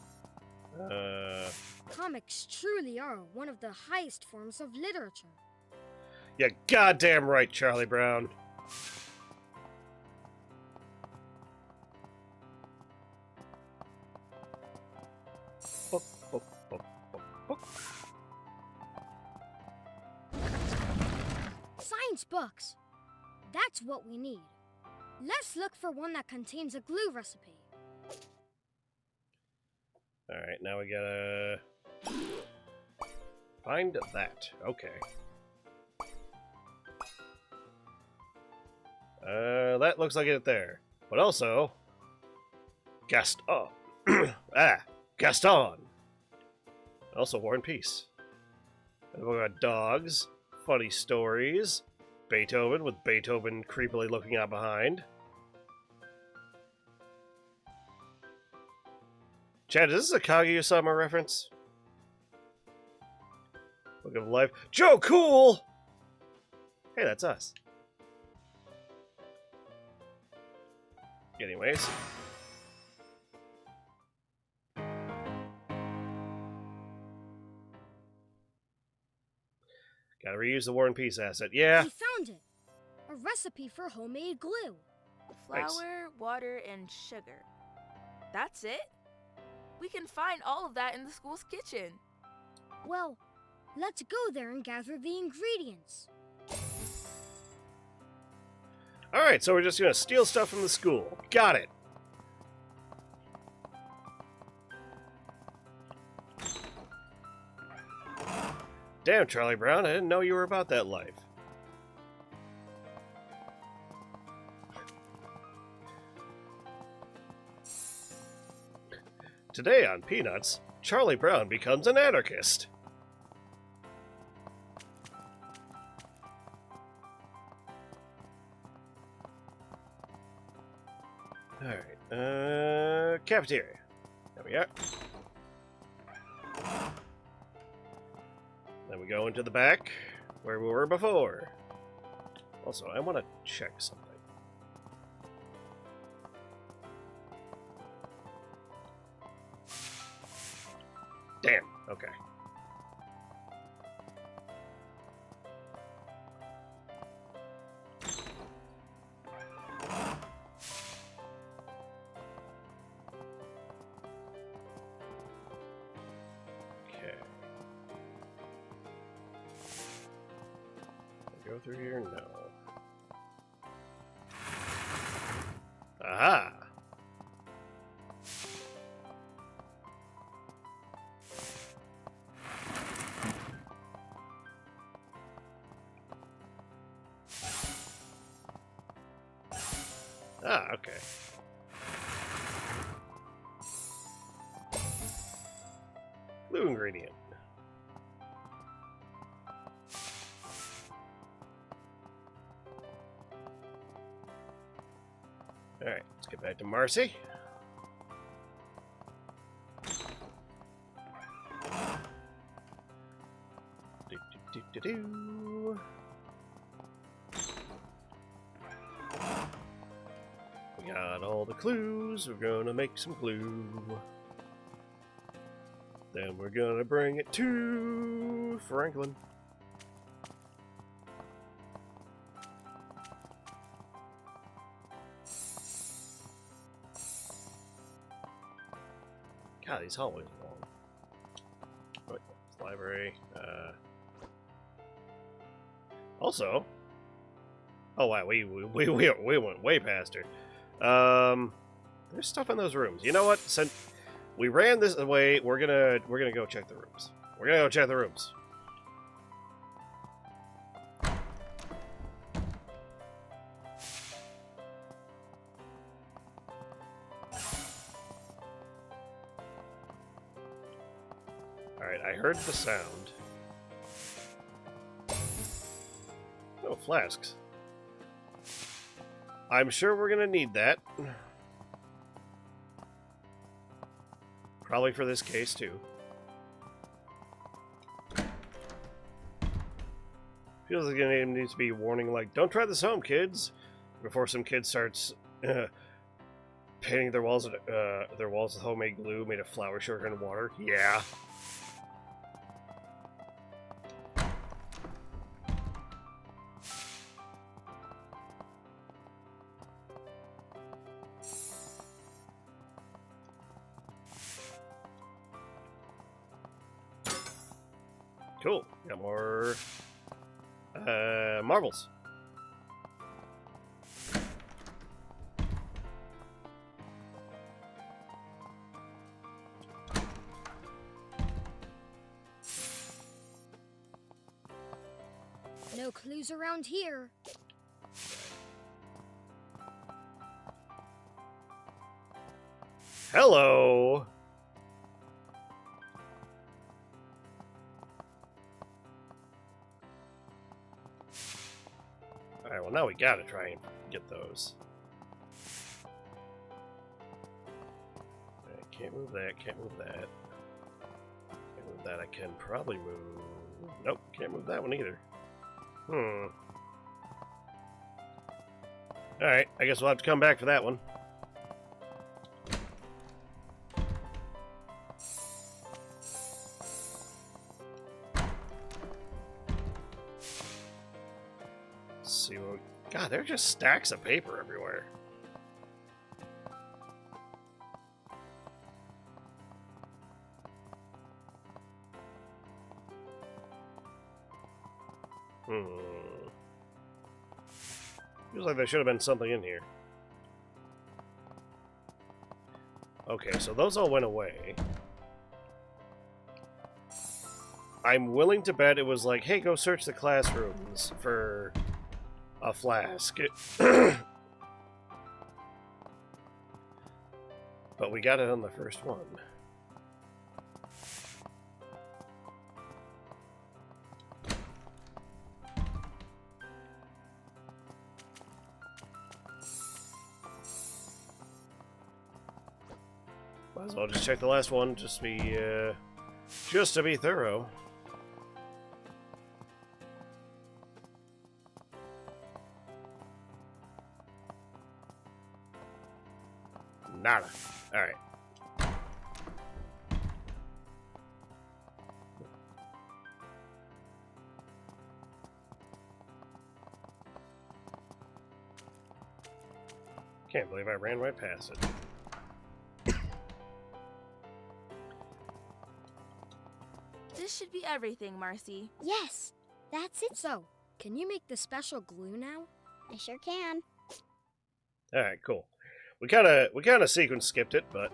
Comics truly are one of the highest forms of literature. Yeah, goddamn right, Charlie Brown. Boop, boop, boop, boop, boop. Science books. That's what we need. Let's look for one that contains a glue recipe. Alright, now we gotta find that. Okay. That looks like it there. But also, Gaston. Gaston! Also War and Peace. And we got dogs, funny stories, Beethoven with Beethoven creepily looking out behind. Chad, is this a Kaguya-sama reference? Book of Life. Joe Cool! Hey, that's us. Anyways. Gotta reuse the War and Peace asset. Yeah. We found it. A recipe for homemade glue. Flour, Nice. water, and sugar. That's it? We can find all of that in the school's kitchen. Well, let's go there and gather the ingredients. Alright, so we're just gonna steal stuff from the school. Got it. Damn, Charlie Brown, I didn't know you were about that life. Today on Peanuts, Charlie Brown becomes an anarchist. Alright, cafeteria. There we are. Then we go into the back, where we were before. Also, I want to check something. Okay. Okay. Go through here? No. Aha! Ah, okay. Blue ingredient. Alright, let's get back to Marcy. Do. We got all the clues. We're gonna make some glue. Then we're gonna bring it to Franklin. God, these hallways are long. Oh, library. Also, oh wow, we went way past her. There's stuff in those rooms. You know what? Since we ran this way, we're gonna go check the rooms. We're gonna go check the rooms. Alright, I heard the sound. Oh, flasks. I'm sure we're gonna need that. Probably for this case, too. Feels like it needs to be a warning like, don't try this home, kids! Before some kid starts painting their walls with homemade glue made of flour, sugar, and water. Yeah. Cool. Got more marbles. No clues around here. Hello. Alright, well now we gotta try and get those. Alright, can't move that, can't move that. Can't move that, I can probably move... Nope, can't move that one either. Alright, I guess we'll have to come back for that one. See what... God, there are just stacks of paper everywhere. Feels like there should have been something in here. Okay, so those all went away. I'm willing to bet it was like, hey, go search the classrooms for a flask. But we got it on the first one. Might as well just check the last one, just to be thorough. Nada. Alright. Can't believe I ran right past it. This should be everything, Marcy. Yes, that's it. So, can you make the special glue now? I sure can. Alright, cool. We kinda sequence skipped it, but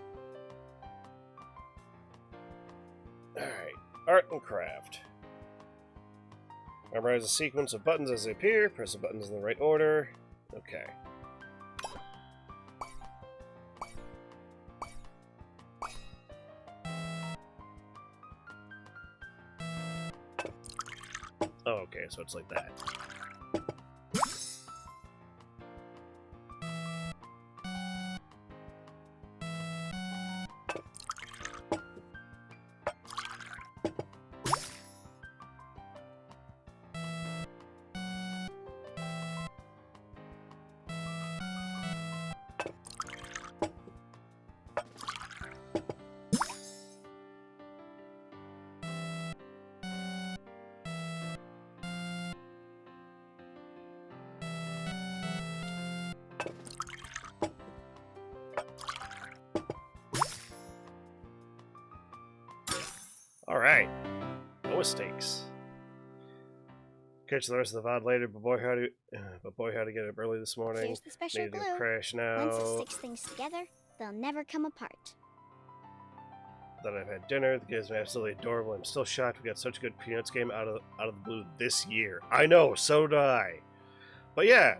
alright. Art and craft. Memorize a sequence of buttons as they appear, press the buttons in the right order. Okay. Oh, okay, so it's like that. Alright. No mistakes. Catch the rest of the VOD later, but boy, how to get up early this morning. Here's the special Needed to glue. crash now. Once it sticks things together, they'll never come apart. Then I've had dinner. The kids are absolutely adorable. I'm still shocked we got such a good Peanuts game out of the blue this year. I know, so did I. But yeah.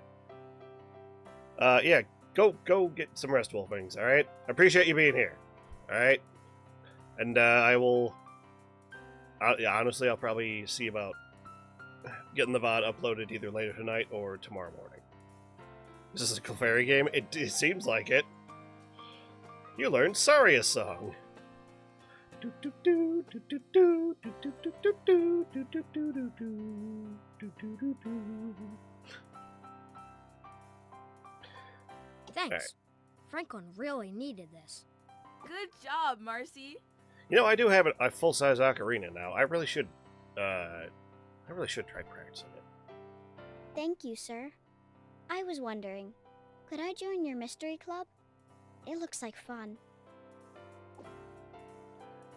Yeah, go get some rest, Wolfings, alright? I appreciate you being here. Alright? And I will... yeah, honestly, I'll probably see about getting the VOD uploaded either later tonight or tomorrow morning. Is this a Clefairy game? It seems like it. You learned Saria's song. Thanks. Right. Franklin really needed this. Good job, Marcy. You know, I do have a full-size ocarina now. I really should try practicing it. Thank you, sir. I was wondering, could I join your mystery club? It looks like fun.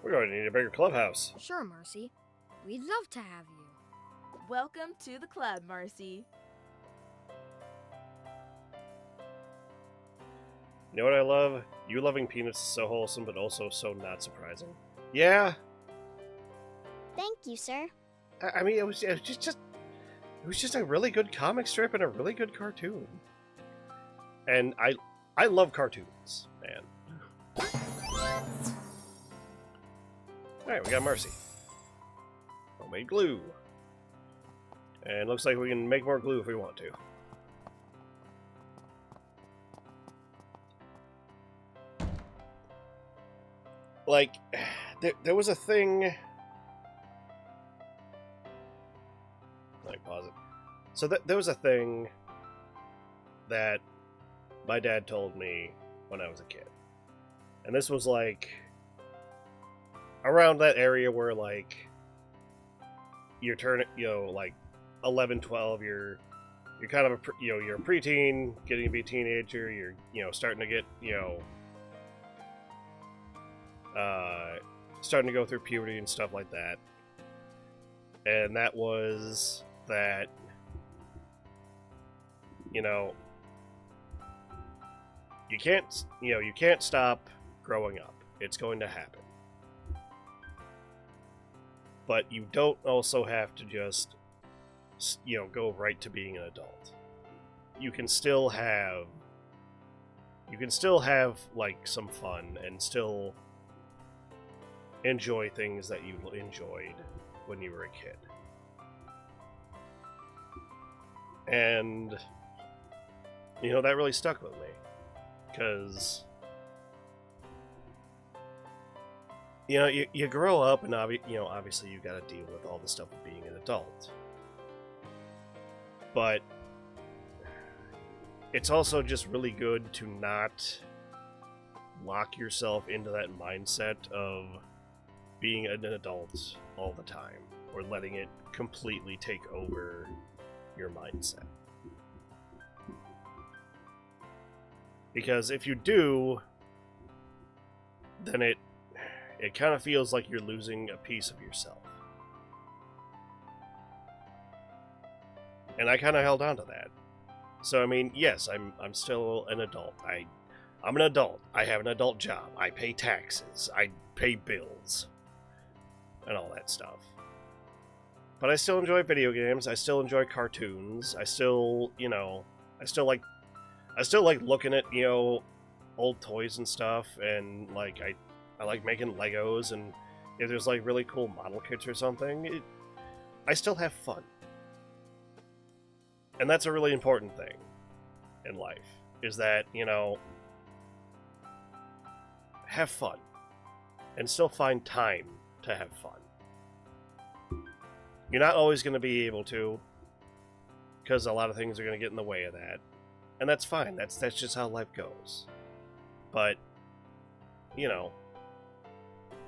We're going to need a bigger clubhouse. Sure, Marcy. We'd love to have you. Welcome to the club, Marcy. You know what I love? You loving Peanuts is so wholesome, but also so not surprising. Yeah. Thank you, sir. I mean, it was just a really good comic strip and a really good cartoon. And I love cartoons, man. Alright, we got Marcy. Homemade glue. And looks like we can make more glue if we want to. Like, there was a thing... Like, pause it. So there was a thing that my dad told me when I was a kid. And this was like... around that area where, like, you're turning, like, 11, 12, you're kind of you're a preteen, getting to be a teenager, you're, starting to get, starting to go through puberty and stuff like that. And that was that, you can't stop growing up. It's going to happen. But you don't also have to just, go right to being an adult. You can still have, like, some fun and still enjoy things that you enjoyed when you were a kid. And, that really stuck with me. Because, you grow up and, obviously you gotta deal with all the stuff of being an adult. But it's also just really good to not lock yourself into that mindset of being an adult all the time, or letting it completely take over your mindset. Because if you do, then it kind of feels like you're losing a piece of yourself. And I kind of held on to that. So I mean, yes, I'm still an adult. I'm an adult. I have an adult job. I pay taxes. I pay bills. And all that stuff. But I still enjoy video games. I still enjoy cartoons. I still, you know, I still like looking at, you know, old toys and stuff, and like I like making Legos, and if there's like really cool model kits or something, I still have fun. And that's a really important thing in life, is that, you know, have fun and still find time to have fun. You're not always going to be able to, because a lot of things are going to get in the way of that. And that's fine. That's just how life goes. But, you know,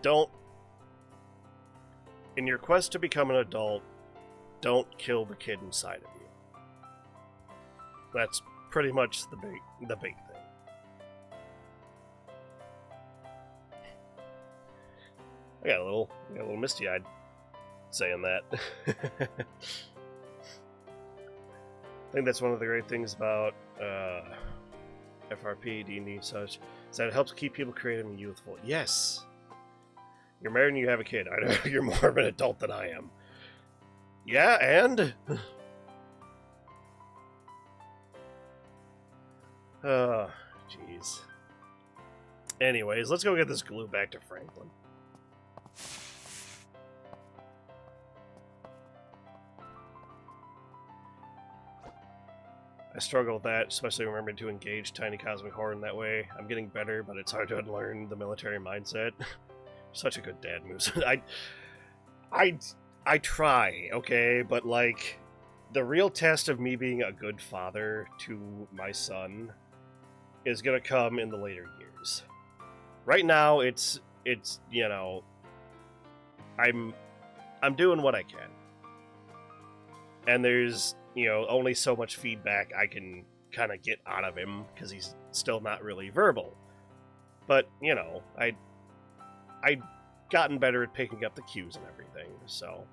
don't, in your quest to become an adult, don't kill the kid inside of you. That's pretty much the big thing. I got a little misty-eyed saying that. I think that's one of the great things about FRP, D&D, such, is that it helps keep people creative and youthful. Yes! You're married and you have a kid. I know you're more of an adult than I am. Yeah, and? Oh, jeez. Anyways, let's go get this glue back to Franklin. I struggle with that, especially remembering to engage Tiny Cosmic Horn that way. I'm getting better, but it's hard to unlearn the military mindset. Such a good dad move. I try, okay, but like the real test of me being a good father to my son is gonna come in the later years. Right now, it's you know, I'm doing what I can, and there's, you know, only so much feedback I can kind of get out of him because he's still not really verbal. But, you know, I'd gotten better at picking up the cues and everything, so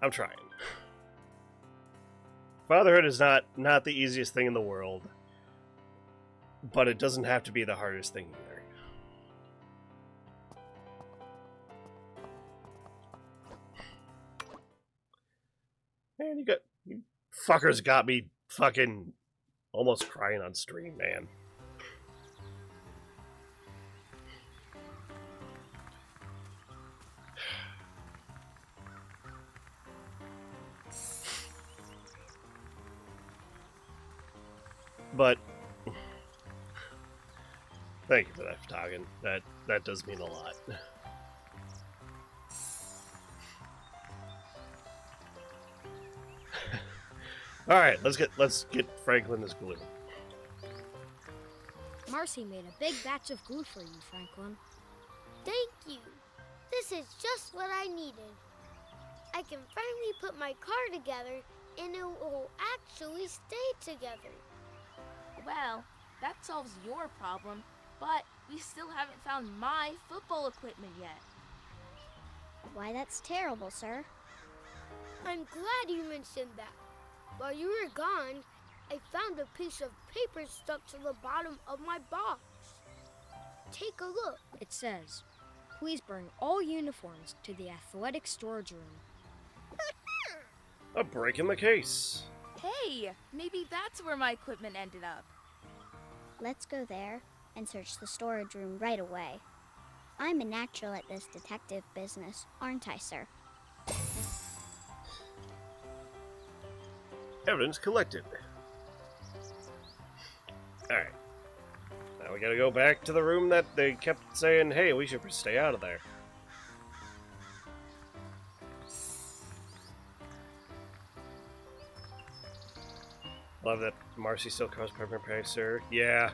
I'm trying. Fatherhood is not the easiest thing in the world, but it doesn't have to be the hardest thing either. Man, you fuckers got me fucking almost crying on stream, man. But thank you for that, Toggin. That does mean a lot. All right, let's get Franklin this glue. Marcy made a big batch of glue for you, Franklin. Thank you. This is just what I needed. I can finally put my car together and it will actually stay together. Well, that solves your problem, but we still haven't found my football equipment yet. Why, that's terrible, sir. I'm glad you mentioned that. While you were gone, I found a piece of paper stuck to the bottom of my box. Take a look. It says, please bring all uniforms to the athletic storage room. A break in the case. Hey, maybe that's where my equipment ended up. Let's go there and search the storage room right away. I'm a natural at this detective business, aren't I, sir? Evidence collected. Alright. Now we gotta go back to the room that they kept saying, hey, we should stay out of there. Love that Marcy still calls Pepper and Pay, sir. Yeah.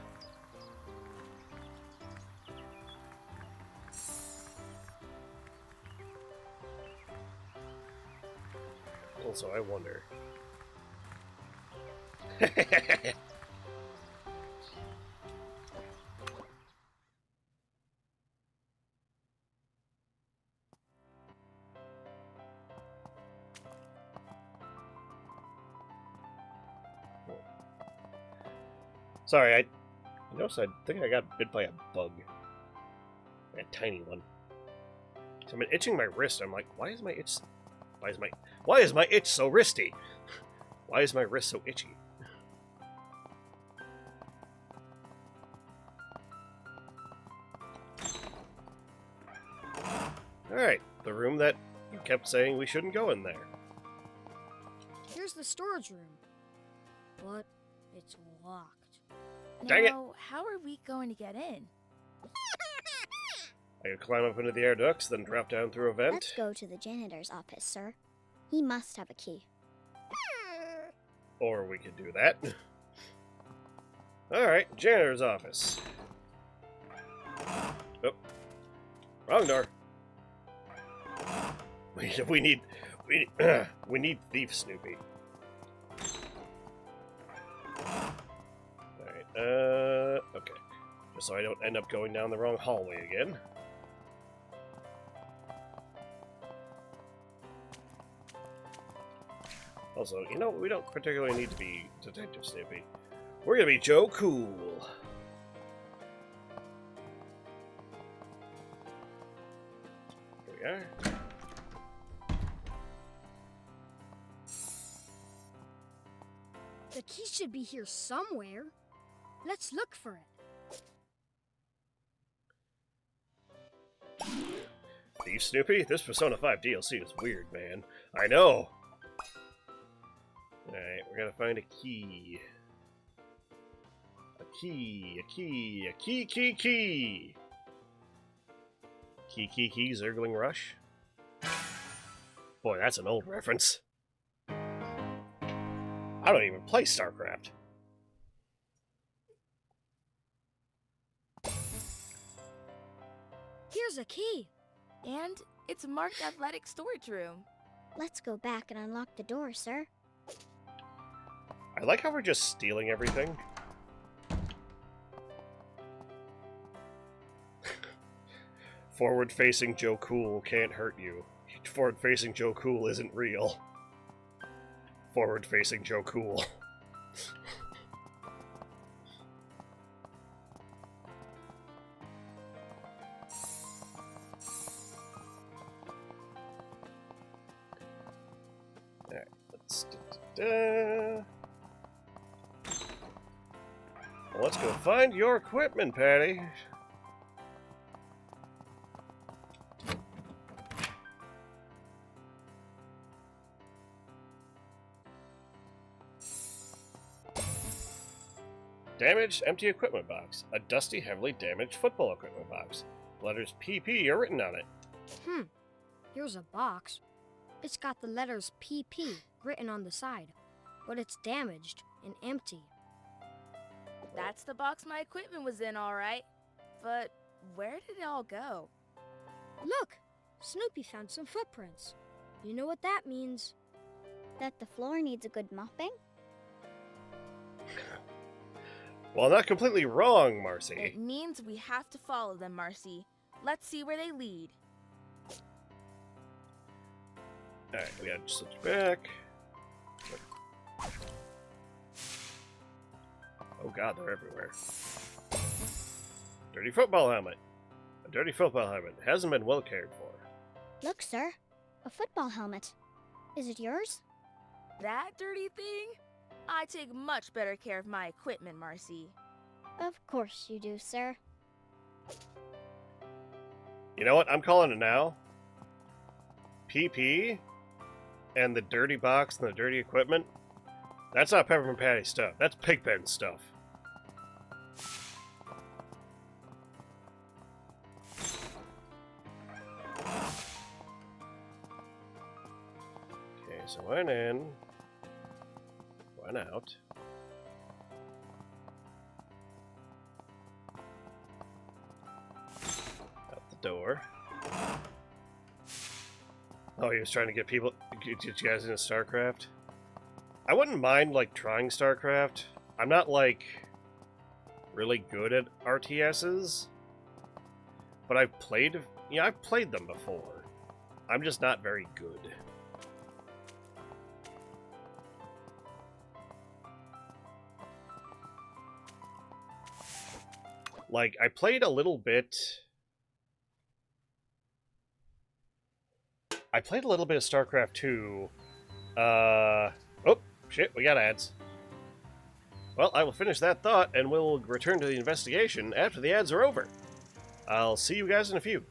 Also, I wonder. Sorry, I noticed I think I got bit by a bug. A tiny one. So I'm itching my wrist. I'm like, why is my itch so wristy? Why is my wrist so itchy? Alright, the room that you kept saying we shouldn't go in there. Here's the storage room. But it's locked. Dang it! Now, how are we going to get in? I could climb up into the air ducts, then drop down through a vent. Let's go to the janitor's office, sir. He must have a key. Or we could do that. Alright, janitor's office. Oh. Wrong door. We need Thief Snoopy. Alright, okay. Just so I don't end up going down the wrong hallway again. Also, you know, we don't particularly need to be Detective Snoopy. We're gonna be Joe Cool. Here we are. The key should be here somewhere. Let's look for it. Thief Snoopy? This Persona 5 DLC is weird, man. I know! Alright, we're gonna find a key. A key, a key, a key, key, key! Key, key, key, Zergling Rush? Boy, that's an old reference. I don't even play StarCraft. Here's a key. And it's marked athletic storage room. Let's go back and unlock the door, sir. I like how we're just stealing everything. Forward-facing Joe Cool can't hurt you. Forward-facing Joe Cool isn't real. Forward-facing Joe Cool. Alright, let's well, let's go find your equipment, Patty. Damaged empty equipment box. A dusty, heavily damaged football equipment box. Letters PP are written on it. Here's a box. It's got the letters PP written on the side, but it's damaged and empty. That's the box my equipment was in, all right. But where did it all go? Look! Snoopy found some footprints. You know what that means? That the floor needs a good mopping? Well, not completely wrong, Marcy. It means we have to follow them, Marcy. Let's see where they lead. Alright, we gotta switch back. Oh god, they're everywhere. Dirty football helmet. A dirty football helmet hasn't been well cared for. Look, sir. A football helmet. Is it yours? That dirty thing? I take much better care of my equipment, Marcy. Of course you do, sir. You know what? I'm calling it now. PP and the dirty box and the dirty equipment. That's not Peppermint Patty stuff. That's Pigpen stuff. Okay, so went in. Went out. Out the door. Oh, he was trying to get you guys into StarCraft? I wouldn't mind, like, trying StarCraft. I'm not, like, really good at RTSs. But I've played them before. I'm just not very good. Like, I played a little bit. I played a little bit of StarCraft 2. Oh, shit, we got ads. Well, I will finish that thought and we'll return to the investigation after the ads are over. I'll see you guys in a few.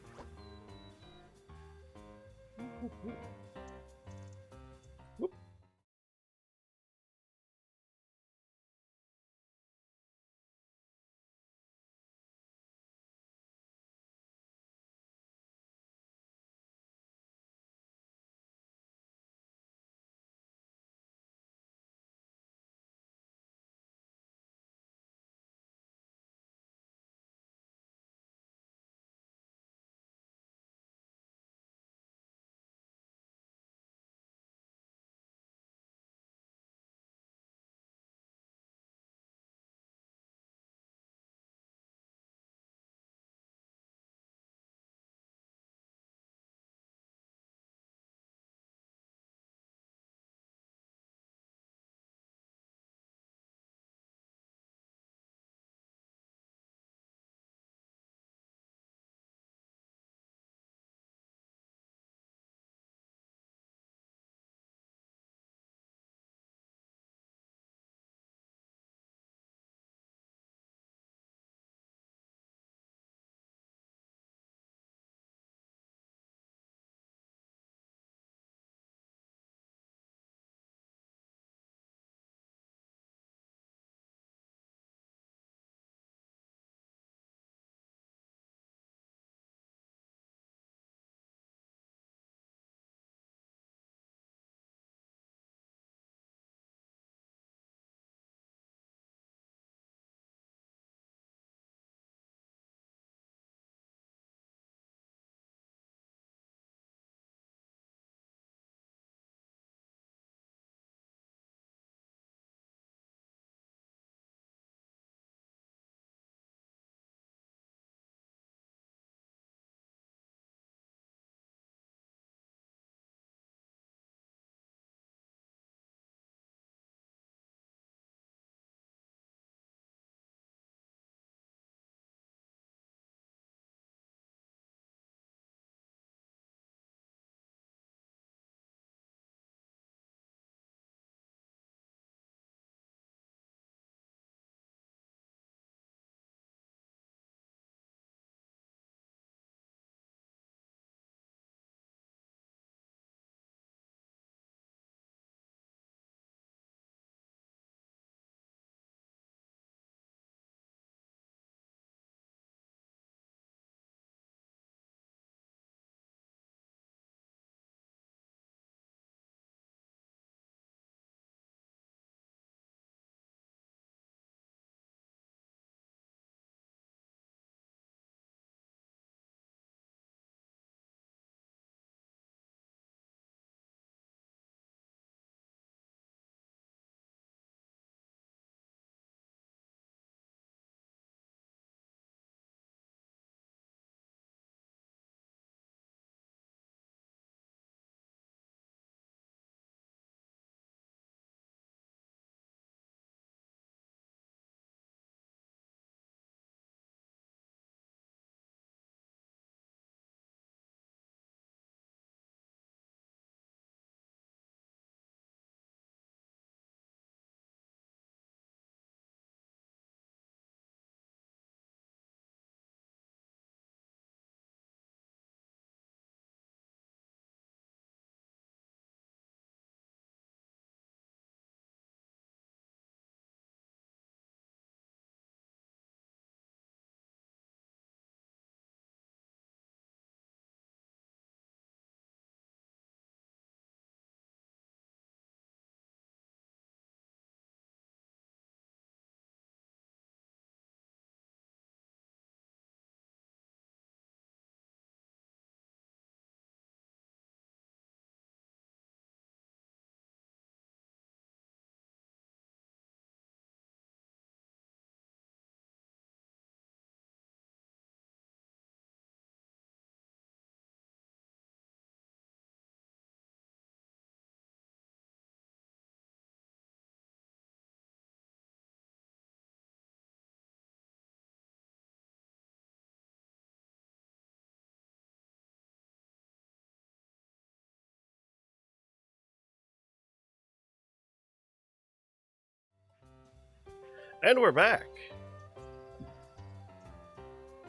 And we're back.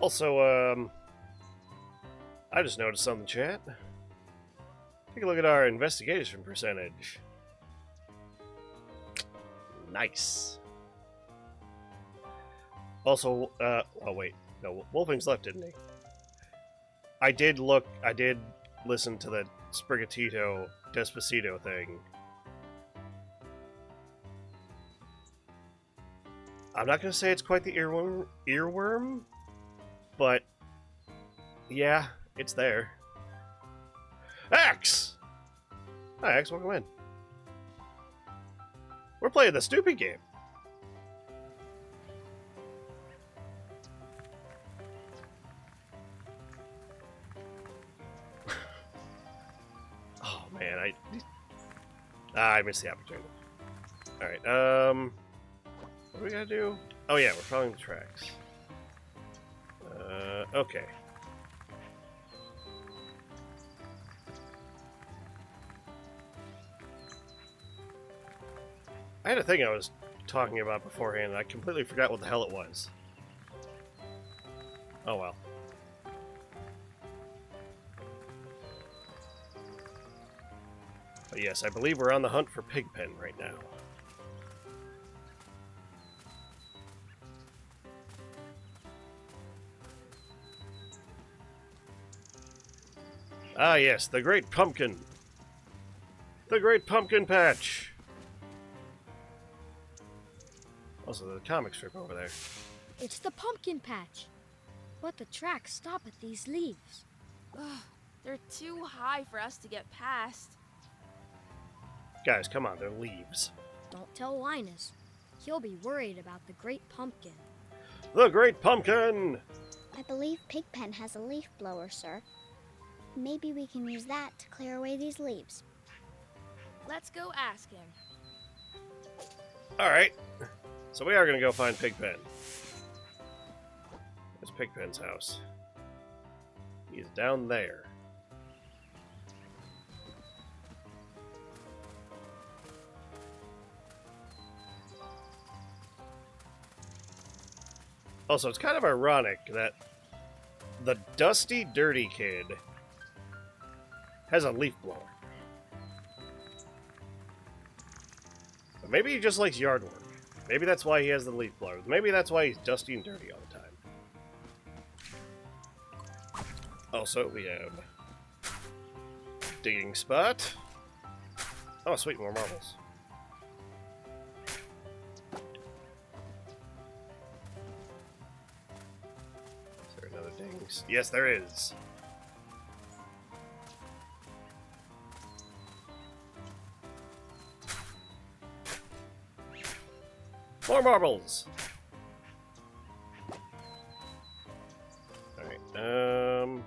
Also, I just noticed on the chat. Take a look at our investigation percentage. Nice. Also, oh wait, no, Wolfing's left, didn't he? I did listen to the Sprigatito Despacito thing. I'm not gonna say it's quite the earworm, but yeah, it's there. Axe! Hi, Axe, welcome in. We're playing the Snoopy game. Oh man, I missed the opportunity. Alright, what do we gotta do? Oh yeah, we're following the tracks. Okay. I had a thing I was talking about beforehand, and I completely forgot what the hell it was. Oh well. But yes, I believe we're on the hunt for Pigpen right now. Ah yes, the Great Pumpkin. The Great Pumpkin Patch. Also, the comic strip over there. It's the pumpkin patch. But the tracks stop at these leaves. Ugh, they're too high for us to get past. Guys, come on, they're leaves. Don't tell Linus. He'll be worried about the great pumpkin. The Great Pumpkin! I believe Pigpen has a leaf blower, sir. Maybe we can use that to clear away these leaves. Let's go ask him. Alright. So we are going to go find Pigpen. There's Pigpen's house. He's down there. Also, it's kind of ironic that the dusty, dirty kid has a leaf blower. But maybe he just likes yard work. Maybe that's why he has the leaf blower. Maybe that's why he's dusty and dirty all the time. Also, we have digging spot. Oh, sweet, more marbles. Is there another digging? Yes, there is. More marbles! Alright, alright,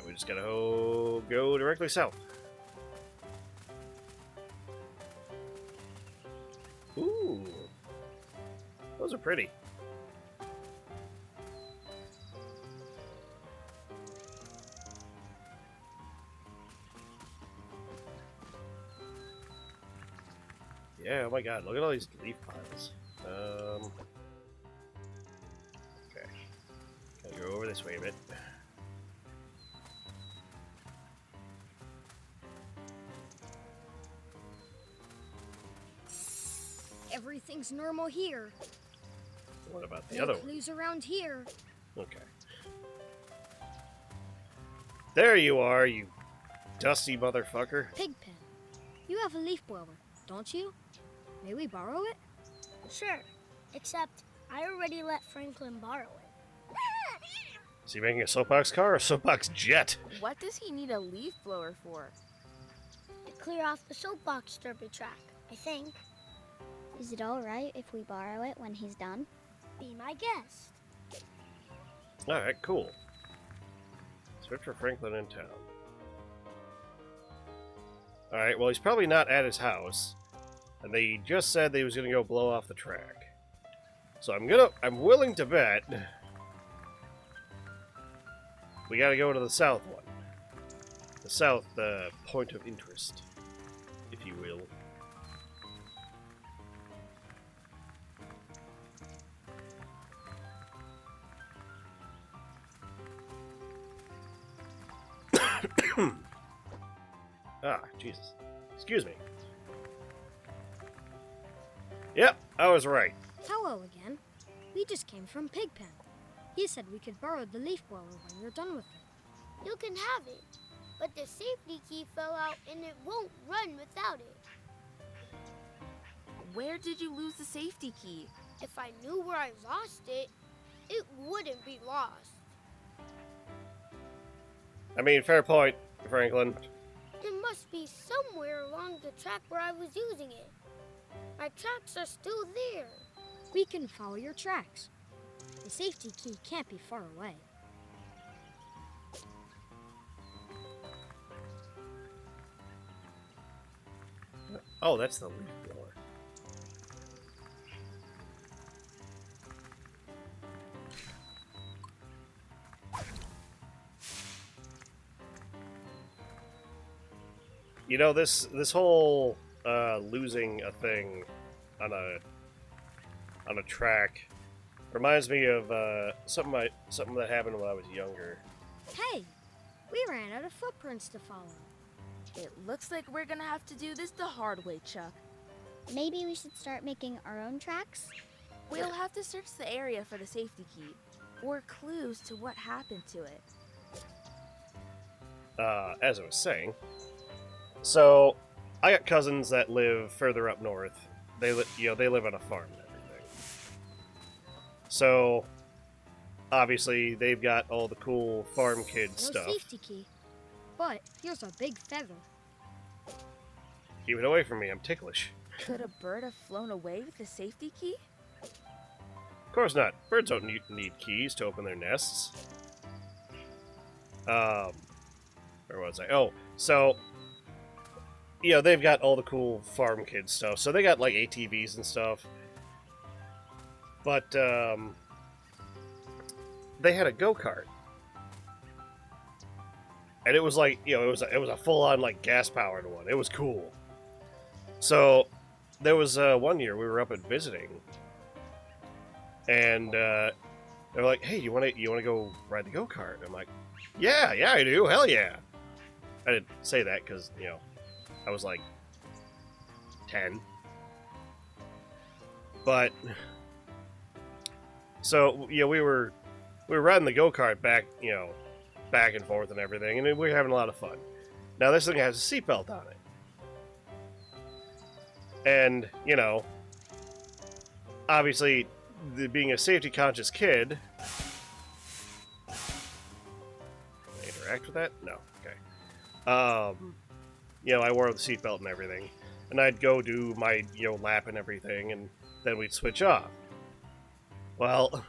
we just gotta go directly south. Ooh. Those are pretty. Yeah, oh my god, look at all these leaf piles. Okay. Gotta go over this way a bit. Everything's normal here. What about the No other one? clues around here. Okay. There you are, you dusty motherfucker. Pigpen, you have a leaf blower, don't you? May we borrow it? Sure, except I already let Franklin borrow it. Is he making a soapbox car or a soapbox jet? What does he need a leaf blower for? To clear off the soapbox derby track, I think. Is it all right if we borrow it when he's done? Be my guest. Alright, cool. Search for Franklin in town. Alright, well, he's probably not at his house. And they just said they was gonna go blow off the track. So I'm willing to bet we gotta go to the south one. The south point of interest, if you will. Ah, Jesus. Excuse me. Yep, I was right. Hello again. We just came from Pigpen. He said we could borrow the leaf blower when you're done with it. You can have it, but the safety key fell out and it won't run without it. Where did you lose the safety key? If I knew where I lost it, it wouldn't be lost. I mean, fair point, Franklin. It must be somewhere along the track where I was using it. My tracks are still there. We can follow your tracks. The safety key can't be far away. Oh, that's the leaf blower. You know, this whole losing a thing on a track reminds me of something that happened when I was younger. Hey, we ran out of footprints to follow. It looks like we're gonna have to do this the hard way, Chuck. Maybe we should start making our own tracks? We'll have to search the area for the safety key, or clues to what happened to it. As I was saying, so I got cousins that live further up north. They live on a farm and everything. So obviously they've got all the cool farm kid No stuff. safety key. But here's a big feather. Keep it away from me, I'm ticklish. Could a bird have flown away with the safety key? Of course not. Birds don't need keys to open their nests. Where was I? Oh, so they've got all the cool farm kid stuff. So they got like ATVs and stuff. But they had a go-kart. And it was like, it was a full-on like gas-powered one. It was cool. So there was one year we were up and visiting, and they were like, "Hey, you want to go ride the go-kart?" I'm like, "Yeah, I do. Hell yeah!" I didn't say that because I was like 10, but so we were riding the go-kart back and forth and everything, and we were having a lot of fun. Now this thing has a seatbelt on it. And, obviously, being a safety-conscious kid... Can I interact with that? No. Okay. I wore the seatbelt and everything. And I'd go do my, lap and everything, and then we'd switch off. Well,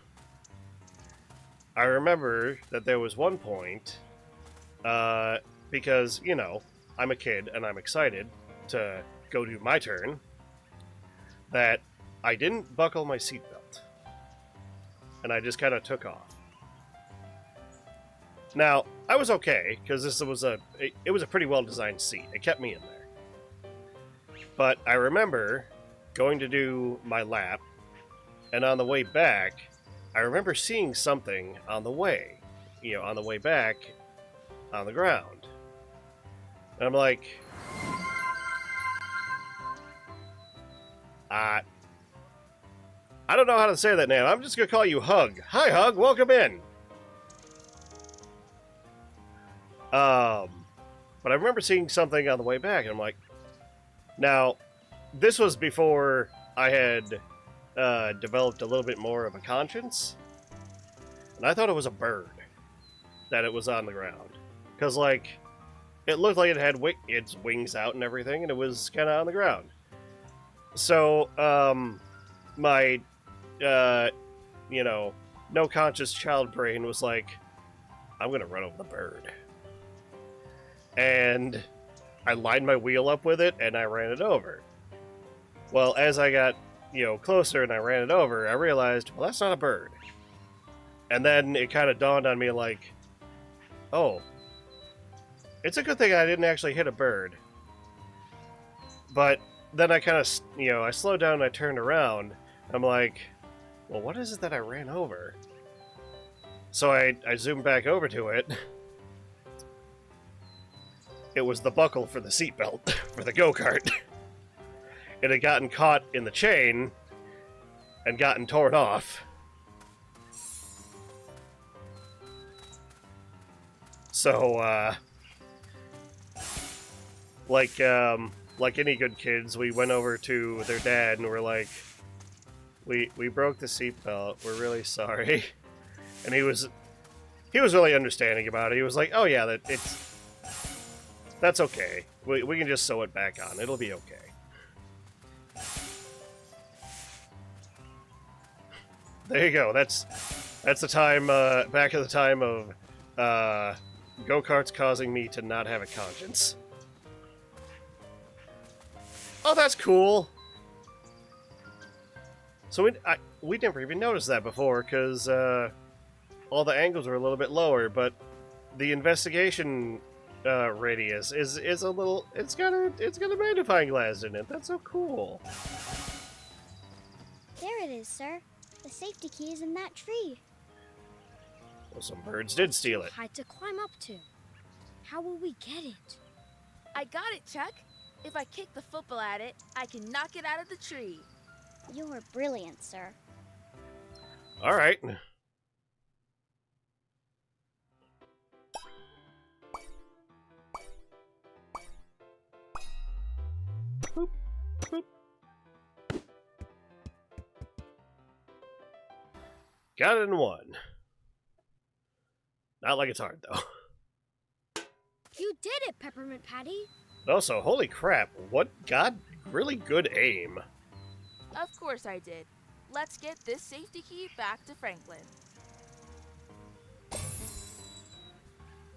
I remember that there was one point, because, I'm a kid and I'm excited to go do my turn, that I didn't buckle my seatbelt. And I just kind of took off. Now, I was okay, because it was a pretty well-designed seat. It kept me in there. But I remember going to do my lap, and on the way back, I remember seeing something on the way back on the ground. And I'm like, I don't know how to say that name. I'm just going to call you Hug. Hi, Hug. Welcome in. But I remember seeing something on the way back, and I'm like, now, this was before I had developed a little bit more of a conscience, and I thought it was a bird that it was on the ground. Because, it looked like it had its wings out and everything, and it was kind of on the ground. So, my, no conscious child brain was like, I'm gonna run over the bird. And I lined my wheel up with it, and I ran it over. Well, as I got, closer and I ran it over, I realized, well, that's not a bird. And then it kind of dawned on me, like, oh, it's a good thing I didn't actually hit a bird. But then I kind of, I slowed down and I turned around. I'm like, well, what is it that I ran over? So I zoomed back over to it. it was the buckle for the seatbelt for the go-kart. It had gotten caught in the chain and gotten torn off. So, like any good kids, we went over to their dad and we're like, we broke the seatbelt. We're really sorry. And he was really understanding about it. He was like, oh yeah, that's okay. We can just sew it back on. It'll be okay. There you go. That's the time back at the time of go-karts causing me to not have a conscience. Oh, that's cool. So we never even noticed that before because all the angles are a little bit lower, but the investigation radius is a little. It's got a magnifying glass in it. That's so cool. There it is, sir. The safety key is in that tree. Well, some birds did steal it. High to climb up to. How will we get it? I got it, Chuck. If I kick the football at it, I can knock it out of the tree. You're brilliant, sir. All right. Boop, boop. Got it in one. Not like it's hard, though. You did it, Peppermint Patty. But also, holy crap, what got really good aim. Of course I did. Let's get this safety key back to Franklin.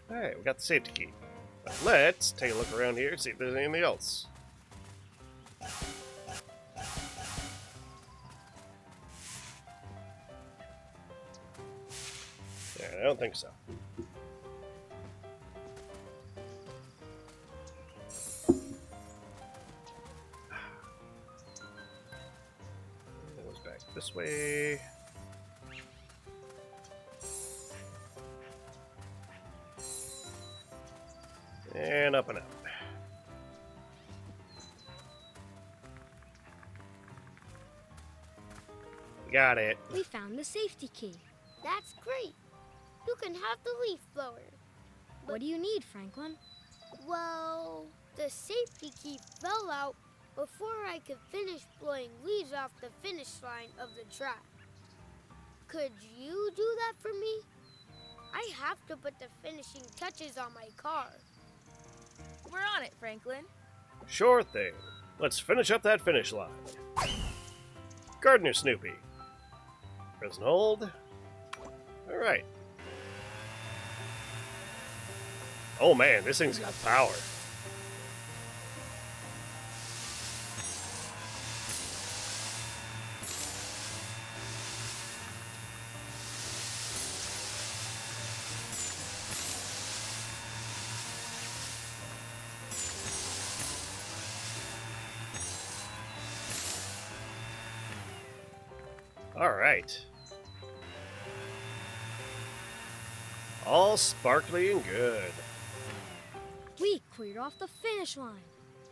Alright, we got the safety key. But let's take a look around here, see if there's anything else. Yeah, I don't think so. It goes back this way. And up and up. Got it. We found the safety key. That's great. You can have the leaf blower. What do you need, Franklin? Well, the safety key fell out before I could finish blowing leaves off the finish line of the track. Could you do that for me? I have to put the finishing touches on my car. We're on it, Franklin. Sure thing. Let's finish up that finish line. Gardener Snoopy. Press and hold. Alright. Oh man, this thing's got power. Alright. All sparkly and good. We cleared off the finish line.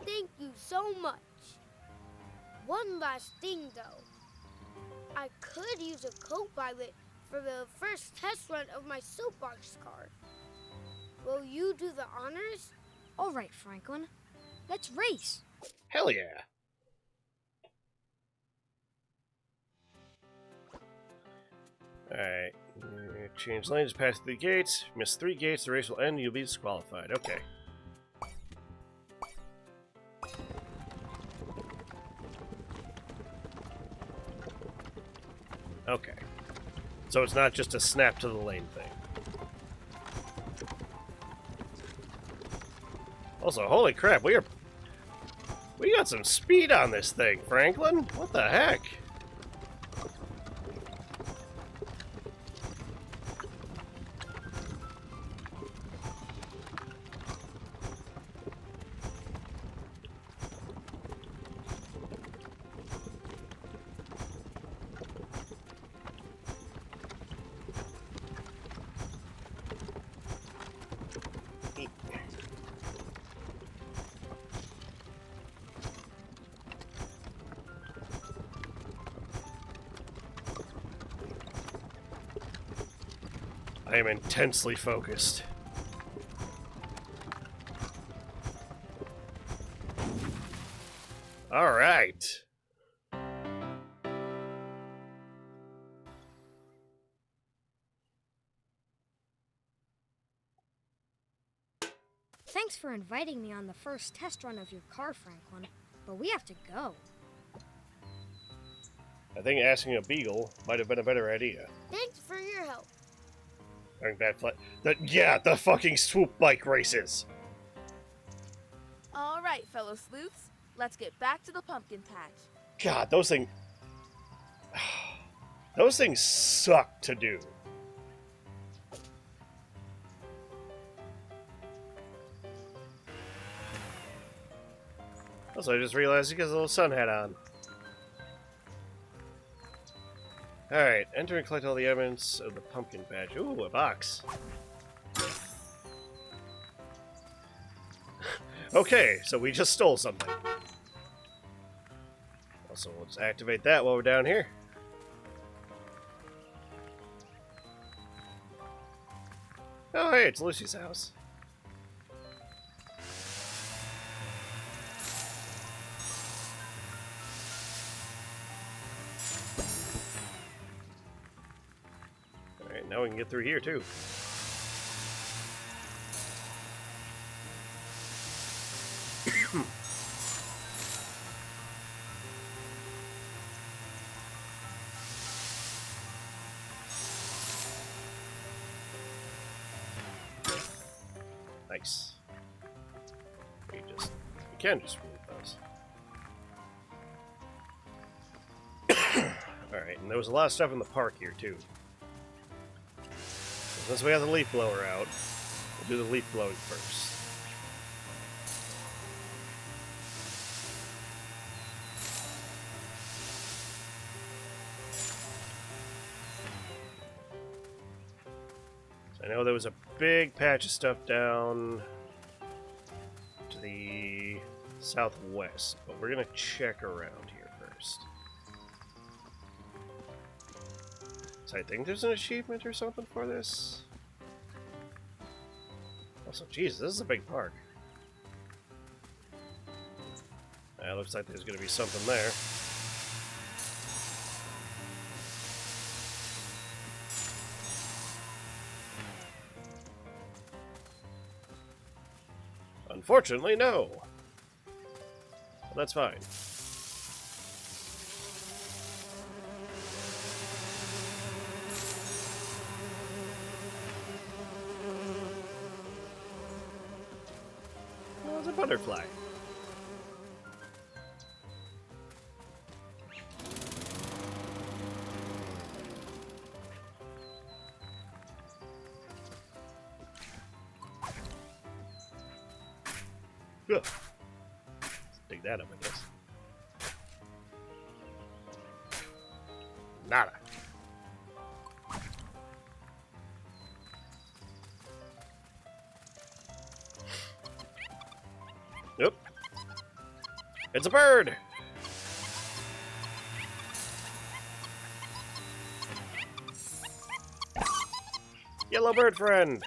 Thank you so much. One last thing, though. I could use a co-pilot for the first test run of my soapbox car. Will you do the honors? All right, Franklin. Let's race. Hell yeah. Alright. Change lanes, pass through the gates. Miss 3 gates, the race will end, you'll be disqualified. Okay. Okay. So it's not just a snap to the lane thing. Also, holy crap, we got some speed on this thing, Franklin. What the heck? I am intensely focused. All right. Thanks for inviting me on the first test run of your car, Franklin. But we have to go. I think asking a beagle might have been a better idea. Thanks for your help. Having bad flight. Yeah, the fucking swoop bike races. All right, fellow sleuths, let's get back to the pumpkin patch. God, those things. Those things suck to do. Also, I just realized he has a little sun hat on. Alright, enter and collect all the evidence of the pumpkin patch. Ooh, a box. Okay, so we just stole something. Also, let's activate that while we're down here. Oh, hey, it's Lucy's house. Alright, now we can get through here, too. Nice. You can just remove those. Alright, and there was a lot of stuff in the park here, too. So since we have the leaf blower out, we'll do the leaf blowing first. So I know there was a big patch of stuff down to the southwest, but we're gonna check around here first. So I think there's an achievement or something for this. Also, Jesus, this is a big park. Looks like there's gonna be something there. Unfortunately, no. Well, that's fine. Oh, it's a butterfly. Ugh. Let's dig that up, I guess. Nada. Nope. It's a bird! Yellow bird friend!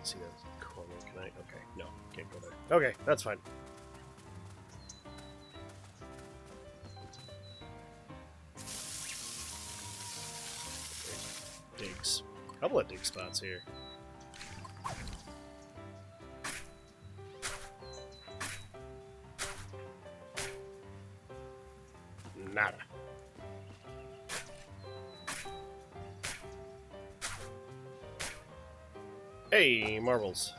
See that corner, can I? Okay, no, can't go there. Okay, that's fine. Digs. Couple of dig spots here. Nada. Hey, marbles.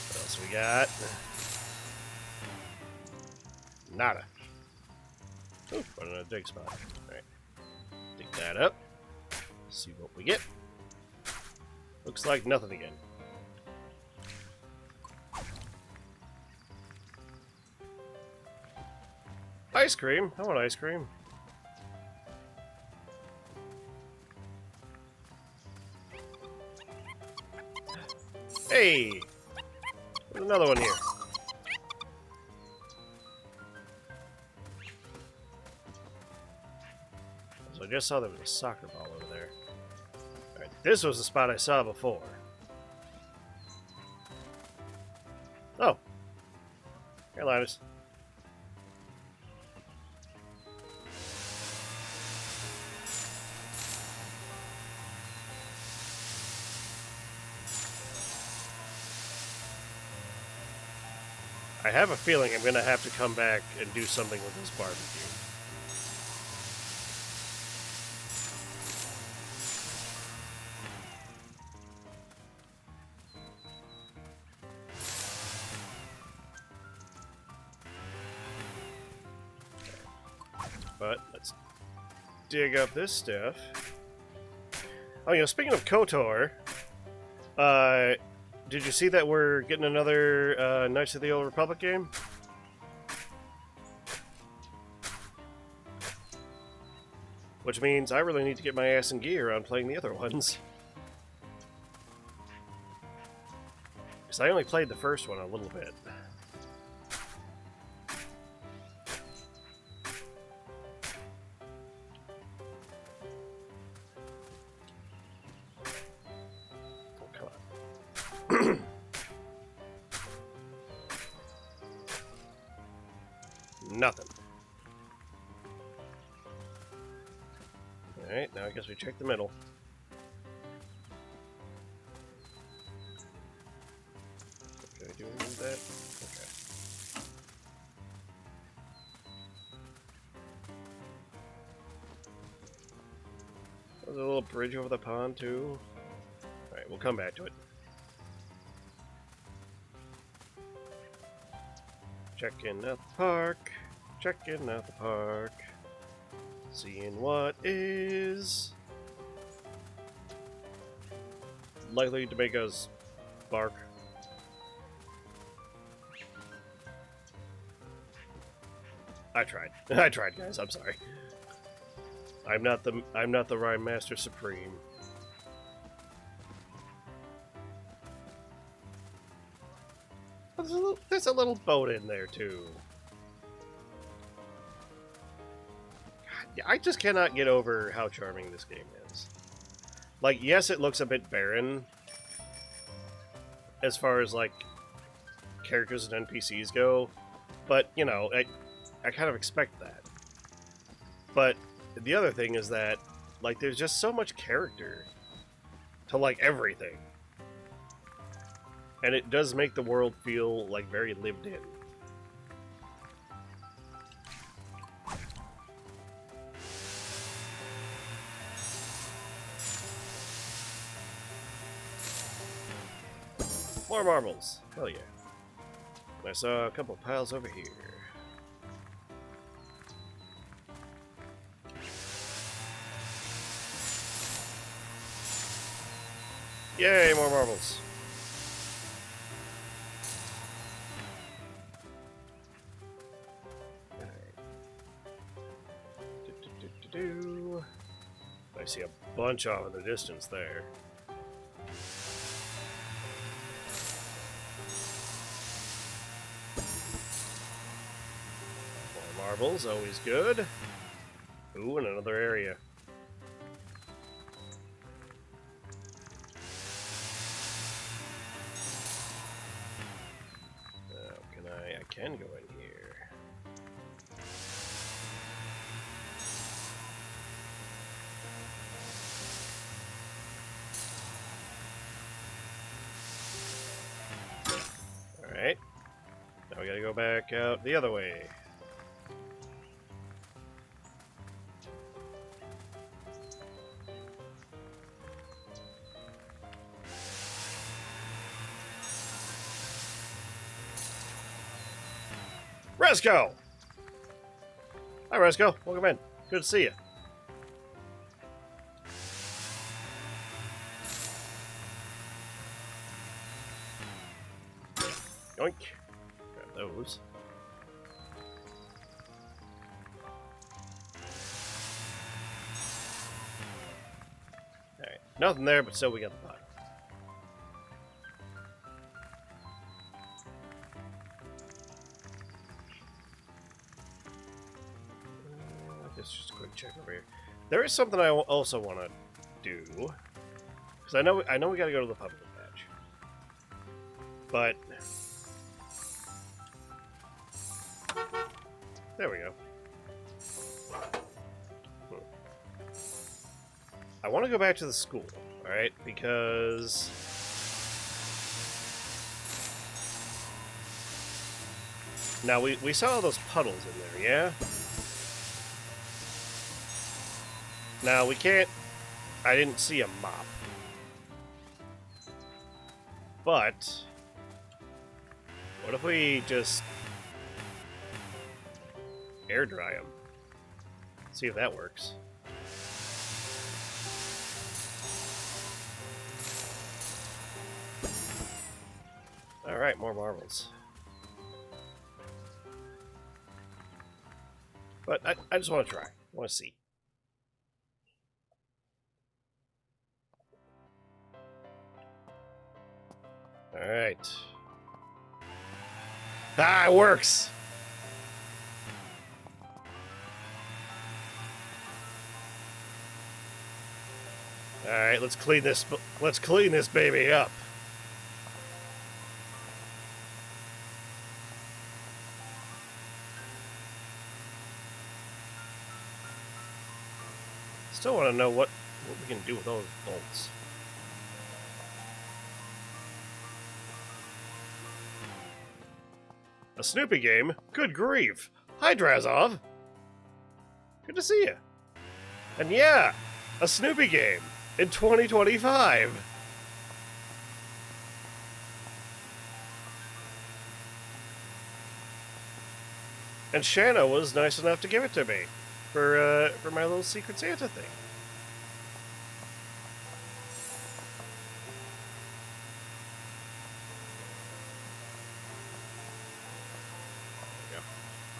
What else we got? Nada. Oh, found another dig spot. Alright. Dig that up. See what we get. Looks like nothing again. ice cream. I want ice cream. Hey! There's another one here. So I just saw there was a soccer ball over there. Alright, this was the spot I saw before. Oh. Here, Linus. I have a feeling I'm going to have to come back and do something with this barbecue. But let's dig up this stuff. Oh, you know, speaking of KOTOR, did you see that we're getting another Knights of the Old Republic game? Which means I really need to get my ass in gear on playing the other ones. Because I only played the first one a little bit. Nothing. Alright, now I guess we check the middle. Can I do any of that? Okay. There's a little bridge over the pond, too. Alright, we'll come back to it. Checking out the park. Checking out the park. Seeing what is likely to make us bark. I tried. I tried, guys. I'm sorry. I'm not the Rhyme Master Supreme. There's a little boat in there too. God, I just cannot get over how charming this game is. Like, yes, it looks a bit barren as far as like characters and NPCs go, but you know, I kind of expect that. But the other thing is that like there's just so much character to like everything. And it does make the world feel like very lived in. More marbles. Hell yeah. I saw a couple piles over here. Yay, more marbles. I see a bunch off in the distance there. More marbles, always good. Ooh, and another area. I can go in here. Alright. Now we gotta go back out the other way. Resco! Hi, Resco. Welcome in. Good to see you. Yoink. Grab those. Nothing there, but still we got the pot. Just a quick check over here. There is something I also want to do, because I know we got to go to the public patch, but there we go. I want to go back to the school, all right, because now we saw all those puddles in there, yeah. Now, we can't... I didn't see a mop. But... what if we just... air dry them? See if that works. Alright, more marbles. But I just want to try. I want to see. Alright. Ah, it works! Alright, let's clean this baby up. Still want to know what we can do with those bolts. A Snoopy game? Good grief! Hi, Drazov! Good to see you. And yeah, a Snoopy game in 2025! And Shanna was nice enough to give it to me for my little Secret Santa thing.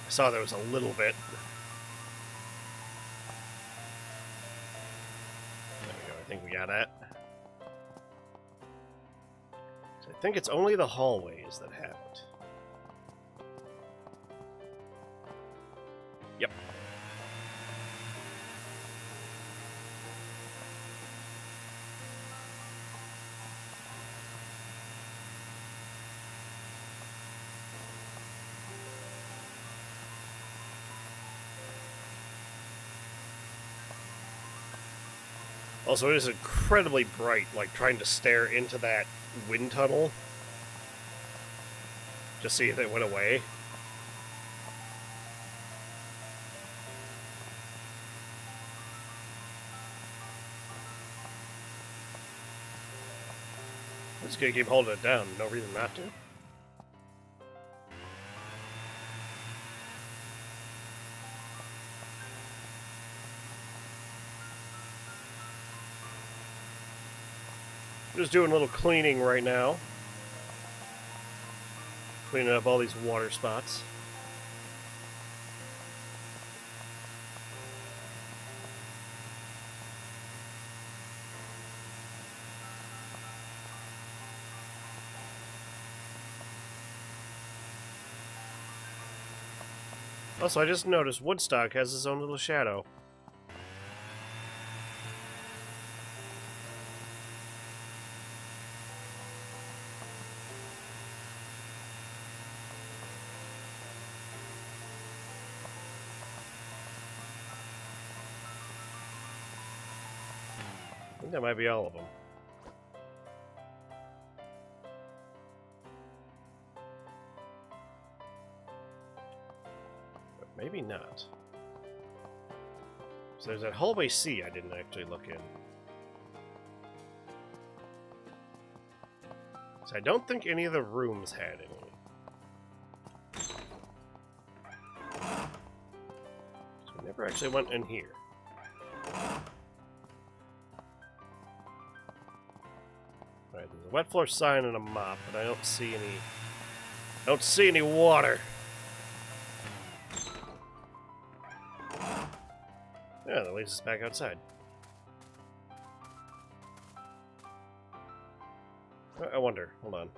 I saw there was a little bit. There we go, I think we got that. So I think it's only the hallways that have it. Yep. Also, it is incredibly bright, like trying to stare into that wind tunnel. Just see if it went away. I'm just gonna keep holding it down, no reason not to. Just doing a little cleaning right now. Cleaning up all these water spots. Also, I just noticed Woodstock has his own little shadow. I think that might be all of them. But maybe not. So there's that hallway C I didn't actually look in. So I don't think any of the rooms had any. So we never actually went in here. Alright, there's a wet floor sign and a mop, but I don't see any water. Yeah, that leads us back outside. I wonder. Hold on.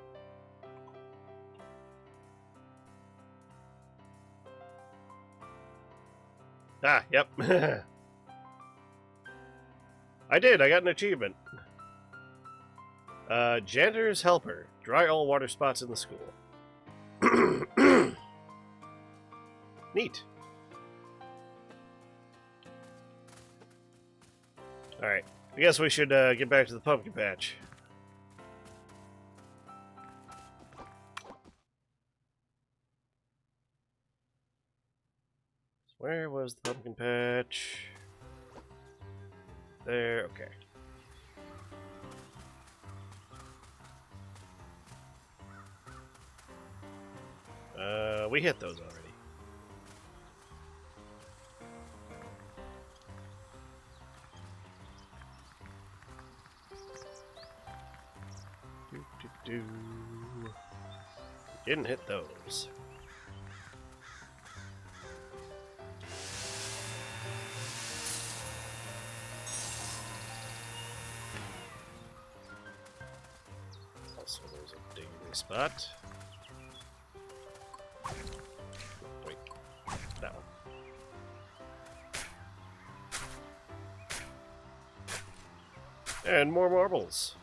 Ah, yep. I did. I got an achievement. Janitor's helper. Dry all water spots in the school. Neat. Alright. I guess we should get back to the pumpkin patch. Where was the pumpkin patch? There, okay. We hit those already. Do. Didn't hit those. Also, there's a digging spot. Wait, that one. And more marbles.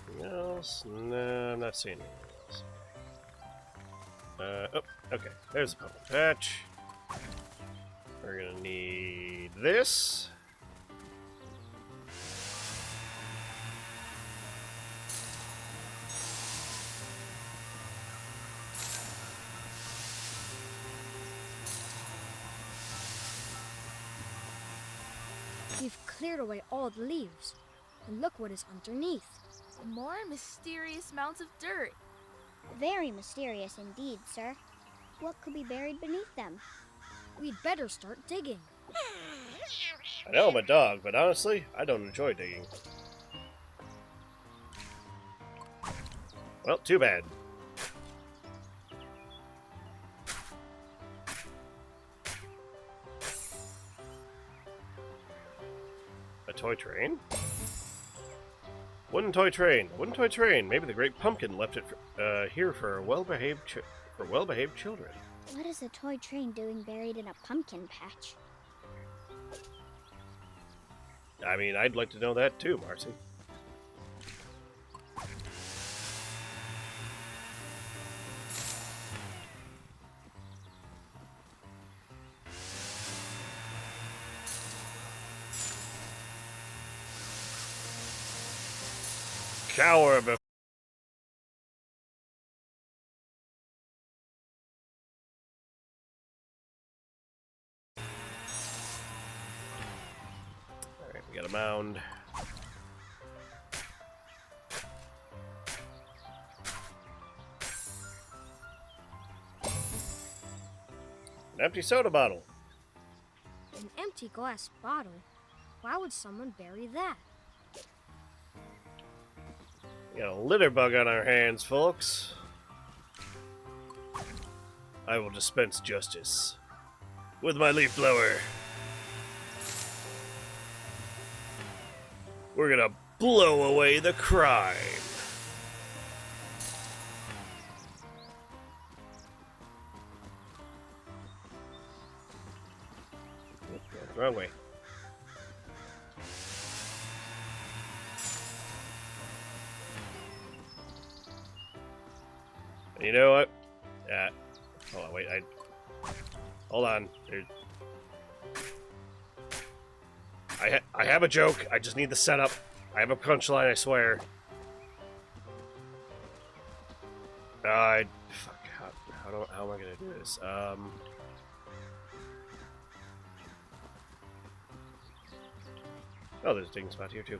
Anything else? No, I'm not seeing anything else. Oh, okay. There's a pumpkin patch. We're gonna need this. We've cleared away all the leaves. And look what is underneath. More mysterious mounds of dirt. Very mysterious indeed, sir. What could be buried beneath them? We'd better start digging. I know I'm a dog, but honestly, I don't enjoy digging. Well, too bad. A toy train? Wooden toy train. A wooden toy train. Maybe the Great Pumpkin left it here for well-behaved children. What is a toy train doing buried in a pumpkin patch? I mean, I'd like to know that too, Marcy. Cower before. Alright, we got a mound. An empty soda bottle. An empty glass bottle? Why would someone bury that? We got a litter bug on our hands, folks. I will dispense justice with my leaf blower. We're gonna blow away the crime. Wrong way. You know what? Hold on, wait. Hold on. I have a joke. I just need the setup. I have a punchline. I swear. Fuck. How am I gonna do this? Oh, there's a digging spot here too.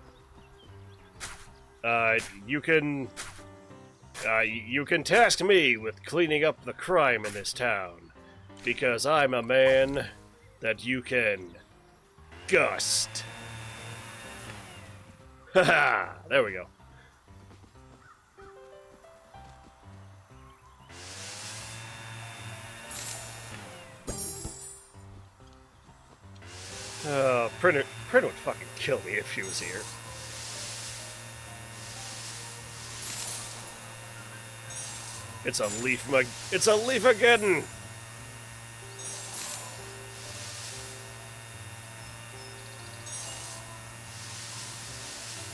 You can task me with cleaning up the crime in this town, because I'm a man that you can gust. Haha! There we go. Printer would fucking kill me if she was here. It's a leaf, it's a leaf again!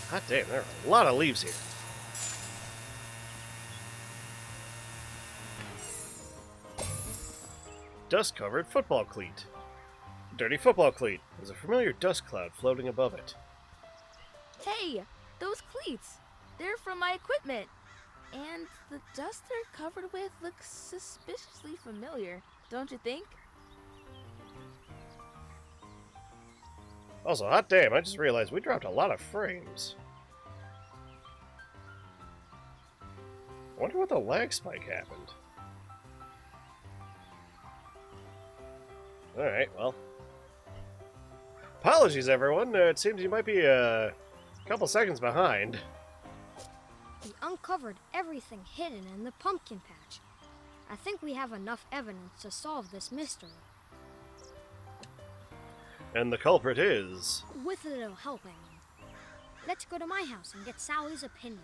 God damn, there are a lot of leaves here. Dust-covered football cleat. Dirty football cleat. There's a familiar dust cloud floating above it. Hey, those cleats. They're from my equipment. And the dust they're covered with looks suspiciously familiar, don't you think? Also, hot damn, I just realized we dropped a lot of frames. I wonder what the lag spike happened. Alright, well. Apologies, everyone. It seems you might be a couple seconds behind. We uncovered everything hidden in the pumpkin patch. I think we have enough evidence to solve this mystery. And the culprit is... With a little help, I mean. Let's go to my house and get Sally's opinion.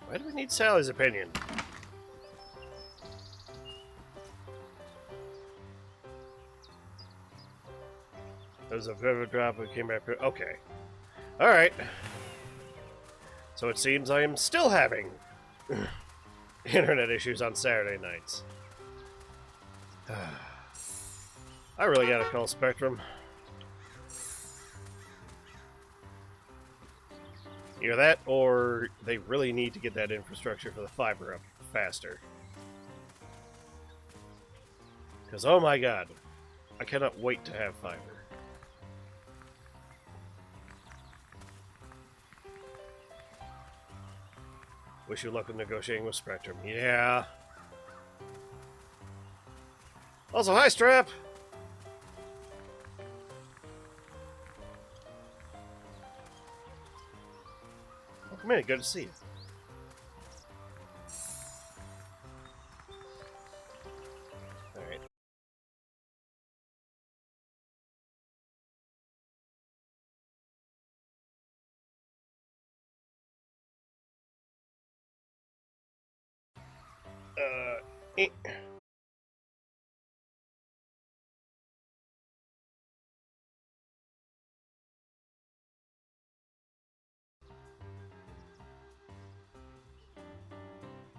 Why do we need Sally's opinion? There's a vivid drop that came back. Okay. Alright. So it seems I am still having internet issues on Saturday nights. I really gotta call Spectrum. Either that, or they really need to get that infrastructure for the fiber up faster. Because, oh my god, I cannot wait to have fiber. Wish you luck with negotiating with Spectrum. Yeah. Also, hi, Strap! Welcome in, good to see you. Alright. Eh.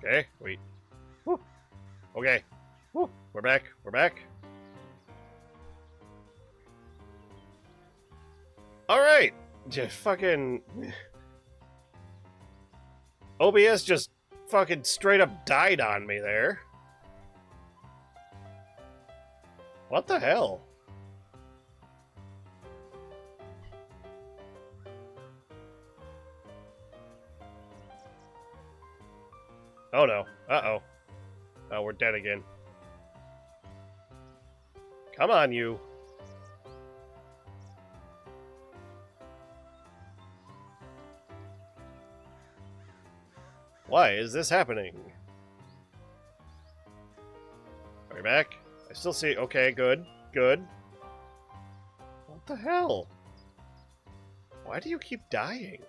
Okay, wait. Woo. Okay. Woo. We're back. We're back. Alright! Just fucking... OBS just fucking straight up died on me there. What the hell? Oh no. Uh-oh. Oh, we're dead again. Come on, you. Why is this happening? Are we back? I still see... Okay, good. Good. What the hell? Why do you keep dying?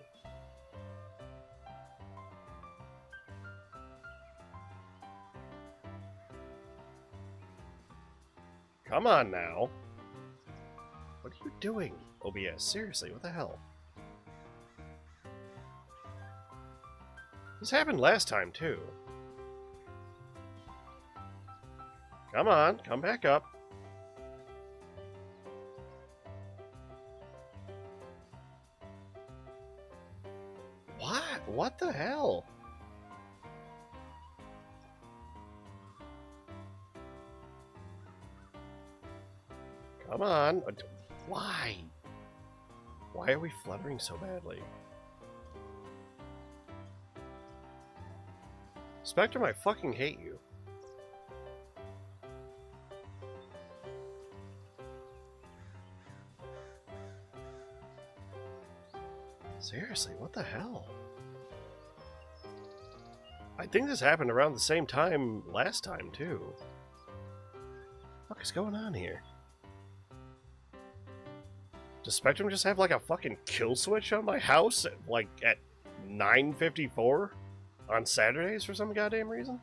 Come on now. What are you doing, OBS? Seriously, what the hell? This happened last time, too. Come on, come back up. What? What the hell? Come on. Why? Why are we fluttering so badly? Spectrum, I fucking hate you. Seriously, what the hell? I think this happened around the same time last time, too. What is going on here? Does Spectrum just have like a fucking kill switch on my house at, like at 9:54 on Saturdays for some goddamn reason?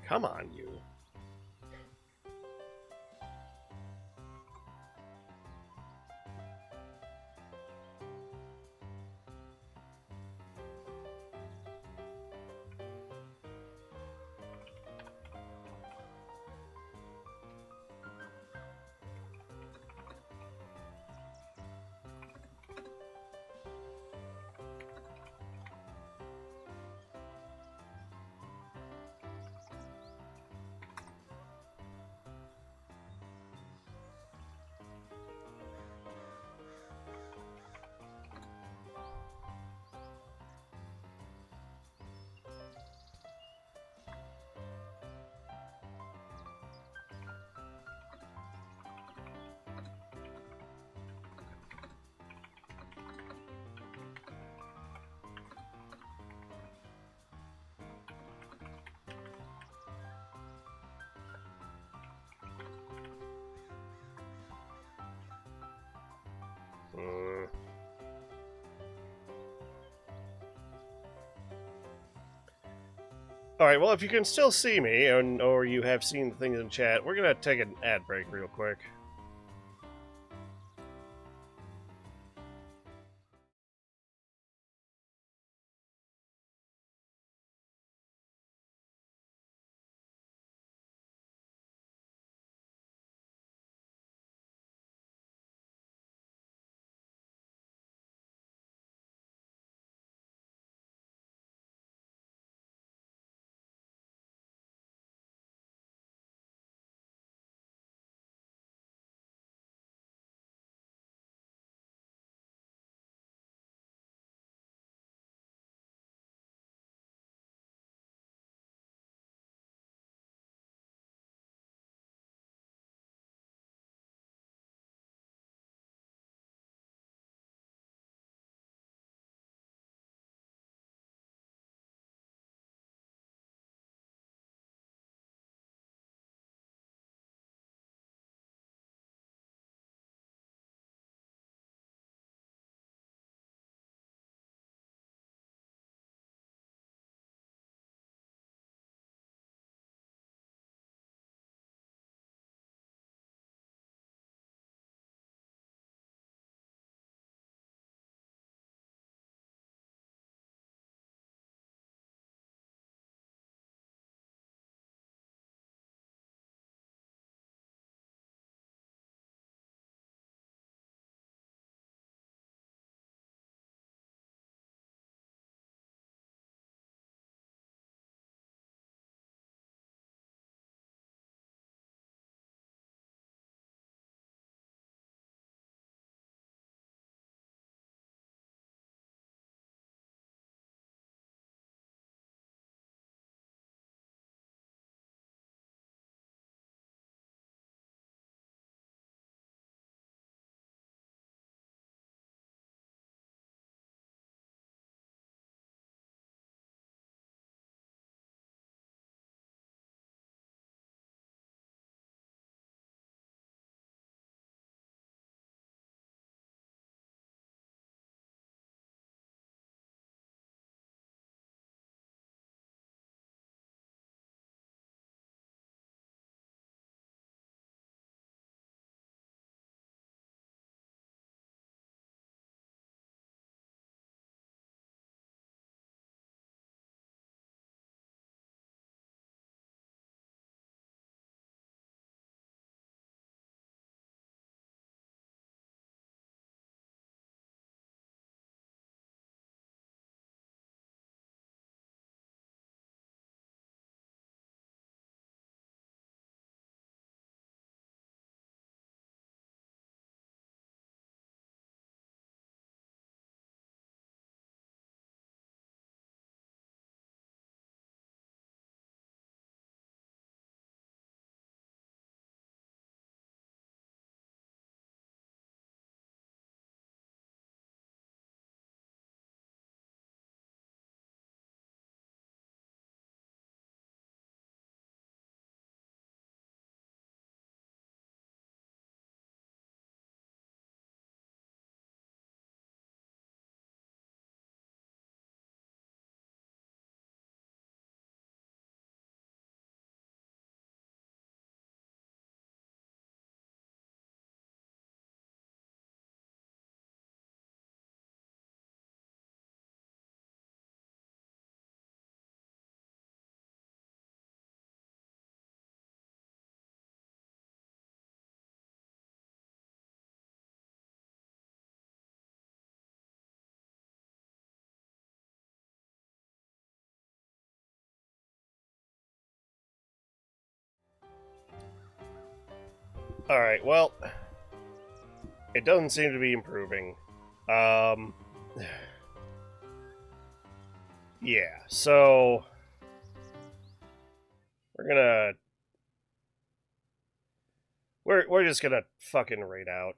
Come on, you. Alright, well, if you can still see me, or you have seen the things in chat, we're gonna take an ad break real quick. Alright, well, it doesn't seem to be improving. Yeah, so we're just gonna fucking raid out.